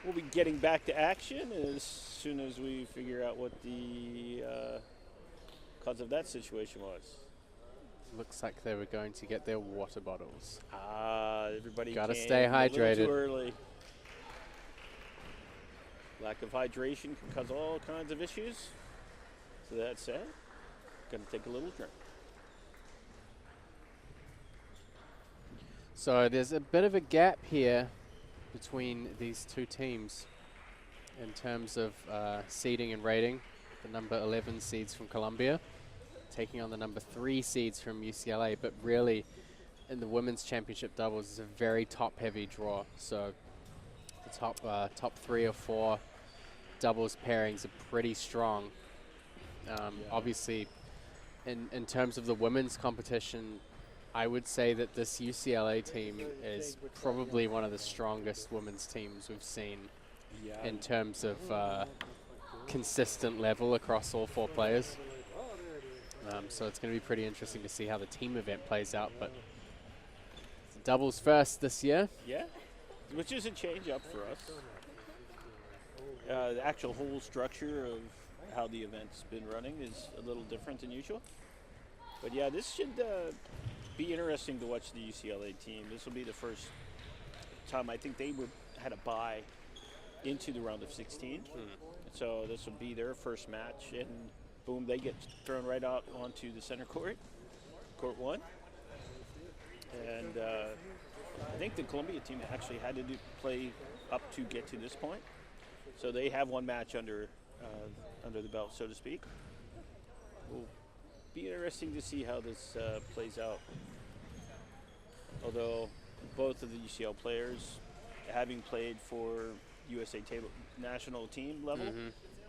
we'll be getting back to action as soon as we figure out what the cause of that situation was. Looks like they were going to get their water bottles. Everybody Gotta came stay a little hydrated. too early. Lack of hydration can cause all kinds of issues. So that said, gonna take a little drink. So there's a bit of a gap here between these two teams in terms of seeding and rating. the number 11 seeds from Columbia, taking on the number 3 seeds from UCLA. But really, in the women's championship doubles, is a very top-heavy draw. So the top 3 or 4 doubles pairings are pretty strong. Obviously, in terms of the women's competition, I would say that this UCLA team is probably one of the strongest women's teams we've seen in terms of consistent level across all 4 players. So it's going to be pretty interesting to see how the team event plays out. But it's doubles first this year. Yeah, which is a change up for us. The actual whole structure of how the event's been running is a little different than usual. But yeah, this should be interesting to watch the UCLA team. This will be the first time I think they had a bye into the round of 16. So this will be their first match, and boom, they get thrown right out onto the center court, court 1. And I think the Columbia team actually had to play up to get to this point. So they have one match under the belt, so to speak. Will be interesting to see how this plays out. Although both of the UCL players, having played for USA table national team level,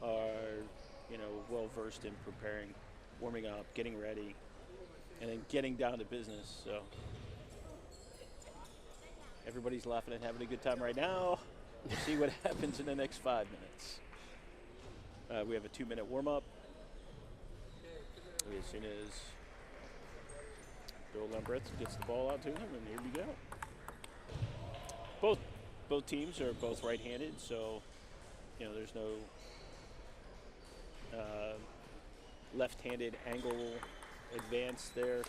are well versed in preparing, warming up, getting ready, and then getting down to business. So everybody's laughing and having a good time right now. We'll see what happens in the next 5 minutes. We have a 2-minute warm-up. As soon as Bill Lembreth gets the ball out to him, and here we go. Both teams are both right-handed, so there's no left-handed angle advance there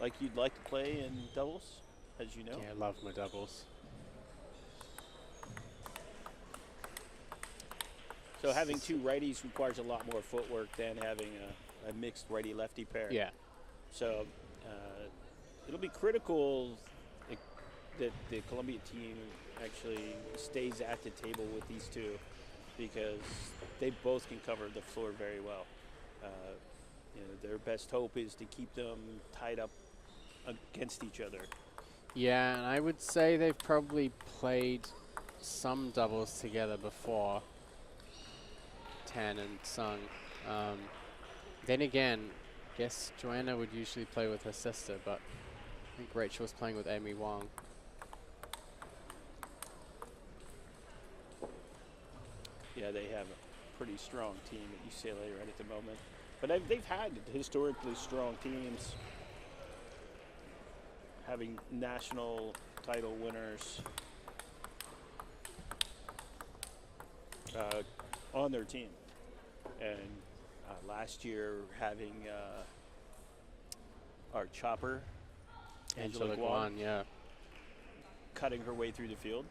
like you'd like to play in doubles, as you know. Yeah, I love my doubles. So having 2 righties requires a lot more footwork than having a mixed righty-lefty pair. Yeah. So it'll be critical that the Columbia team actually stays at the table with these 2, because they both can cover the floor very well. Their best hope is to keep them tied up against each other. Yeah, and I would say they've probably played some doubles together before, Tan and Sung. Then again, I guess Joanna would usually play with her sister, but I think Rachel was playing with Amy Wong. Yeah, they have a pretty strong team at UCLA right at the moment. But they've had historically strong teams, having national title winners on their team. And last year having our chopper, Angela Guan, yeah. cutting her way through the field.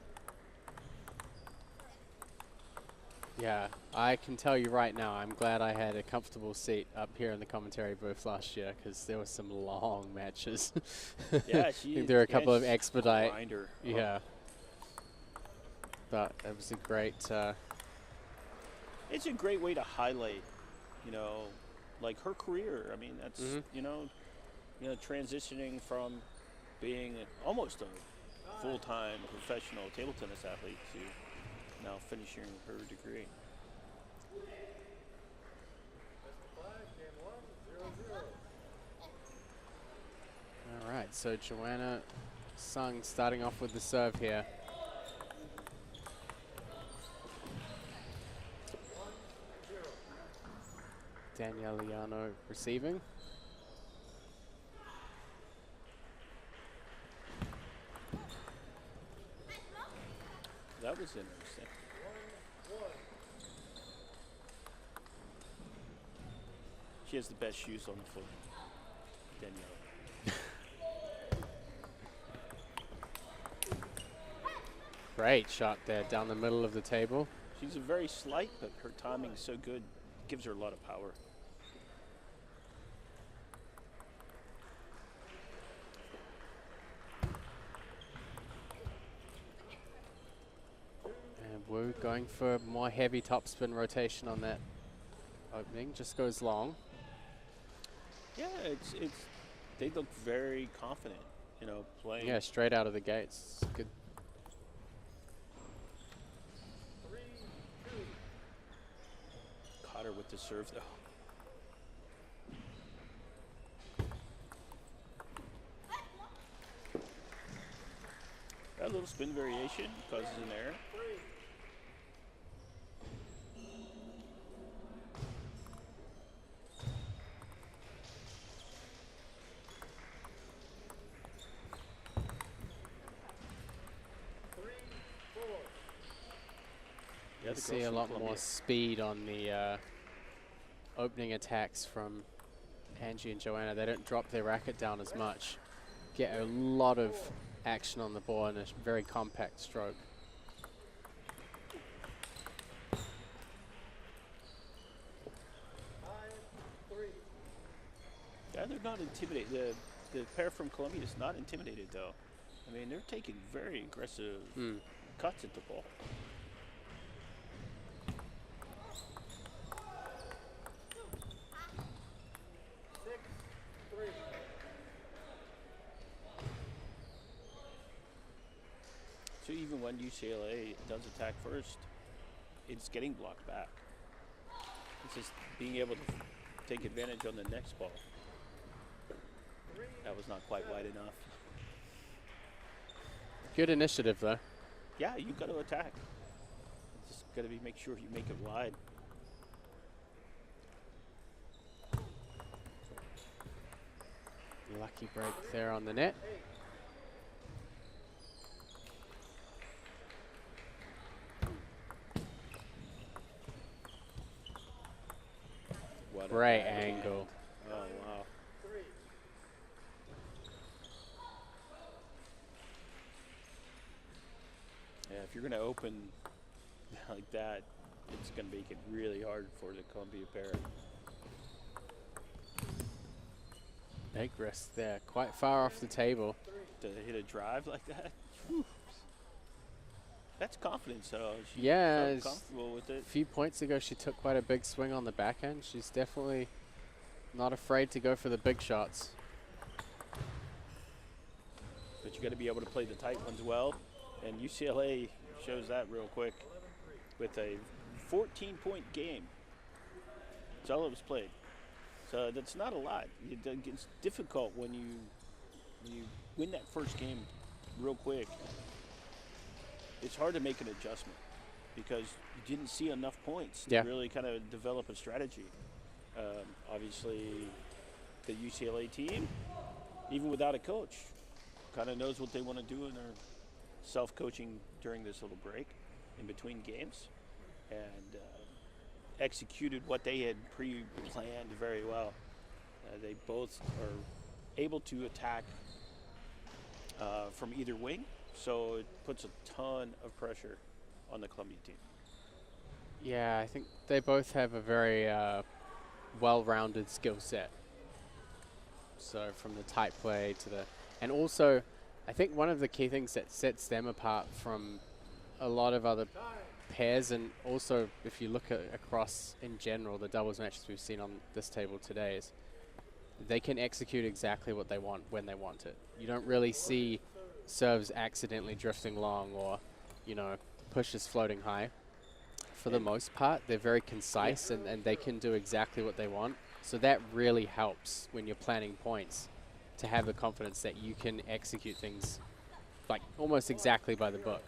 Yeah, I can tell you right now, I'm glad I had a comfortable seat up here in the commentary booth last year, because there were some long matches. Yeah, I think there were a couple of expedite. Grinder. Yeah. But it was a great... it's a great way to highlight, like her career. I mean, that's, transitioning from being almost a full-time professional table tennis athlete to now finishing her degree. All right, so Joanna Sung starting off with the serve here. Danielle Liano receiving. That was interesting. She has the best shoes on the foot, Danielle. Great shot there down the middle of the table. She's a very slight, but her timing is so good, gives her a lot of power. And Wu going for more heavy topspin rotation on that Opening just goes long. Yeah, it's they look very confident, you know, playing. Yeah, straight out of the gates. Good. Caught her with the serve though. That little spin variation causes an error. Yeah, You the see girls a from lot more Columbia. speed on the opening attacks from Angie and Joanna. They don't drop their racket down as much. Get a lot of action on the ball in a very compact stroke. Yeah, they're not intimidated. The pair from Columbia is not intimidated though. I mean, they're taking very aggressive cuts at the ball. So even when UCLA does attack first, it's getting blocked back. It's just being able to take advantage on the next ball. That was not quite wide enough. Good initiative though. Yeah, you got to attack. Just got to make sure you make it wide. Lucky break there on the net. What a Great backhand. angle. Oh, wow. Yeah, if you're going to open like that, it's going to make it really hard for the Columbia pair. Big risk there. Quite far off the table. To hit a drive like that. Whew. That's confidence, though. She Yeah, felt it's- comfortable with it. A few points ago, she took quite a big swing on the backhand. She's definitely not afraid to go for the big shots. But you got to be able to play the tight ones well, and UCLA shows that real quick with a 14-point game. That's all it was played. So that's not a lot. It's difficult when you win that first game real quick. It's hard to make an adjustment because you didn't see enough points Yeah. to really kind of develop a strategy. Obviously, the UCLA team, even without a coach, kind of knows what they want to do in their self-coaching during this little break in between games, and executed what they had pre-planned very well. They both are able to attack from either wing, so it puts a ton of pressure on the Columbia team. Yeah, I think they both have a very well-rounded skill set. So from the tight play to the... And also, I think one of the key things that sets them apart from a lot of other pairs, and also if you look at across in general the doubles matches we've seen on this table today, is they can execute exactly what they want when they want it. You don't really see serves accidentally drifting long or, you know, pushes floating high. For the most part, they're very concise and they can do exactly what they want. So that really helps when you're planning points, to have the confidence that you can execute things like almost exactly by the book.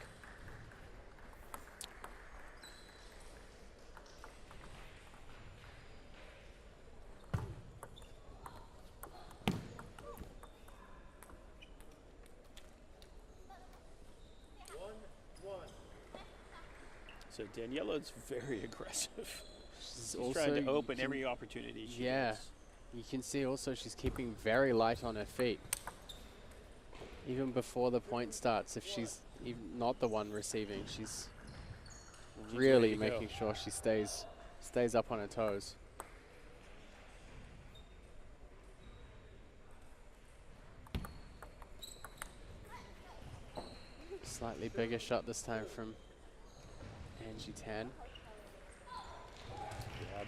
So Daniela's very aggressive. She's She's also, trying to you open can- every opportunity she Yeah. gets. You can see also she's keeping very light on her feet. Even before the point starts, if she's even not the one receiving, she's really ready to go. making sure she stays up on her toes. Slightly bigger shot this time from Angie Tan.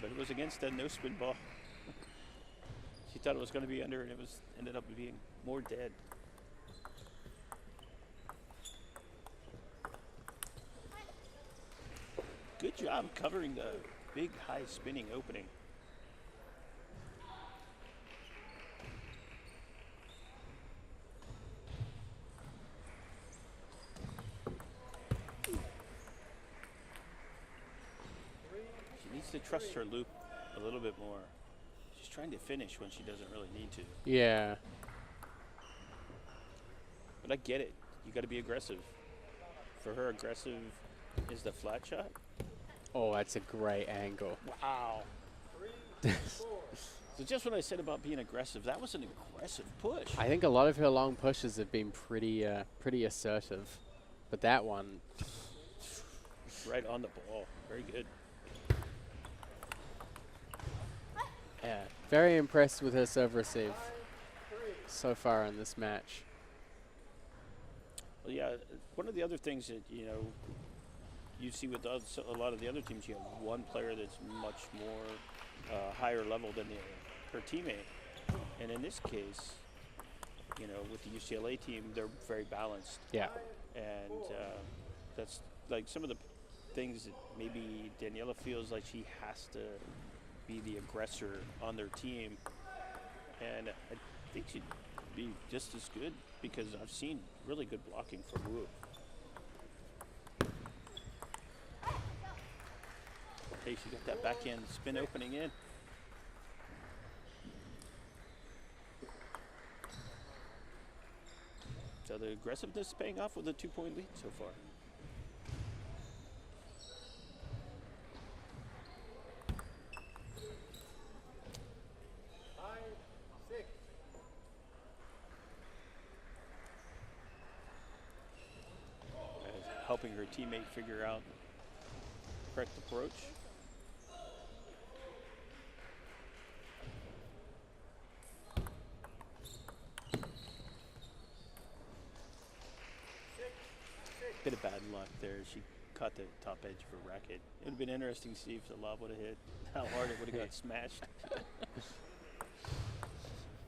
But it was against a no spin ball. She thought it was going to be under, and it was ended up being more dead. Good job covering the big high spinning opening. She needs to trust her loop a little bit more. She's trying to finish when she doesn't really need to. Yeah. But I get it. You got to be aggressive. For her, aggressive is the flat shot. Oh, that's a great angle. Wow. So just what I said about being aggressive, that was an aggressive push. I think a lot of her long pushes have been pretty assertive, but that one, Right on the ball. Very good. yeah, very impressed with her serve receive so far in this match. Well, yeah, one of the other things that, you see with a lot of the other teams, you have one player that's much more higher level than her teammate. And in this case, with the UCLA team, they're very balanced. Yeah. And that's like some of the things that maybe Daniela feels like she has to be the aggressor on their team. And I think she'd be just as good because I've seen really good blocking from Wu. Hey, she got that backhand spin opening in. So the aggressiveness is paying off with a 2-point lead so far. Helping her teammate figure out the correct approach. Bit of bad luck there. She caught the top edge of her racket. It would have been interesting to see if the lob would have hit, how hard it would have got smashed.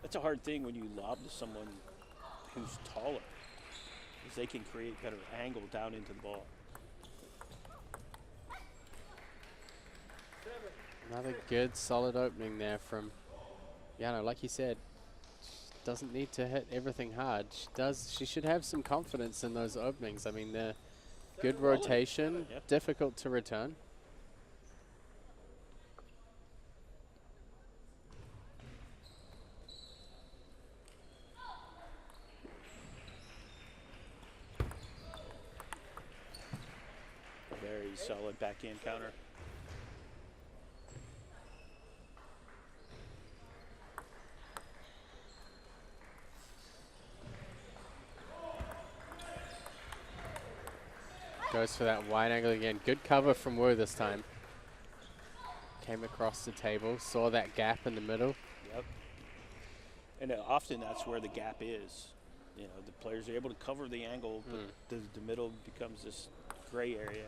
That's a hard thing when you lob to someone who's taller, is they can create better angle down into the ball. Another good, solid opening there from Yano. Like you said, she doesn't need to hit everything hard. She should have some confidence in those openings. I mean, they're good rotation, Yep. difficult to return. Very solid backhand counter. Goes for that wide angle again. Good cover from Wu this time. Came across the table, saw that gap in the middle. Yep. And often that's where the gap is. The players are able to cover the angle, but the middle becomes this gray area.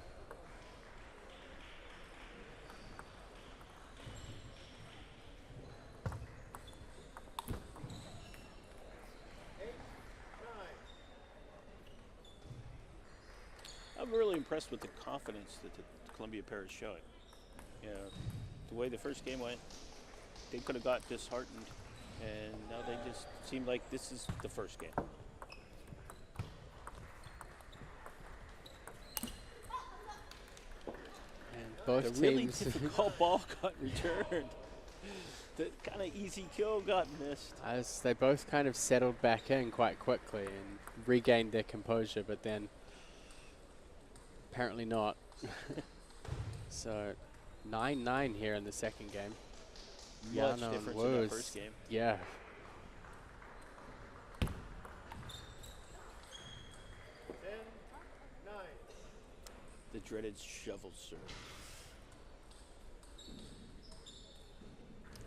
I'm really impressed with the confidence that the Columbia pair is showing. The way the first game went, they could have got disheartened, and now they just seem like this is the first game. And both The really teams, difficult ball got returned. The kind of easy kill got missed. as they both kind of settled back in quite quickly and regained their composure, but then apparently not. So 9-9 here in the second game. Much Yano and difference in Wu that is- first game. Yeah. The dreaded shovel serve.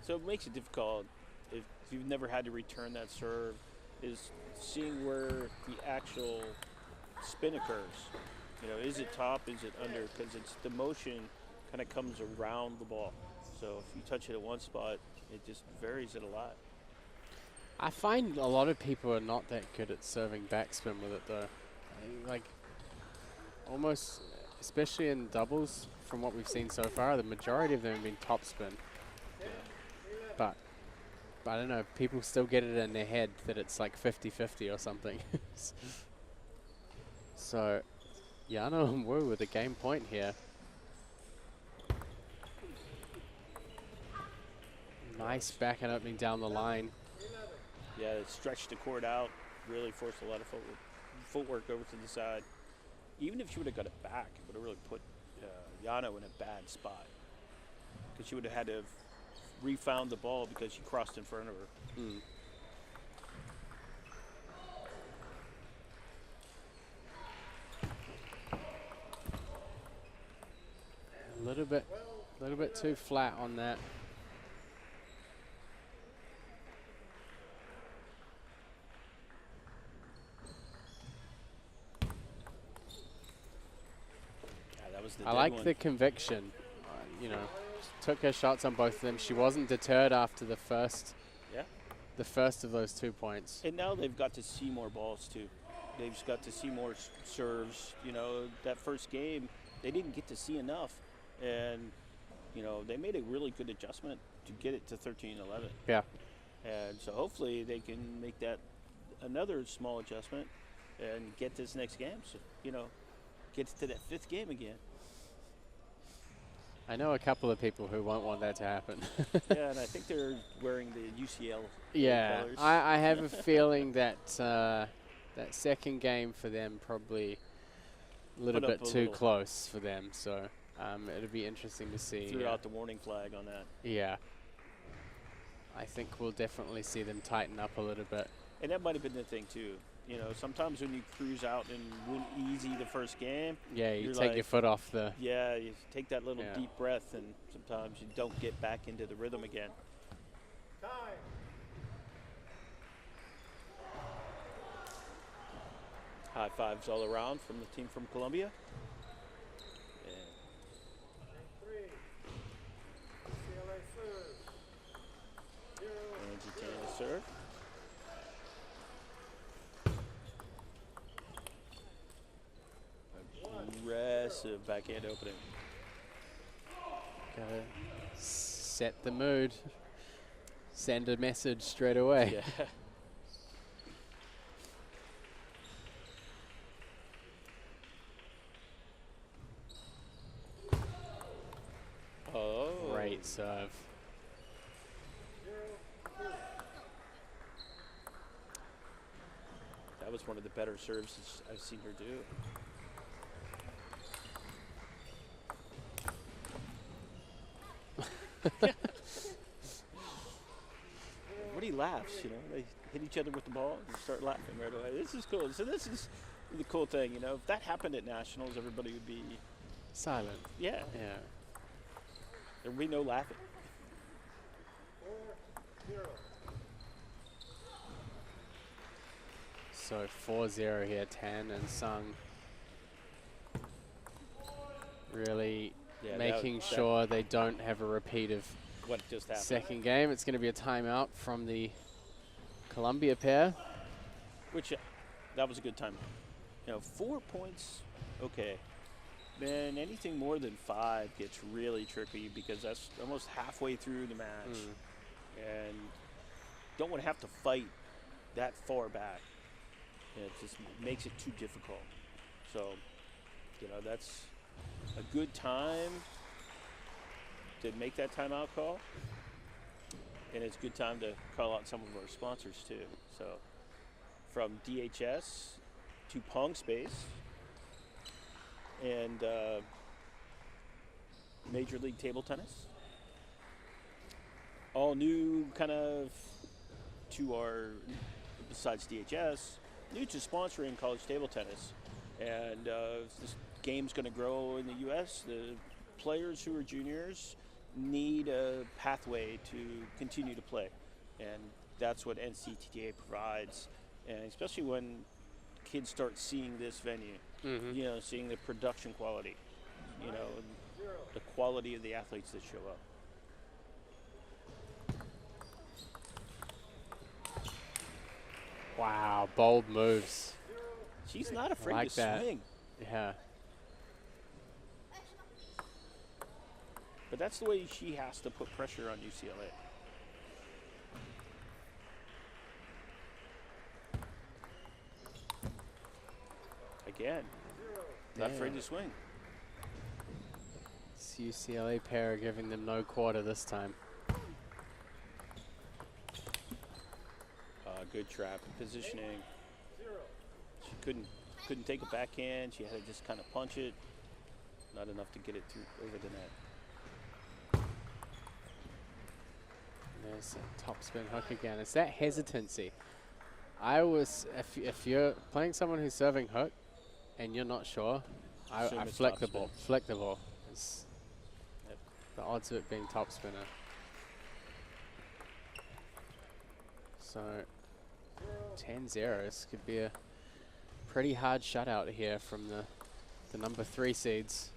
So it makes it difficult if you've never had to return that serve, is seeing where the actual spin occurs. Is it top, is it under? Because it's the motion kind of comes around the ball. So if you touch it at one spot, it just varies it a lot. I find a lot of people are not that good at serving backspin with it though. Like almost, especially in doubles, from what we've seen so far, the majority of them have been topspin. But I don't know, people still get it in their head that it's like 50-50 or something. So, Yano and Wu with a game point here. Nice back and opening down the line. Yeah, it stretched the court out, really forced a lot of footwork over to the side. Even if she would have got it back, it would have really put Yano in a bad spot. Because she would have had to have refound the ball because she crossed in front of her. Mm. A little bit too flat on that. Yeah, that was the I dead like one. the conviction. You know, took her shots on both of them. She wasn't deterred after the first. Yeah. The first of those 2 points. And now they've got to see more balls too. They've just got to see more serves. You know, that first game, they didn't get to see enough. And, you know, they made a really good adjustment to get it to 13-11. Yeah. And so hopefully they can make that another small adjustment and get this next game. So, you know, get to that fifth game again. I know a couple of people who won't want that to happen. Yeah, and I think they're wearing the UCL Yeah, colors. I have a feeling that that second game for them probably a little Put up bit a too little- close for them. So it'll be interesting to see. Threw out the warning flag on that. Yeah. I think we'll definitely see them tighten up a little bit. And that might have been the thing too. You know, sometimes when you cruise out and win easy the first game, Yeah, you You're take like- your foot off the. yeah, you take that little Yeah. deep breath, and sometimes you don't get back into the rhythm again. High fives all around from the team from Colombia. And NCTTA to serve. Aggressive backhand opening. Gotta set the mood. Send a message straight away. Yeah. Oh. Great serve. That was one of the better serves I've seen her do. Everybody laughs, you know. They hit each other with the ball and start laughing right away. This is cool. So this is the cool thing, you know. If that happened at nationals, everybody would be, Silent. yeah, Yeah. there'd be no laughing. So 4-0 here, Tan and Sung. Really Yeah, making that- sure they don't have a repeat of What just happened? second game. It's going to be a timeout from the Columbia pair. Which, that was a good time. You know, 4 points, okay. Man, anything more than 5 gets really tricky because that's almost halfway through the match. And don't want to have to fight that far back. It just makes it too difficult. So, you know, that's a good time to make that timeout call. And it's a good time to call out some of our sponsors too. So, from DHS to Pong Space and Major League Table Tennis. All new kind of to our, besides DHS, new to sponsoring college table tennis. And this game's going to grow in the U.S. The players who are juniors need a pathway to continue to play. And that's what NCTTA provides. And especially when kids start seeing this venue, you know, seeing the production quality, you know, and the quality of the athletes that show up. Wow, bold moves. She's not afraid like to that. swing. Yeah. But that's the way she has to put pressure on UCLA. Again, not afraid to swing. It's UCLA pair giving them no quarter this time. Good trap positioning. She couldn't take a backhand. She had to just kind of punch it. Not enough to get it through over the net. There's a top spin hook again. It's that hesitancy. If you're playing someone who's serving hook and you're not sure, I flick the ball. Flick the ball. It's the odds of it being top spinner. So 10-0. This could be a pretty hard shutout here from the number 3 seeds.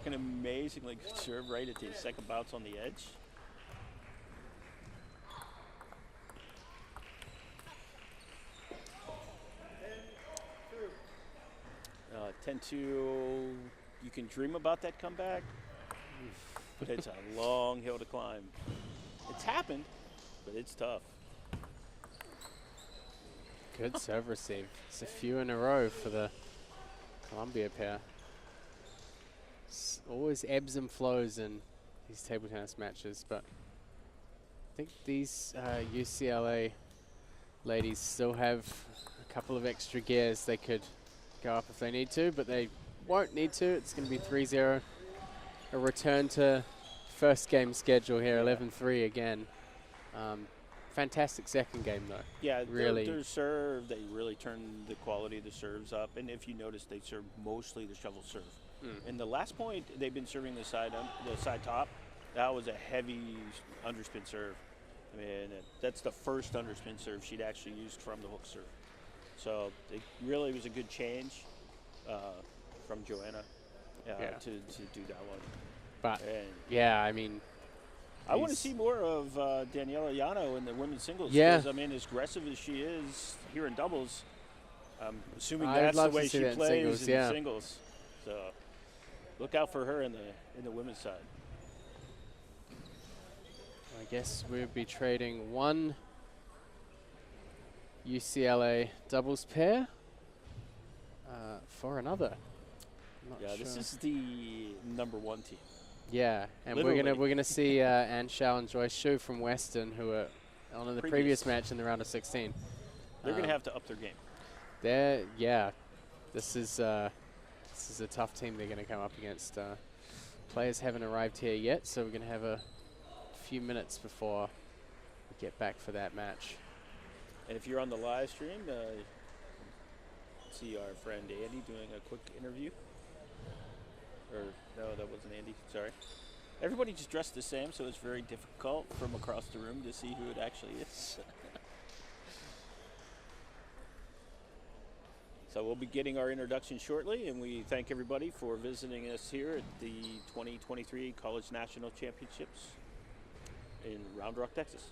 An amazingly good serve right at the second bounce on the edge. 10-2, you can dream about that comeback, but it's a long hill to climb. It's happened, but it's tough. Good serve receive. It's a few in a row for the Columbia pair. It's always ebbs and flows in these table tennis matches, but I think these UCLA ladies still have a couple of extra gears they could go up if they need to, but they won't need to. It's going to be 3-0. A return to first game schedule here, 11-3 again. Fantastic second game, though. Yeah, really. Their serve, they really turned the quality of the serves up. And if you notice, they serve mostly the shovel serve. In the last point, they've been serving the side top. That was a heavy underspin serve. I mean, that's the first underspin serve she'd actually used from the hook serve. So it really was a good change from Joanna to do that one. But, and yeah, I mean, I want to see more of Daniela Yano in the women's singles. Yeah. 'Cause, I mean, as aggressive as she is here in doubles, I'm assuming I'd that's the love to way see she that in plays singles, in yeah. singles. So look out for her in the women's side. I guess we'll be trading one UCLA doubles pair for another. Not Yeah, this sure. is the number 1 team. Yeah, and Literally. we're gonna see Ann Shao and Joyce Shu from Western, who were on in the previous match in the round of 16. They're going to have to up their game. This is a tough team they're gonna come up against. Players haven't arrived here yet, so we're gonna have a few minutes before we get back for that match. And if you're on the live stream, see our friend Andy doing a quick interview. Or, no, that wasn't Andy, sorry. Everybody just dressed the same, so it's very difficult from across the room to see who it actually is. So we'll be getting our introduction shortly, and we thank everybody for visiting us here at the 2023 College National Championships in Round Rock, Texas.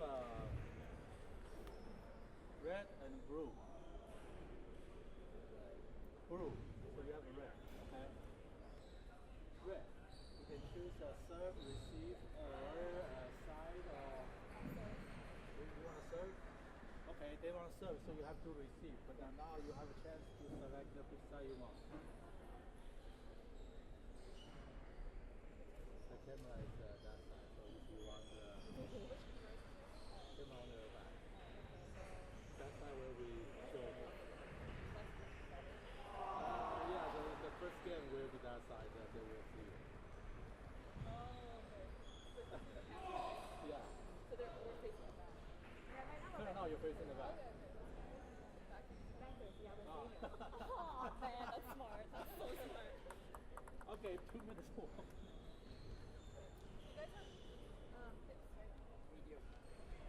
have red and blue. Blue. So you have a red. Okay. Red. You can choose a serve, receive, or side or. You want to serve? Okay, they want to serve, so you have to receive. But now you have a chance to select the which side you want. The camera is that side, so if you want the camera on the back, that side will be shown. Yeah, the first game will be that side that they will see. Yeah. So we're facing the back. No, you're facing the back. Back is the other thing. Oh man, that's smart. That's so smart. Okay, 2 minutes walk. You guys have tips, right? Medium.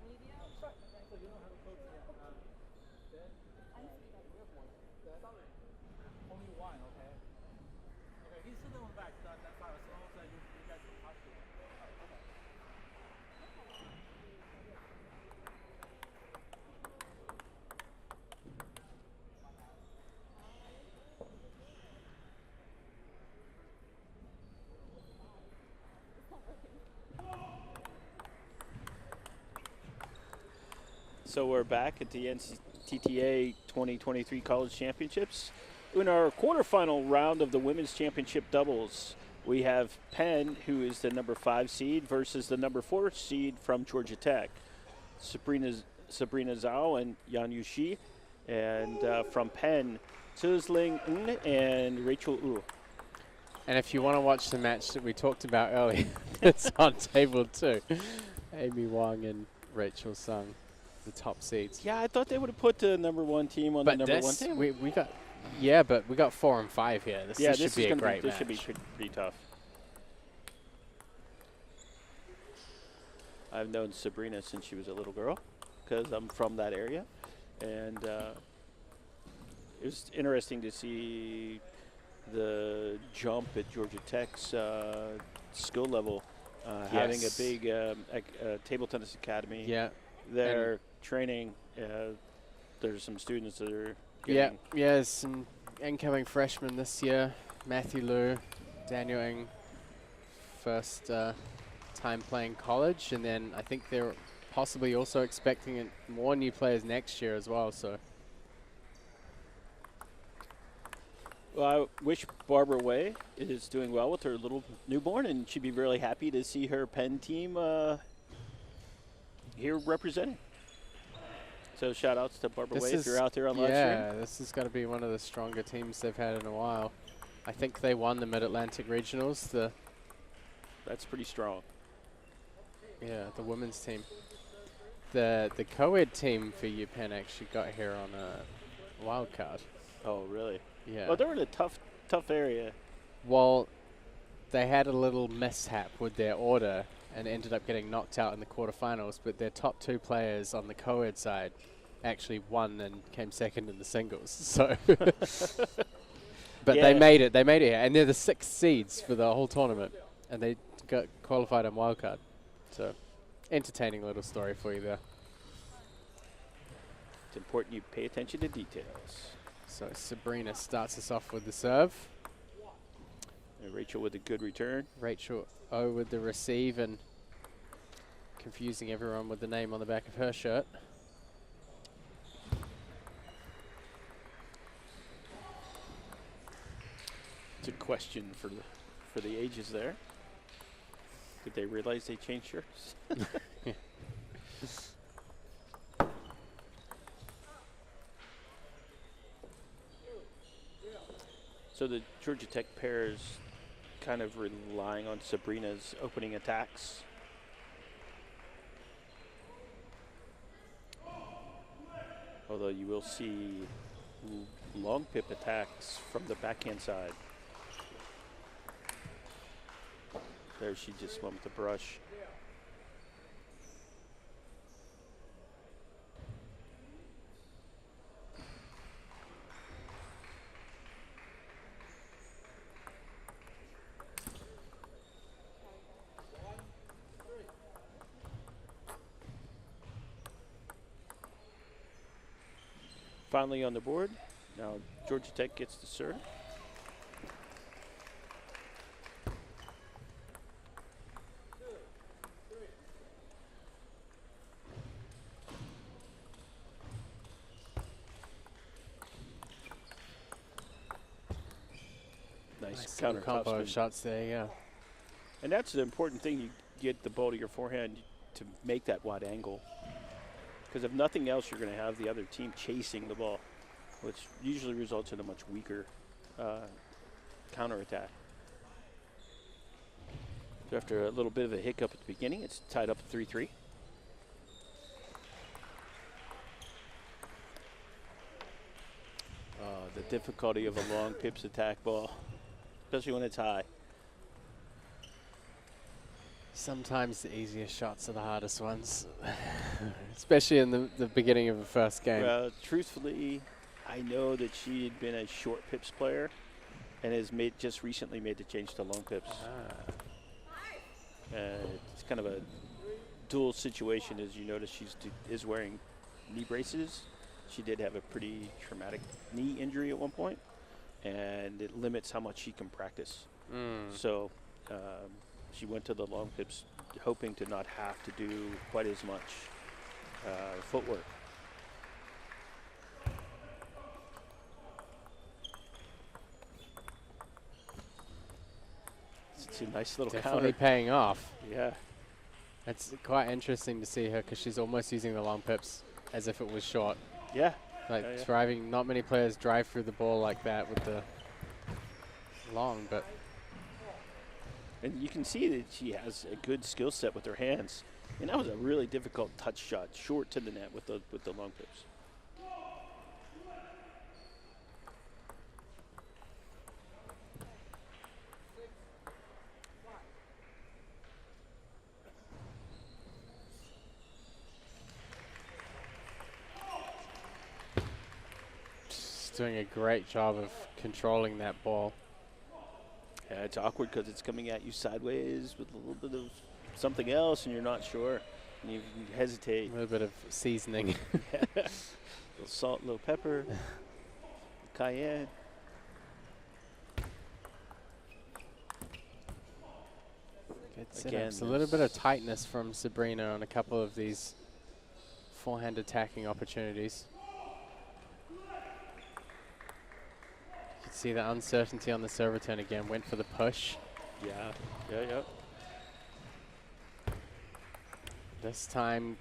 Medium? Sure. So you don't have a coach yet. Then only one, okay? Okay, he's sitting on the back. That's fine. As long as you guys can touch it. Okay. So we're back at the NCTTA 2023 College Championships. In our quarterfinal round of the Women's Championship doubles, we have Penn, who is the number 5 seed, versus the number 4 seed from Georgia Tech, Sabrina Zhao and Yan Yushi, and from Penn, Zizling Ng and Rachel Wu. And if you want to watch the match that we talked about earlier, it's on table 2. Amy Wang and Rachel Sung, the top seeds. Yeah, I thought they would have put the number 1 team on the number 1 team. we got, yeah, but we got 4 and 5 here. This should be a great match. This should be pretty tough. I've known Sabrina since she was a little girl, because I'm from that area, and it was interesting to see the jump at Georgia Tech's skill level, having a big table tennis academy. Yeah. They're training. There's some students that are getting. Yeah, some incoming freshmen this year. Matthew Liu, Daniel Ng, first time playing college, and then I think they're possibly also expecting more new players next year as well. So. Well, I wish Barbara Way is doing well with her little newborn, and she'd be really happy to see her Penn team here representing. So shout outs to Barbara Way if you're out there on live stream. Yeah, this has got to be one of the stronger teams they've had in a while. I think they won the Mid-Atlantic Regionals. That's pretty strong. Yeah, the women's team. The Coed team for UPenn actually got here on a wild card. Oh, really? Yeah. Well, they're in a tough area. Well, they had a little mishap with their order and ended up getting knocked out in the quarterfinals, but their top 2 players on the Coed side actually won and came second in the singles. So, but they made it. They made it here, and they're the 6th seeds for the whole tournament, and they got qualified on wildcard. So, entertaining little story for you there. It's important you pay attention to details. So Sabrina starts us off with the serve. And Rachel with a good return. Rachel O with the receive, and confusing everyone with the name on the back of her shirt. It's a question for the ages there. Did they realize they changed shirts? Yeah. So the Georgia Tech pair is kind of relying on Sabrina's opening attacks. Although you will see long pip attacks from the backhand side. There she just went with the brush. finally on the board. Now Georgia Tech gets the serve. Nice counter combo topspin. of shots there, yeah. And that's the important thing. You get the ball to your forehand to make that wide angle. Because if nothing else, you're going to have the other team chasing the ball, which usually results in a much weaker counterattack. So after a little bit of a hiccup at the beginning, it's tied up at 3-3. The difficulty of a long pips attack ball, especially when it's high. Sometimes the easiest shots are the hardest ones, especially in the beginning of the first game. Well, truthfully, I know that she had been a short pips player and has just recently made the change to long pips. It's kind of a dual situation, as you notice she is wearing knee braces. She did have a pretty traumatic knee injury at one point, and it limits how much she can practice. So she went to the long pips hoping to not have to do quite as much footwork. It's a nice little Definitely counter. paying off. Yeah. It's quite interesting to see her because she's almost using the long pips as if it was short. Yeah. Like Yeah. driving, not many players drive through the ball like that with the long, but And you can see that she has a good skill set with her hands. And that was a really difficult touch shot, short to the net with the long pips. just doing a great job of controlling that ball. Yeah, it's awkward because it's coming at you sideways with a little bit of something else, and you're not sure. And you hesitate. A little bit of seasoning. A little salt, a little pepper, cayenne. Good Again, setups. A little bit of tightness from Sabrina on a couple of these forehand attacking opportunities. You can see the uncertainty on the serve return again. Went for the push. Yeah, yeah. This time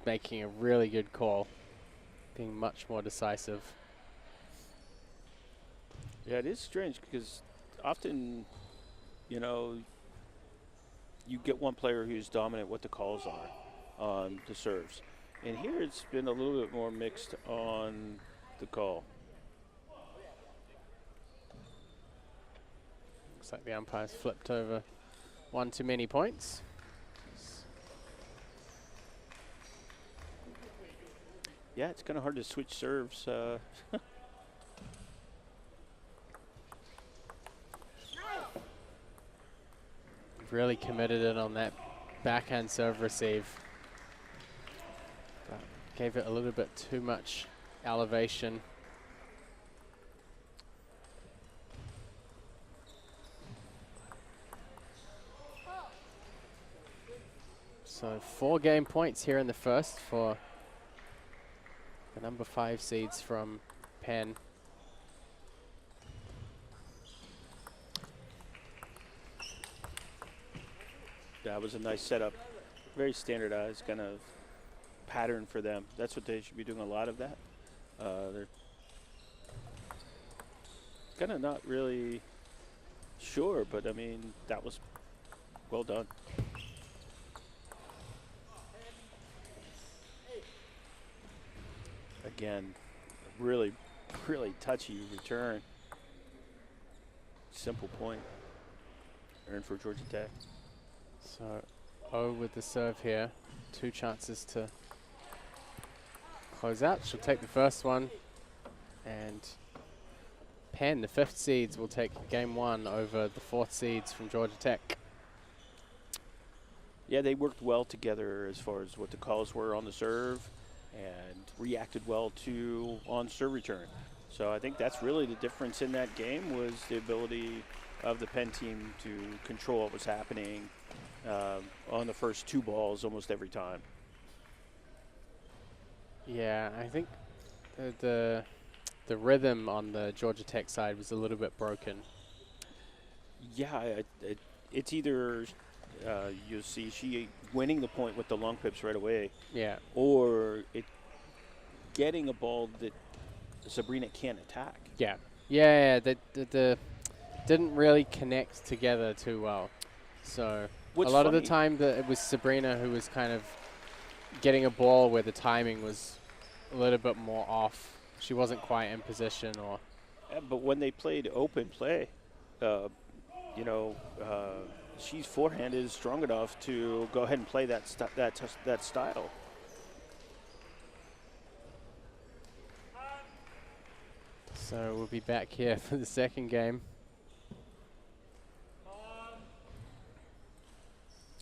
making a really good call. Being much more decisive. Yeah, it is strange because often, you know, you get one player who's dominant what the calls are on the serves. And here it's been a little bit more mixed on the call. Looks like the umpire's flipped over one too many points. Yeah, it's kind of hard to switch serves. Really committed it on that backhand serve receive. But gave it a little bit too much elevation. So 4 game points here in the first for the number 5 seeds from Penn. That was a nice setup. Very standardized kind of pattern for them. That's what they should be doing, a lot of that. They're kind of not really sure, but I mean, that was well done. Again, really, really touchy return. Simple point. Earned for Georgia Tech. So O with the serve here. 2 chances to close out. She'll take the first one. And Penn, the 5th seeds, will take game 1 over the 4th seeds from Georgia Tech. Yeah, they worked well together as far as what the calls were on the serve. and reacted well to on serve return. So I think that's really the difference in that game, was the ability of the Penn team to control what was happening on the first 2 balls almost every time. Yeah, I think the rhythm on the Georgia Tech side was a little bit broken. Yeah, it's either you'll see she winning the point with the long pips right away, Yeah. or it getting a ball that Sabrina can't attack. Yeah. Yeah, the didn't really connect together too well. So What's a lot of the funny- time that it was Sabrina who was kind of getting a ball where the timing was a little bit more off. She wasn't quite in position, or But when they played open play, she's forehand is strong enough to go ahead and play that style. so we'll be back here for the second game.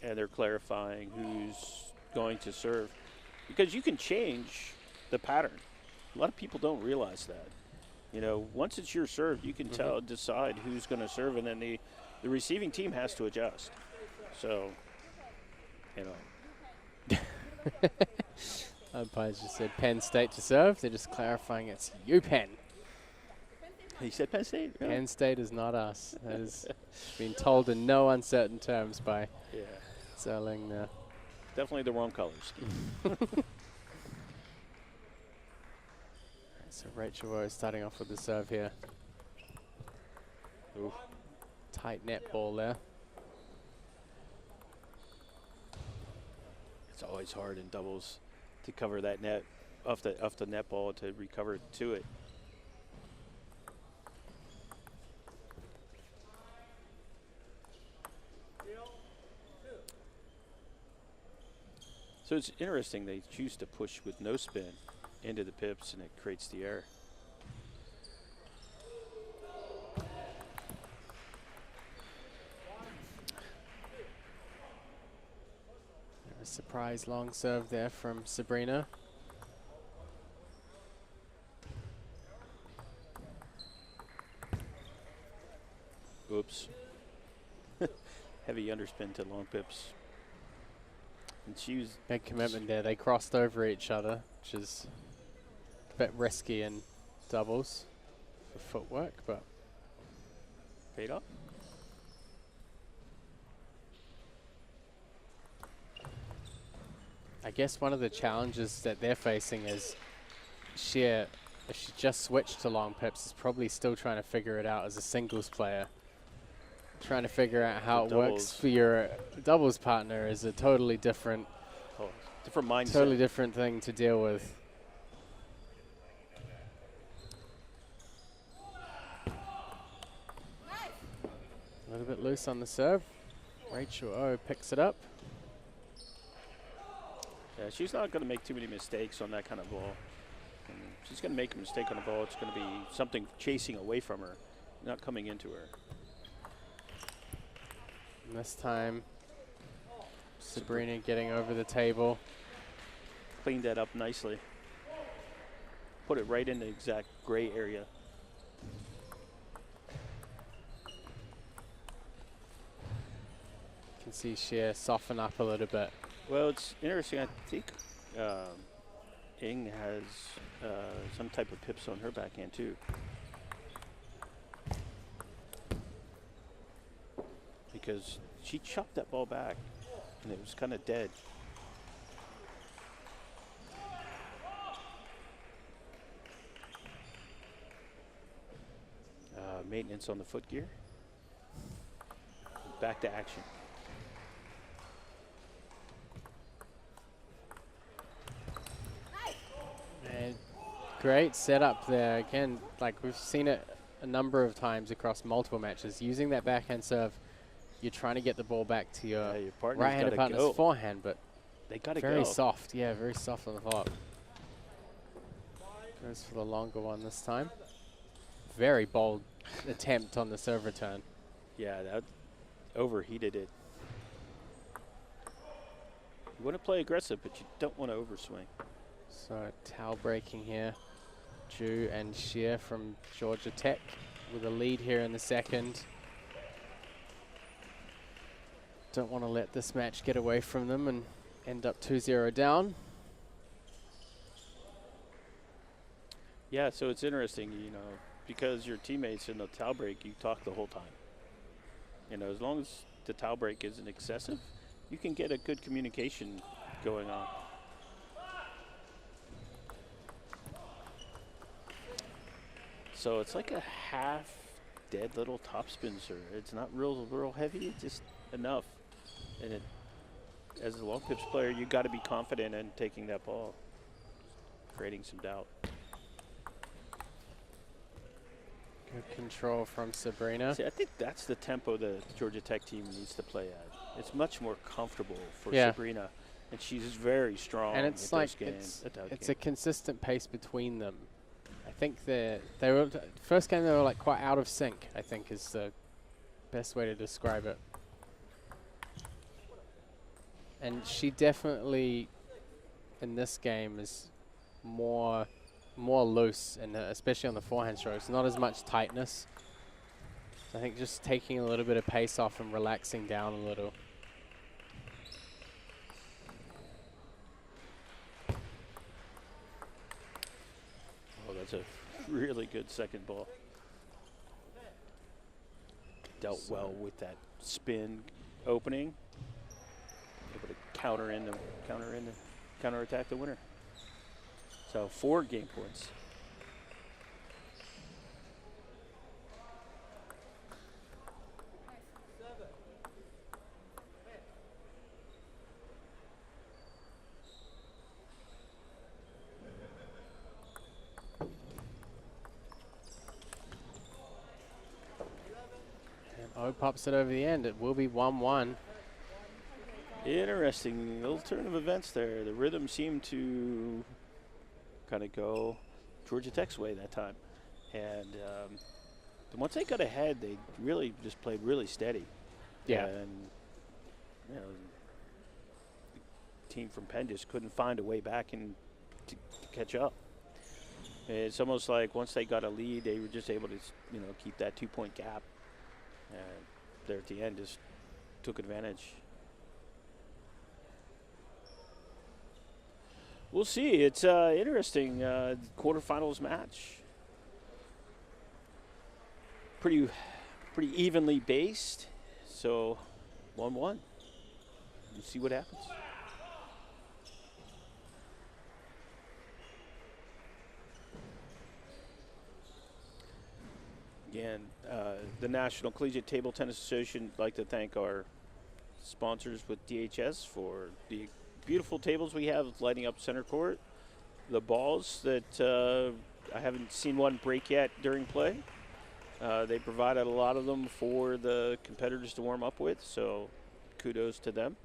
And they're clarifying who's going to serve, because you can change the pattern. A lot of people don't realize that. Once it's your serve, you can decide who's going to serve, and then the receiving team has to adjust. So, Umpires just said Penn State to serve. They're just clarifying it's UPenn. he said Penn State. Yeah. Penn State is not us. That has been told in no uncertain terms by Yeah, Zerling there. definitely the wrong colors. So Rachel Rowe starting off with the serve here. Ooh. Tight net ball there. It's always hard in doubles to cover that net off the net ball, to recover to it. So it's interesting they choose to push with no spin into the pips, and it creates the error. A surprise long serve there from Sabrina. Oops. Heavy underspin to long pips. And she was Big commitment there. They crossed over each other, which is a bit risky in doubles for footwork, but paid off. I guess one of the challenges that they're facing is if she just switched to long pips, is probably still trying to figure it out as a singles player. Trying to figure out how it works for your doubles partner is a totally different Mindset. Totally different thing to deal with. A little bit loose on the serve. Rachel O picks it up. Yeah, she's not going to make too many mistakes on that kind of ball. And she's going to make a mistake on the ball, it's going to be something chasing away from her, not coming into her. And this time, Sabrina getting over the table. Cleaned that up nicely. Put it right in the exact gray area. You can see Sheer soften up a little bit. Well, it's interesting. I think Ing has some type of pips on her backhand too. Because she chopped that ball back, and it was kind of dead. Maintenance on the foot gear. Back to action. And great setup there. Again, like we've seen it a number of times across multiple matches. Using that backhand serve, you're trying to get the ball back to your partner's right-handed gotta partner's go. forehand, but They got to very go. soft. Yeah, very soft on the follow-up. Goes for the longer one this time. Very bold attempt on the serve return. Yeah, that overheated it. You want to play aggressive, but you don't want to overswing. So towel breaking here. Ju and Shear from Georgia Tech with a lead here in the second. Don't want to let this match get away from them and end up 2-0 down. Yeah, so it's interesting, you know, because your teammates in the towel break, you talk the whole time. You know, as long as the towel break isn't excessive, you can get a good communication going on. So it's like a half dead little topspin, sir. It's not real heavy, it's just enough. And it, as a long pips player, you got to be confident in taking that ball, creating some doubt. Good control from Sabrina. See, I think that's the tempo the Georgia Tech team needs to play at. It's much more comfortable for Yeah. Sabrina, and she's very strong. And it's at like those games, it's a consistent pace between them. I think they were first game they were like quite out of sync. I think is the best way to describe it. And she definitely in this game is more loose, and especially on the forehand strokes, not as much tightness. So I think just taking a little bit of pace off and relaxing down a little. Oh, that's a really good second ball. Dealt well with that spin opening. Able to counterattack the winner. So 4 game points. And O pops it over the end. It will be 1-1. Interesting little turn of events there. The rhythm seemed to kind of go Georgia Tech's way that time. And once they got ahead, they really just played really steady. Yeah. And, you know, the team from Penn just couldn't find a way back and to catch up. It's almost like once they got a lead, they were just able to, you know, keep that 2-point gap. And there at the end just took advantage. We'll see. It's interesting quarterfinals match. Pretty evenly based. So 1-1. We'll see what happens. Again, the National Collegiate Table Tennis Association would like to thank our sponsors with DHS for the beautiful tables we have lighting up center court. The balls that I haven't seen one break yet during play. They provided a lot of them for the competitors to warm up with, so kudos to them.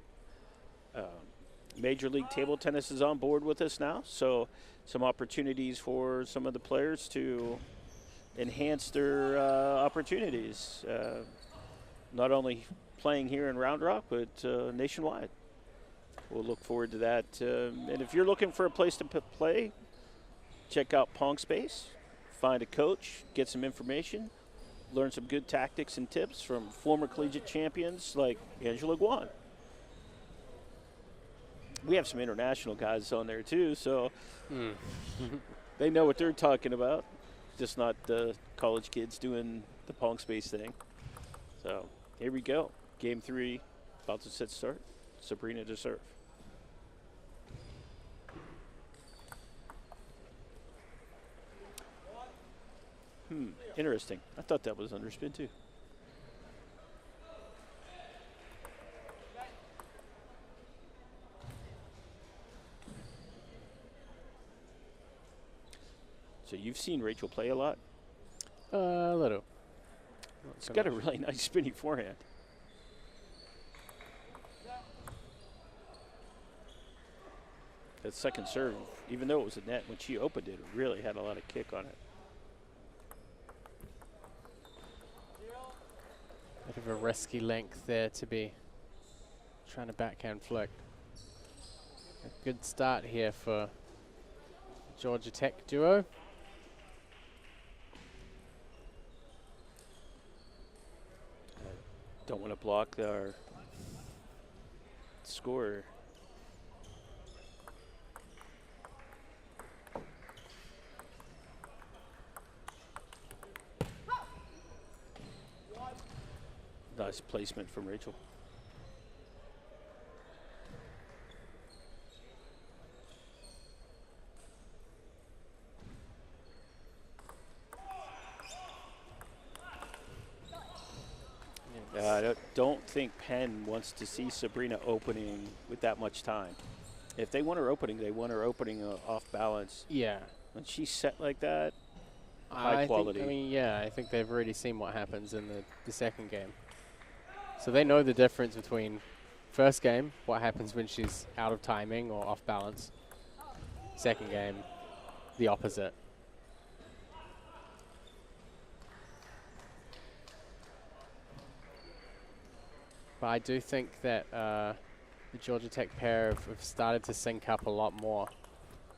Major League Table Tennis is on board with us now, so some opportunities for some of the players to enhance their opportunities. Not only playing here in Round Rock, but nationwide. We'll look forward to that. And if you're looking for a place to play, check out Pong Space. Find a coach, get some information, learn some good tactics and tips from former collegiate champions like Angela Guan. We have some international guys on there too, so they know what they're talking about. Just not the college kids doing the Pong Space thing. So here we go. Game 3, about to set start. Sabrina to serve. Interesting. I thought that was underspin too. So you've seen Rachel play a lot? A little. It's got a really nice spinny forehand. That second serve, even though it was a net, when she opened it, it really had a lot of kick on it. Bit of a risky length there to be trying to backhand flick. A good start here for Georgia Tech duo. Don't want to block our scorer. Nice placement from Rachel. I don't think Penn wants to see Sabrina opening with that much time. If they want her opening, they want her opening off balance. Yeah. When she's set like that, high quality. I think they've already seen what happens in the second game. So they know the difference between first game, what happens when she's out of timing or off balance. Second game, the opposite. But I do think that the Georgia Tech pair have started to sync up a lot more.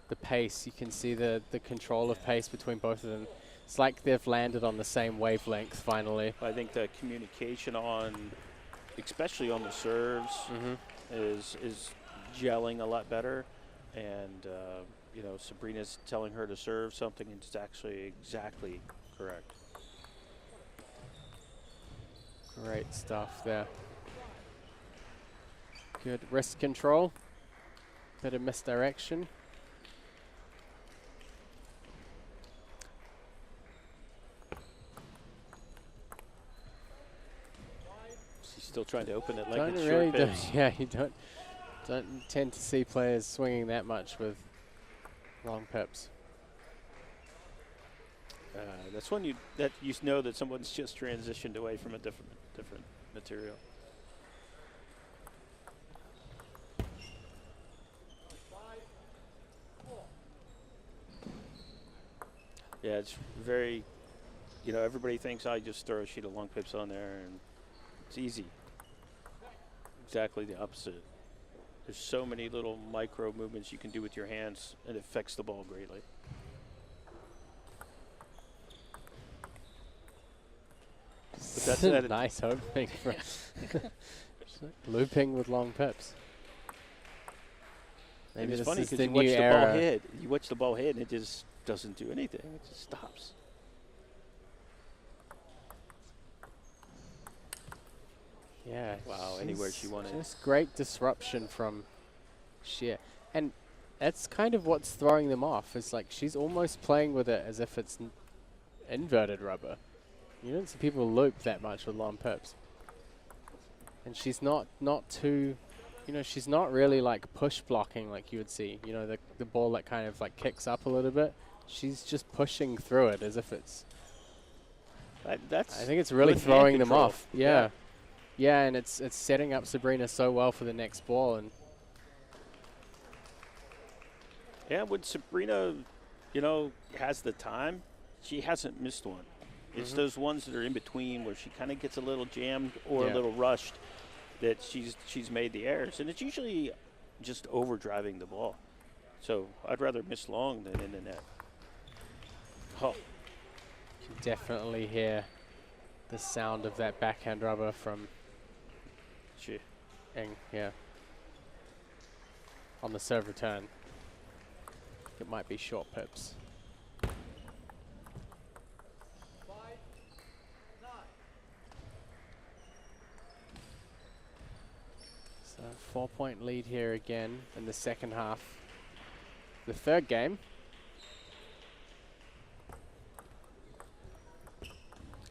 The pace, you can see the control of pace between both of them. It's like they've landed on the same wavelength finally. I think the communication on, especially on the serves, is gelling a lot better. And, you know, Sabrina's telling her to serve something and it's actually exactly correct. Great stuff there. Good wrist control. Bit of misdirection. She's still trying to open it like Don't it's really short pips. yeah, you don't tend to see players swinging that much with long pips. That's when you know that someone's just transitioned away from a different material. Yeah, it's very, you know, everybody thinks I just throw a sheet of long pips on there and it's easy. Exactly the opposite. There's so many little micro movements you can do with your hands and it affects the ball greatly. But that's a nice opening. Looping with long pips. Maybe it's this funny is because the you new watch the era. ball hit. You watch the ball hit and it just doesn't do anything. It just stops. Yeah. Wow, anywhere she wanted. Just great disruption from Sheer. And that's kind of what's throwing them off. It's like she's almost playing with it as if it's inverted rubber. You don't see people loop that much with long pips. And she's not too, you know, she's not really like push blocking like you would see. You know, the ball that kind of like kicks up a little bit. She's just pushing through it as if it's. I think it's really good throwing hand them control. off. Yeah. Yeah, and it's setting up Sabrina so well for the next ball. And yeah, when Sabrina, you know, has the time, she hasn't missed one. It's those ones that are in between where she kind of gets a little jammed or a little rushed that she's made the errors. And it's usually just overdriving the ball. So I'd rather miss long than in the net. Oh. you can definitely hear the sound of that backhand rubber from Shit. Eng, yeah. On the serve return. It might be short pips. 5-9. So 4-point lead here again in the second half. The third game.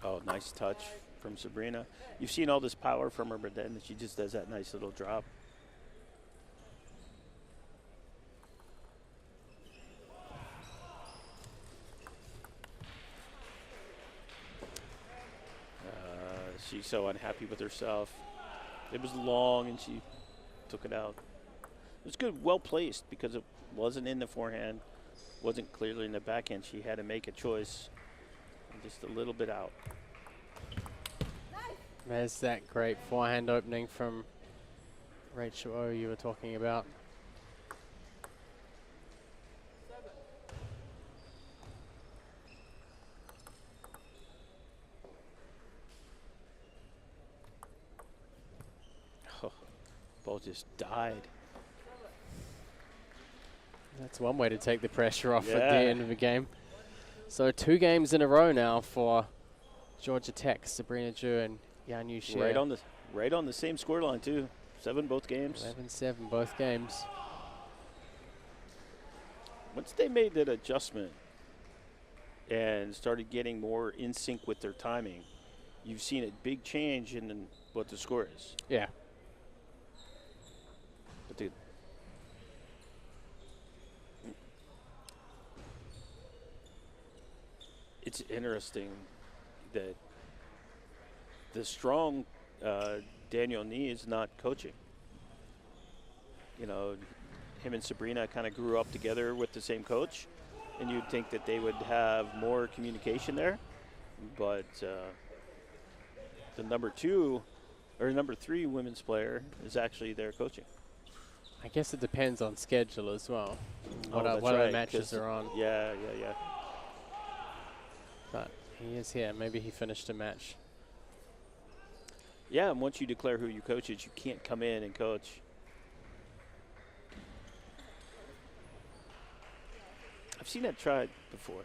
Oh, nice touch from Sabrina. You've seen all this power from her, but then she just does that nice little drop. She's so unhappy with herself. It was long, and she took it out. It was good, well placed, because it wasn't in the forehand, wasn't clearly in the backhand. She had to make a choice, and just a little bit out. There's that great forehand opening from Rachel O you were talking about. Ball just died. That's one way to take the pressure off at the Yeah. end of a game. So 2 games in a row now for Georgia Tech, Sabrina Ju and Yan Yu Xie. Right on the same scoreline too. 7 both games. 11-7 both games. Once they made that adjustment and started getting more in sync with their timing, you've seen a big change in what the score is. Yeah. But the it's interesting that the strong Daniel Nee is not coaching. You know, him and Sabrina kind of grew up together with the same coach, and you'd think that they would have more communication there. But the number 3 women's player is actually there coaching. I guess it depends on schedule as well. What that's other right, matches 'cause are on. Yeah. But he is here. Maybe he finished a match. Yeah, and once you declare who your coach is, you can't come in and coach. I've seen that tried before.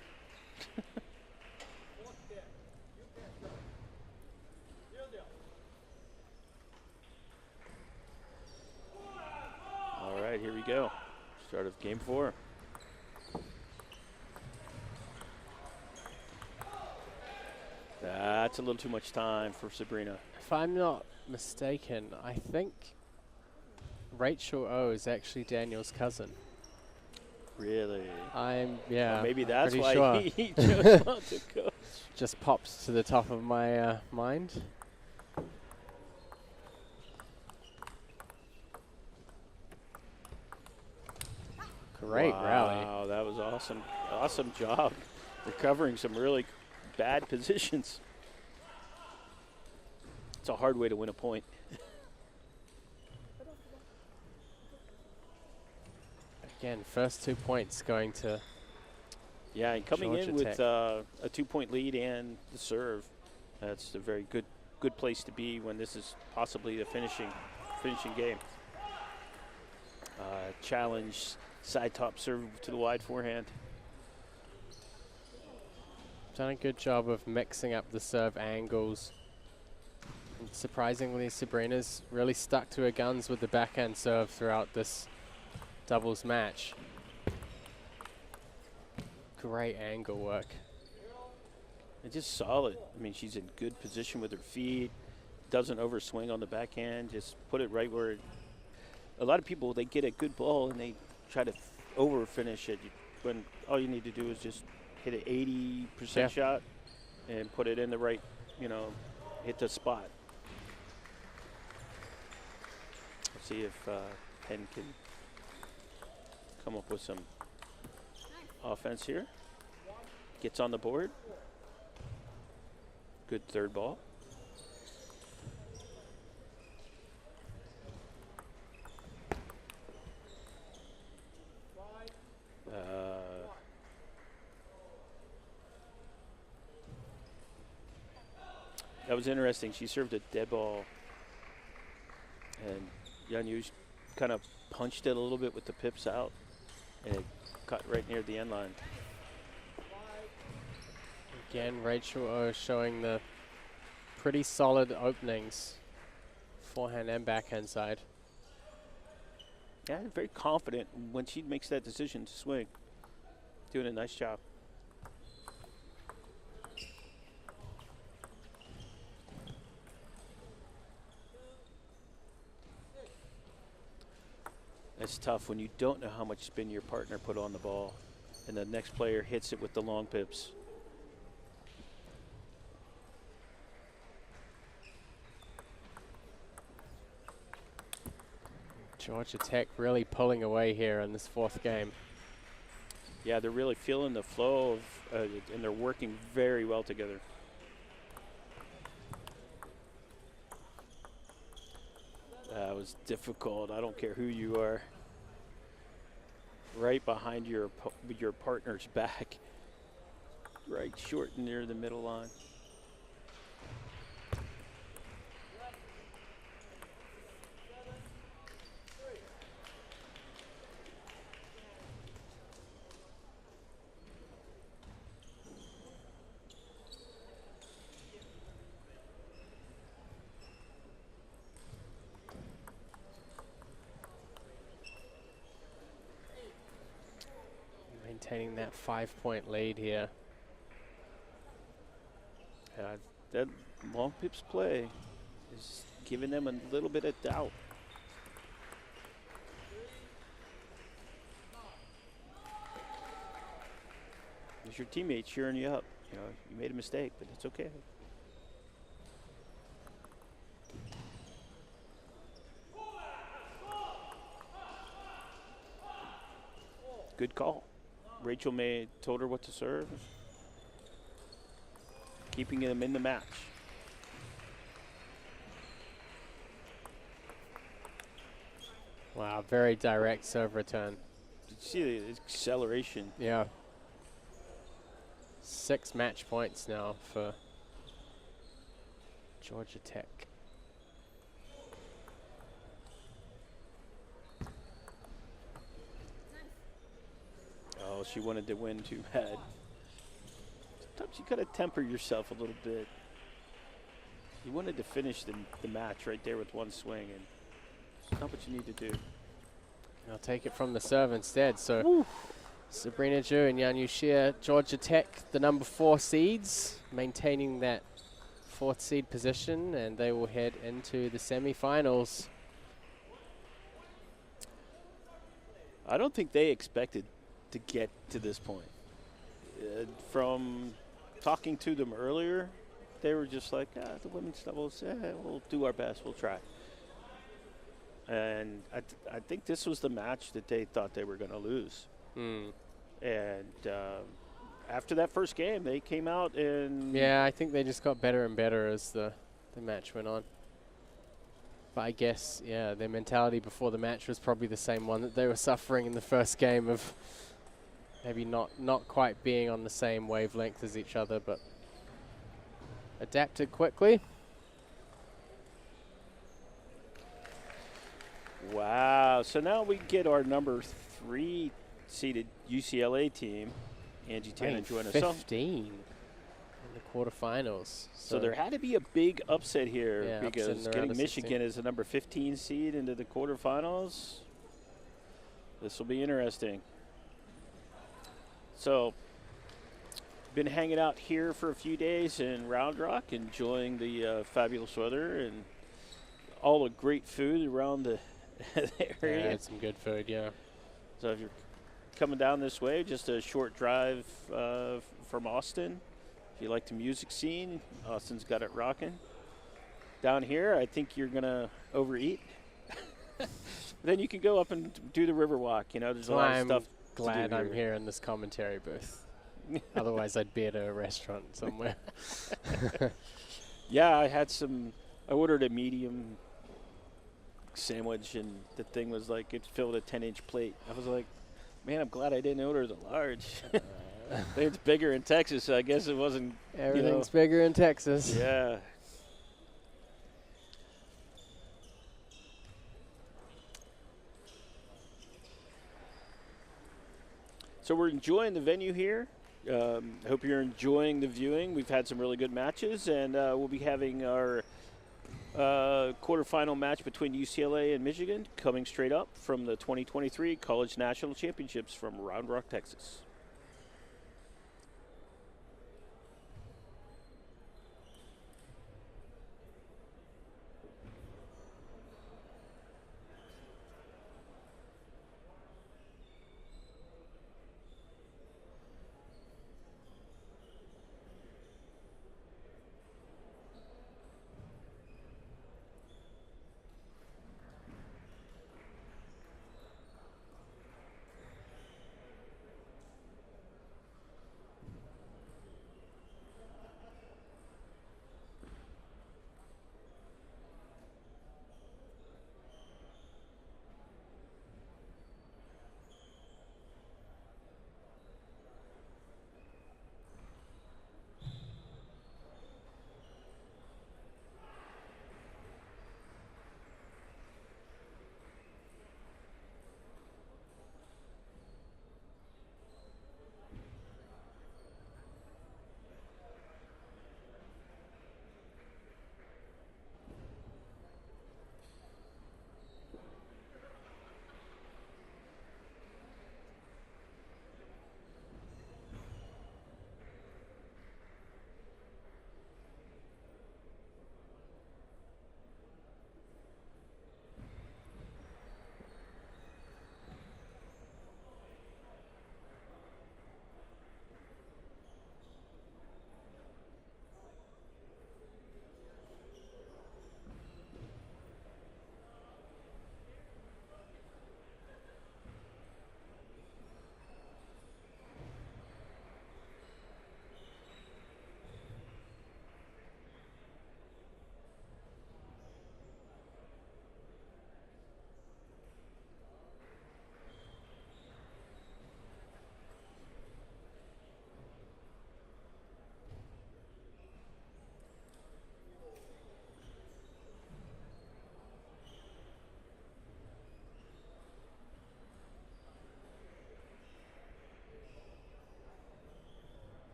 All right, here we go. Start of game 4. That's a little too much time for Sabrina. If I'm not mistaken, I think Rachel O is actually Daniel's cousin. Really? Yeah. Maybe that's pretty why sure. he chose not to coach. Just pops to the top of my mind. Great rally. Wow, that was awesome. Awesome job recovering some really bad positions. It's a hard way to win a point. Again, first 2 points going to Yeah, and coming Georgia in with Tech. a 2-point lead and the serve, that's a very good place to be when this is possibly a finishing game. Challenge side top serve to the wide forehand. Done a good job of mixing up the serve angles. And surprisingly, Sabrina's really stuck to her guns with the backhand serve throughout this doubles match. Great angle work. And just solid. I mean, she's in good position with her feet. Doesn't overswing on the backhand. Just put it right where a lot of people, they get a good ball and they try to over finish it. When all you need to do is just hit an 80% shot and put it in the right, hit the spot. Let's see if Penn can come up with some offense here. Gets on the board. Good third ball. That was interesting. She served a dead ball, and Yan Yu kind of punched it a little bit with the pips out, and it cut right near the end line. Again, Rachel O showing the pretty solid openings, forehand and backhand side. Yeah, very confident when she makes that decision to swing. Doing a nice job. It's tough when you don't know how much spin your partner put on the ball, and the next player hits it with the long pips. Georgia Tech really pulling away here in this 4th game. Yeah, they're really feeling the flow of, and they're working very well together. That was difficult. I don't care who you are. Right behind your partner's back. Right short near the middle line. maintaining that 5-point lead here. That long pips play is giving them a little bit of doubt. There's your teammate cheering you up. You know, you made a mistake, but it's okay. Good call. Rachel told her what to serve, keeping them in the match. Wow, very direct serve return. Did you see the acceleration? Yeah. 6 match points now for Georgia Tech. Oh, she wanted to win too bad. Sometimes you gotta temper yourself a little bit. You wanted to finish the match right there with one swing, and it's not what you need to do. I'll take it from the serve instead. So Woo. Sabrina Zhu and Yan Yuxia, Georgia Tech, the number 4 seeds, maintaining that 4th seed position, and they will head into the semifinals. I don't think they expected to get to this point. From talking to them earlier, they were just like, the women's doubles, we'll do our best, we'll try. And I think this was the match that they thought they were going to lose. And after that first game, they came out and... Yeah, I think they just got better and better as the match went on. But I guess, yeah, their mentality before the match was probably the same one that they were suffering in the first game of maybe not quite being on the same wavelength as each other, but adapted quickly. Wow, so now we get our number 3 seeded UCLA team. Angie Tanner joining us. 15 in the quarterfinals. So there had to be a big upset here, Yeah, because upsetting getting around the Michigan as the number 15 seed into the quarterfinals, this will be interesting. So, been hanging out here for a few days in Round Rock, enjoying the fabulous weather and all the great food around the area. Yeah, had some good food, yeah. So if you're coming down this way, just a short drive from Austin. If you like the music scene, Austin's got it rocking. Down here, I think you're going to overeat. Then you can go up and do the river walk. You know, there's a lot of stuff to do Glad I'm here. here in this commentary booth. Otherwise, I'd be at a restaurant somewhere. Yeah, I ordered a medium sandwich, and the thing was like, it filled a 10-inch plate. I was like, man, I'm glad I didn't order the large. It's bigger in Texas, so I guess it wasn't. Everything's bigger in Texas. Yeah. So we're enjoying the venue here. Hope you're enjoying the viewing. We've had some really good matches, and we'll be having our quarterfinal match between UCLA and Michigan coming straight up from the 2023 College National Championships from Round Rock, Texas.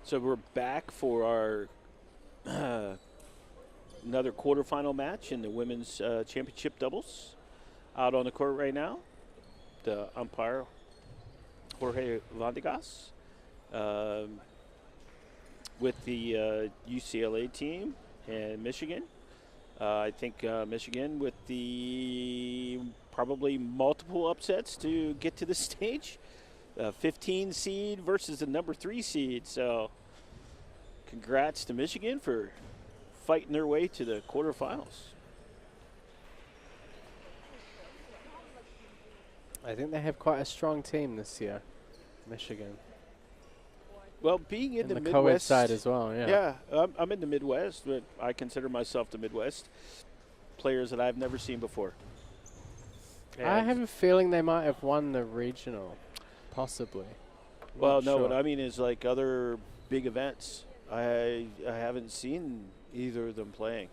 So we're back for our another quarterfinal match in the women's championship doubles. Out on the court right now, the umpire, Jorge Vandegas, with the UCLA team and Michigan. I think Michigan with the probably multiple upsets to get to the stage. 15 seed versus the number 3 seed. So congrats to Michigan for fighting their way to the quarterfinals. I think they have quite a strong team this year, Michigan. Well, being in And the the Midwest Coed side as well, yeah. Yeah, I'm in the Midwest, but I consider myself the Midwest. Players that I've never seen before. I And- have a feeling they might have won the regional, possibly. Well, Not no, sure. what I mean is like other big events. I haven't seen either of them playing.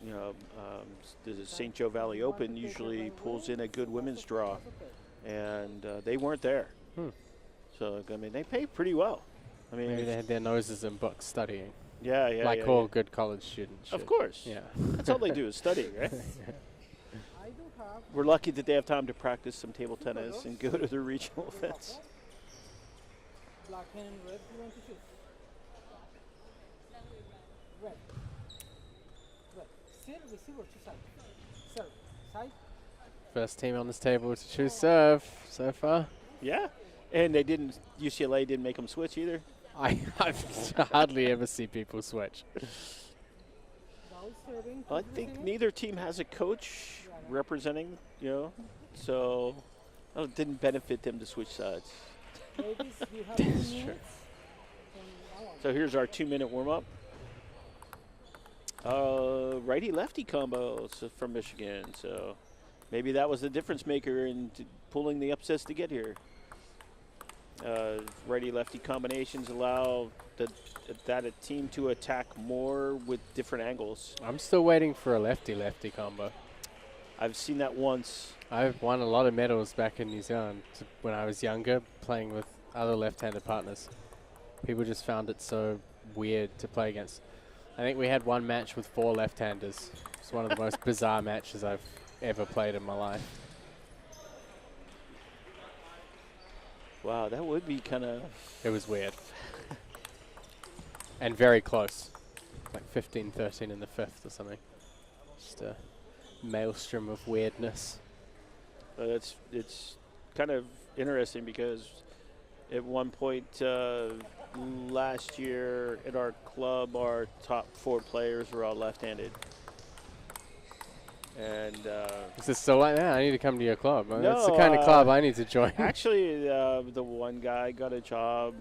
You know, the St. Joe Valley Open usually pulls in a good women's draw, and they weren't there. So I mean, they pay pretty well. I mean, Maybe they had their noses in books studying, yeah, like yeah, all yeah. good college students should. Of course. Yeah. That's all they do is study, right? I do have We're lucky that they have time to practice some table tennis and go to the regional events. black and red. You want to choose? Red. Red. Serve, receive, or choose side? Serve. Side. First team on this table to choose serve so far. Yeah, and UCLA didn't make them switch either. I hardly ever see people switch. Now serving. I think neither team has a coach representing, so it didn't benefit them to switch sides. Ladies, you have 2 minutes. true. From now on. So here's our 2-minute warm-up. Righty-lefty combos from Michigan, so maybe that was the difference maker in pulling the upsets to get here. Righty-lefty combinations allow a team to attack more with different angles. I'm still waiting for a lefty-lefty combo. I've seen that once. I've won a lot of medals back in New Zealand when I was younger, playing with other left-handed partners. People just found it so weird to play against. I think we had one match with 4 left-handers. It's one of the most bizarre matches I've ever played in my life. Wow, that would be kind of... It was weird. And very close. Like 15-13 in the 5th or something. Just a maelstrom of weirdness. It's kind of interesting because at one point last year at our club, our top 4 players were all left-handed. And Is this still like that? I need to come to your club. That's the No, kind of club I need to join. actually, the one guy got a job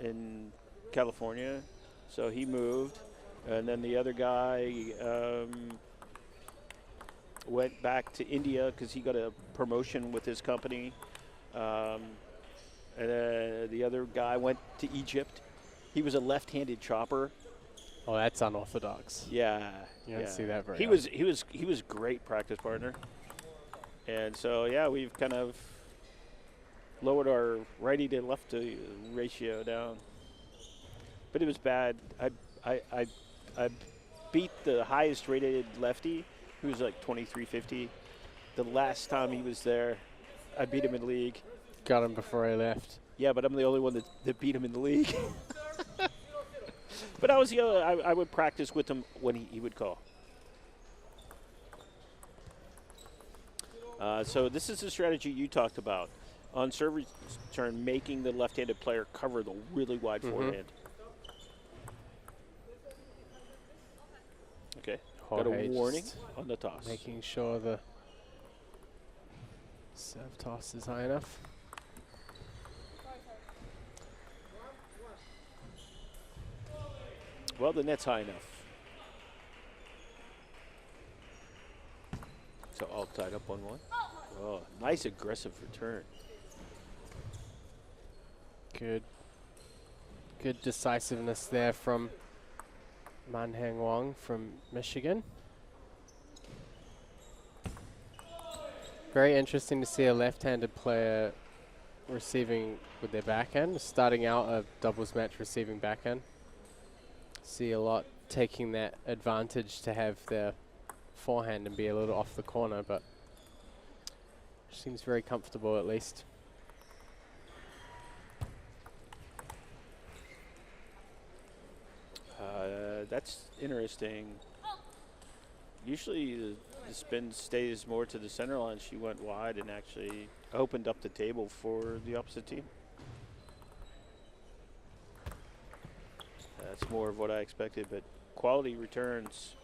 in California, so he moved. And then the other guy went back to India because he got a promotion with his company. And the other guy went to Egypt. He was a left-handed chopper. Oh, that's unorthodox. Yeah, You don't see that very He often. was a great practice partner. And so yeah, we've kind of lowered our righty to lefty ratio down. But it was bad. I beat the highest rated lefty, who was like 2350. The last time he was there, I beat him in the league. Got him before he left. Yeah, but I'm the only one that beat him in the league. But I was I would practice with him when he would call. So this is the strategy you talked about. On serve turn, making the left-handed player cover the really wide forehand. Okay, got a Jorge warning just on the toss. Making sure the serve toss is high enough. Well, the net's high enough. So all tied up 1-1. Oh, nice aggressive return. Good decisiveness there from Manhang Wong from Michigan. Very interesting to see a left-handed player receiving with their backhand, starting out a doubles match receiving backhand. See a lot taking that advantage to have their forehand and be a little off the corner, but seems very comfortable at least. That's interesting. Usually the spin stays more to the center line. She went wide and actually opened up the table for the opposite team. That's more of what I expected, but quality returns.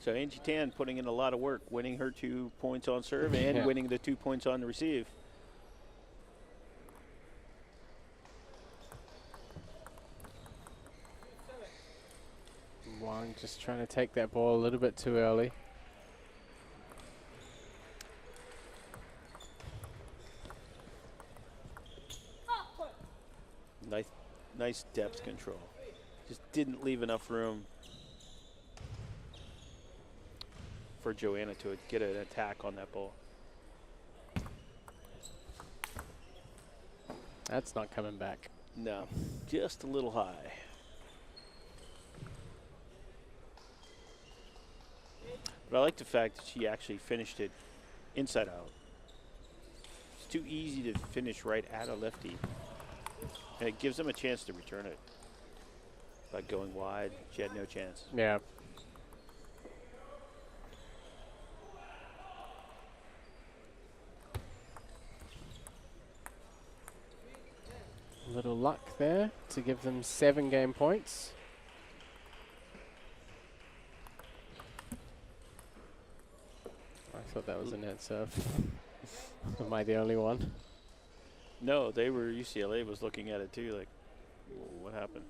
So Angie Tan putting in a lot of work, winning her 2 points on serve and winning the 2 points on the receive. Wang just trying to take that ball a little bit too early. Nice depth control. Just didn't leave enough room for Joanna to get an attack on that ball. That's not coming back. No, just a little high. But I like the fact that she actually finished it inside out. It's too easy to finish right at a lefty. And it gives them a chance to return it. By going wide, she had no chance. Yeah. Little luck there to give them 7 game points. I thought that was a net serve. Am I the only one? No, they were, UCLA was looking at it too, like, what happened?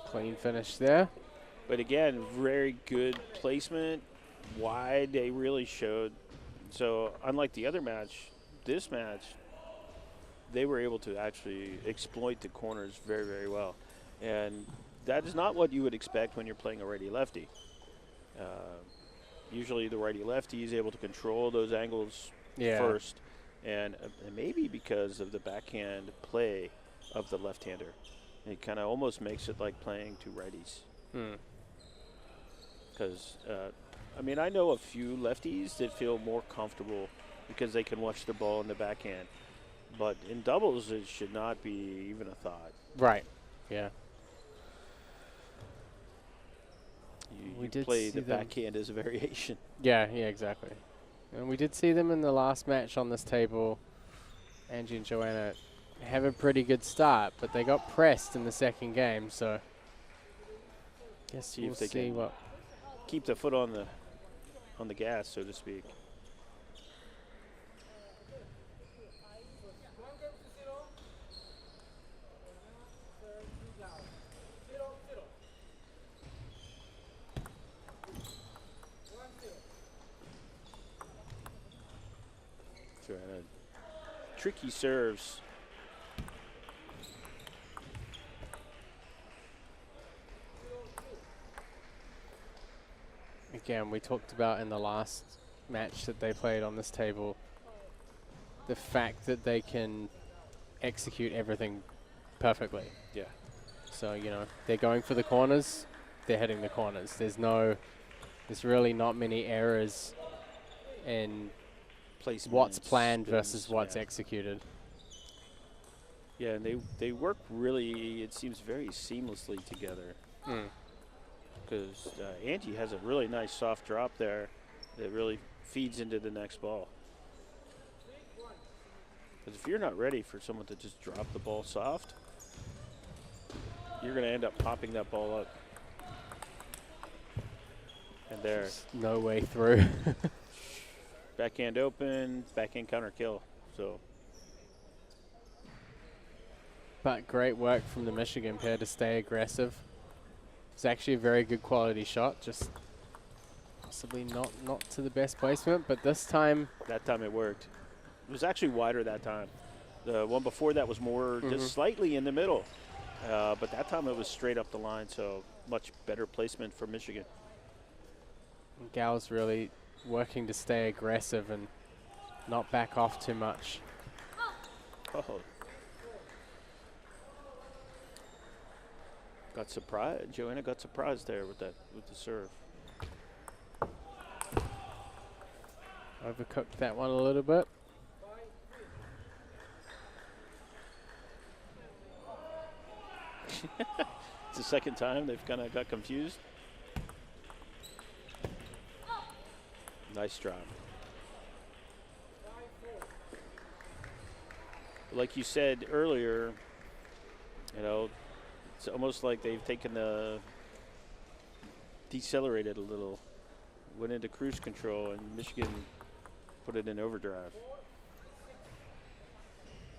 Clean finish there. But again, very good placement, wide, they really showed. So unlike the other match, this match, they were able to actually exploit the corners very, very well. And that is not what you would expect when you're playing a righty-lefty. Usually the righty-lefty is able to control those angles first. And maybe because of the backhand play of the left-hander. It kind of almost makes it like playing two righties. Because, I mean, I know a few lefties that feel more comfortable because they can watch the ball in the backhand. But in doubles, it should not be even a thought. Right. Yeah. You play the backhand as a variation. Yeah, exactly. And we did see them in the last match on this table. Angie and Joanna have a pretty good start, but they got pressed in the second game, so guess we'll see what. Keep the foot on the gas, so to speak. Tricky serves. Again, we talked about in the last match that they played on this table the fact that they can execute everything perfectly. Yeah. So, you know, they're going for the corners, they're hitting the corners. There's really not many errors in what's planned versus what's executed. Yeah, and they work really, it seems, very seamlessly together. Because Angie has a really nice soft drop there that really feeds into the next ball. Because if you're not ready for someone to just drop the ball soft, you're going to end up popping that ball up. And there, There's no way through. backhand open, backhand counter kill. So But great work from the Michigan pair to stay aggressive. It's actually a very good quality shot, just possibly not to the best placement, but this time, that time it worked. It was actually wider that time. The one before that was more just slightly in the middle. But that time it was straight up the line, so much better placement for Michigan. Gal's really working to stay aggressive and not back off too much. Oh. Got surprised. Joanna got surprised there with the serve. Overcooked that one a little bit. It's the second time they've kind of got confused. Nice drive. Like you said earlier, you know, it's almost like they've taken decelerated a little, went into cruise control, and Michigan put it in overdrive.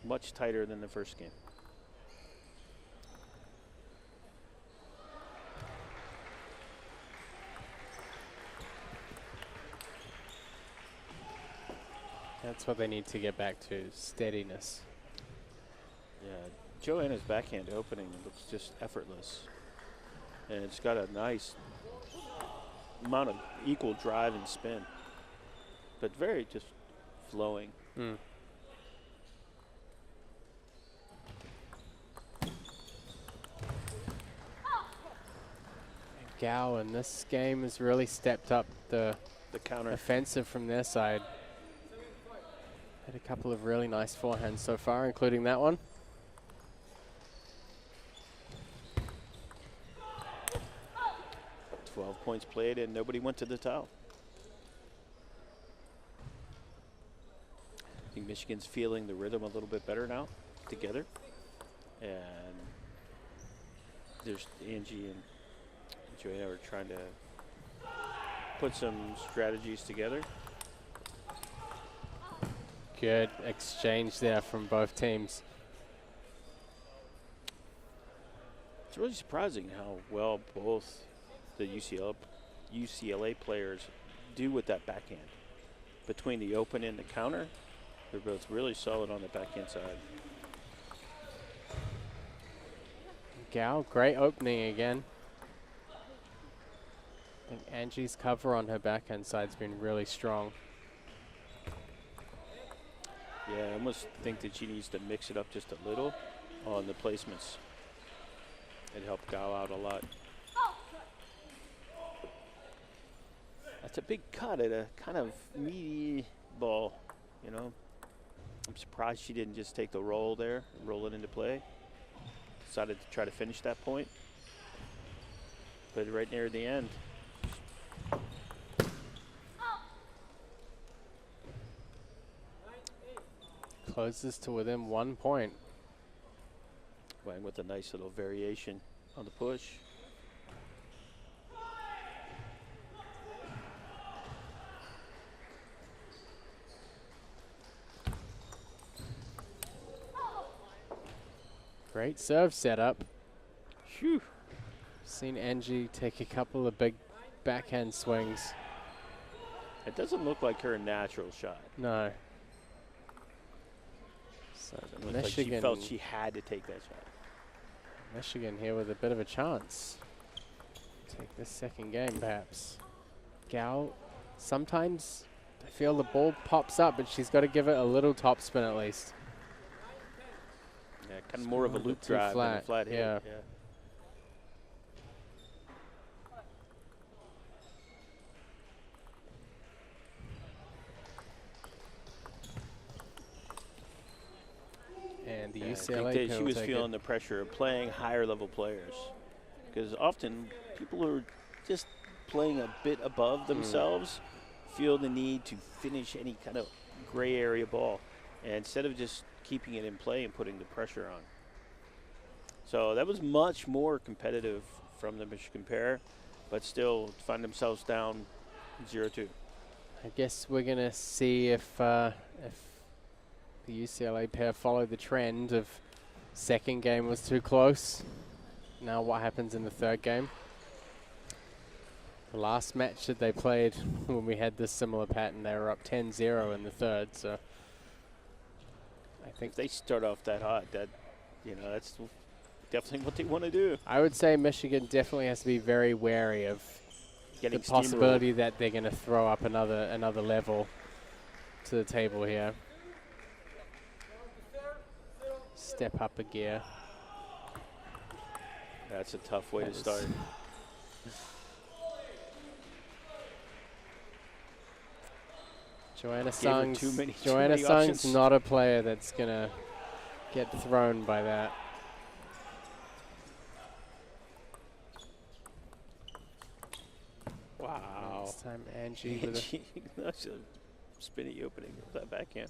Much tighter than the first game. That's what they need to get back to, steadiness. Yeah, Joanna's backhand opening looks just effortless. And it's got a nice amount of equal drive and spin, but very just flowing. Gao in this game has really stepped up the counter offensive from their side. Had a couple of really nice forehands so far, including that one. Points played and nobody went to the towel. I think Michigan's feeling the rhythm a little bit better now together. And there's Angie and Joanna are trying to put some strategies together. Good exchange there from both teams. It's really surprising how well both the UCLA players do with that backhand. Between the open and the counter, they're both really solid on the backhand side. Gao, great opening again. I think Angie's cover on her backhand side's been really strong. Yeah, I almost think that she needs to mix it up just a little on the placements. It helped Gao out a lot. That's a big cut at a kind of meaty ball, you know. I'm surprised she didn't just take the roll there and roll it into play. Decided to try to finish that point. But right near the end. Closes to within 1 point. Wang with a nice little variation on the push. Great serve setup. Phew. Seen Angie take a couple of big backhand swings. It doesn't look like her natural shot. No. So It looks like she felt she had to take that shot. Michigan here with a bit of a chance. Take this second game, perhaps. Gao, sometimes I feel the ball pops up, but she's got to give it a little topspin at least. Yeah, kind of more of a loop drive than a flat hit. Yeah. And the Yeah, UCLA I think that she will was take feeling it. the pressure of playing higher level players. Because often people are just playing a bit above themselves, feel the need to finish any kind of gray area ball. And instead of just keeping it in play and putting the pressure on. So that was much more competitive from the Michigan pair. but still find themselves down 0-2. I guess we're going to see if the UCLA pair follow the trend of second game was too close. Now what happens in the third game? The last match that they played when we had this similar pattern, they were up 10-0 in the third. So I think If they start off that hot, that, that's definitely what they want to do. I would say Michigan definitely has to be very wary of Getting the possibility that they're going to throw up another level to the table here. Step up a gear. That's a tough way to start. Joanna Gave her Sung's too many Sung's options. not a player that's going to get thrown by that. Wow. This time Angie with a That's a spinny opening of that backhand.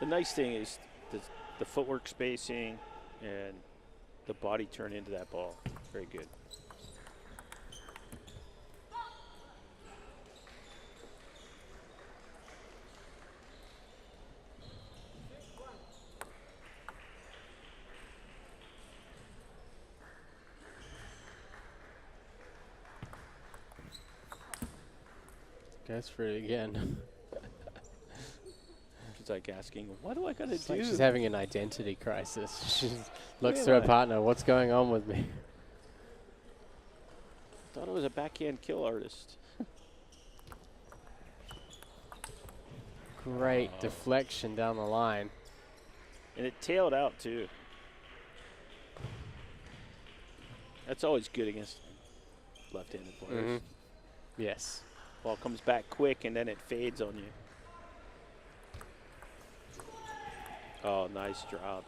The nice thing is the footwork spacing and the body turn into that ball. Very good. goes for it again. She's like asking, what do I got to It's do? like she's having an identity crisis. She looks Where to her am I? partner, what's going on with me? Thought I was a backhand kill artist. Great deflection down the line. And it tailed out too. That's always good against left-handed players. Yes. Ball comes back quick and then it fades on you. Oh, nice drop.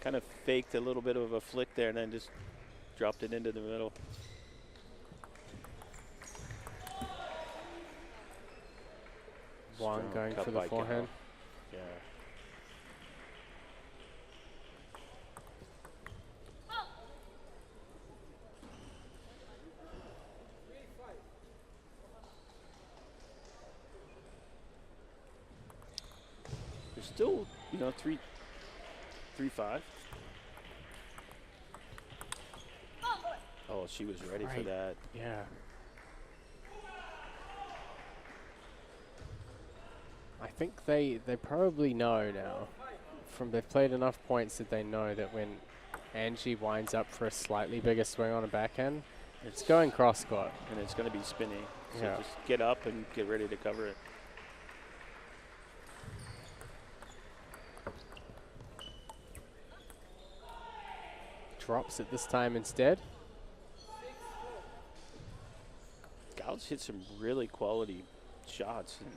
Kind of faked a little bit of a flick there and then just dropped it into the middle. Wang Strong going cut for the by forehand. Gal. Yeah. There's still, 3-5. Oh, she was ready for Right. that. Yeah. I think they probably know now. They've played enough points that they know that when Angie winds up for a slightly bigger swing on a backhand, it's going cross court. And it's going to be spinny. So Yeah. just get up and get ready to cover it. Drops it this time instead. Gouds hit some really quality shots. And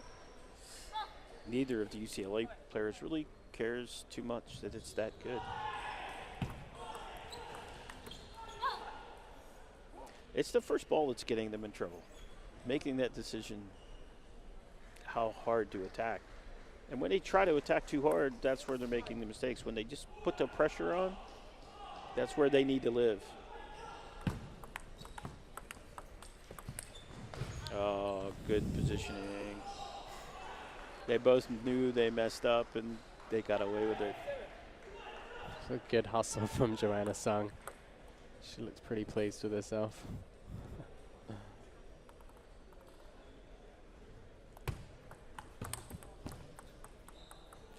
neither of the UCLA players really cares too much that it's that good. It's the first ball that's getting them in trouble. Making that decision how hard to attack. And when they try to attack too hard, that's where they're making the mistakes. When they just put the pressure on, that's where they need to live. Oh, good positioning. They both knew they messed up and they got away with it. So good hustle from Joanna Sung. She looks pretty pleased with herself.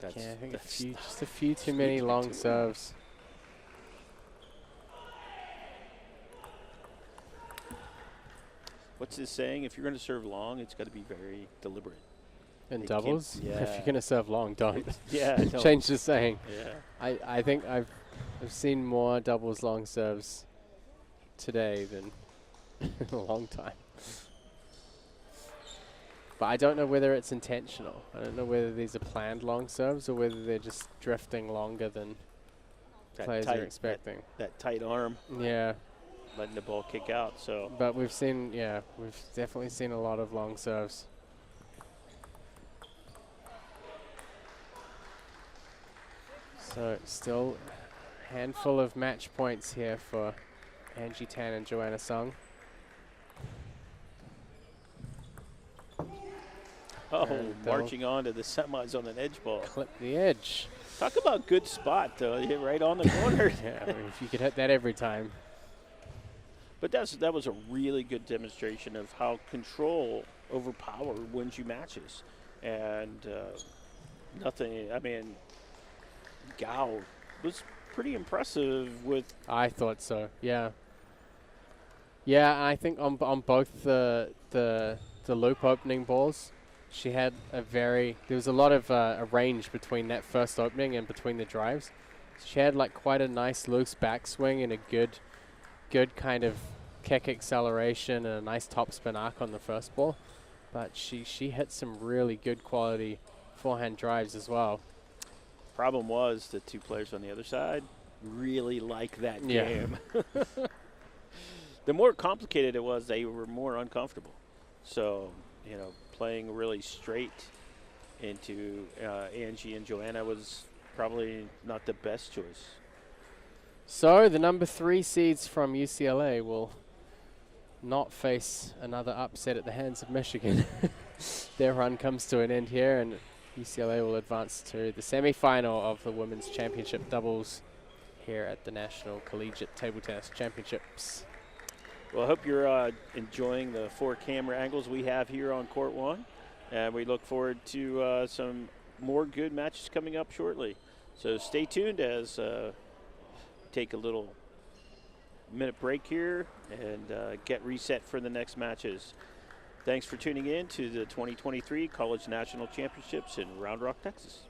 Yeah, I think just a few too many long serves. What's this saying? If you're going to serve long, it's got to be very deliberate. In They doubles? can't- If yeah. you're going to serve long, don't. Yeah, don't. Change the saying. Yeah. I think I've seen more doubles long serves today than in a long time. But I don't know whether it's intentional. I don't know whether these are planned long serves or whether they're just drifting longer than That players tight, are expecting. That tight arm, Yeah, letting the ball kick out. So but we've definitely seen a lot of long serves. So still handful of match points here for Angie Tan and Joanna Sung. Oh, And they'll marching on to the semis on an edge ball. clip the edge. Talk about good spot, though. Hit right on the corner. Yeah, I mean, if you could hit that every time. But that was a really good demonstration of how control over power wins you matches. And nothing, I mean, Gao was pretty impressive with. I thought so, yeah. Yeah, I think on both the loop opening balls, she had there was a lot of a range between that first opening and between the drives. So she had like quite a nice loose backswing and a good kind of kick acceleration and a nice topspin arc on the first ball. But she hit some really good quality forehand drives as well. Problem was the two players on the other side really like that Yeah. game. The more complicated it was, they were more uncomfortable. So, playing really straight into Angie and Joanna was probably not the best choice. So the number 3 seeds from UCLA will not face another upset at the hands of Michigan. Their run comes to an end here, and UCLA will advance to the semifinal of the Women's Championship doubles here at the National Collegiate Table Tennis Championships. Well, I hope you're enjoying the 4 camera angles we have here on Court 1. And we look forward to some more good matches coming up shortly. So stay tuned as take a little minute break here and get reset for the next matches. Thanks for tuning in to the 2023 College National Championships in Round Rock, Texas.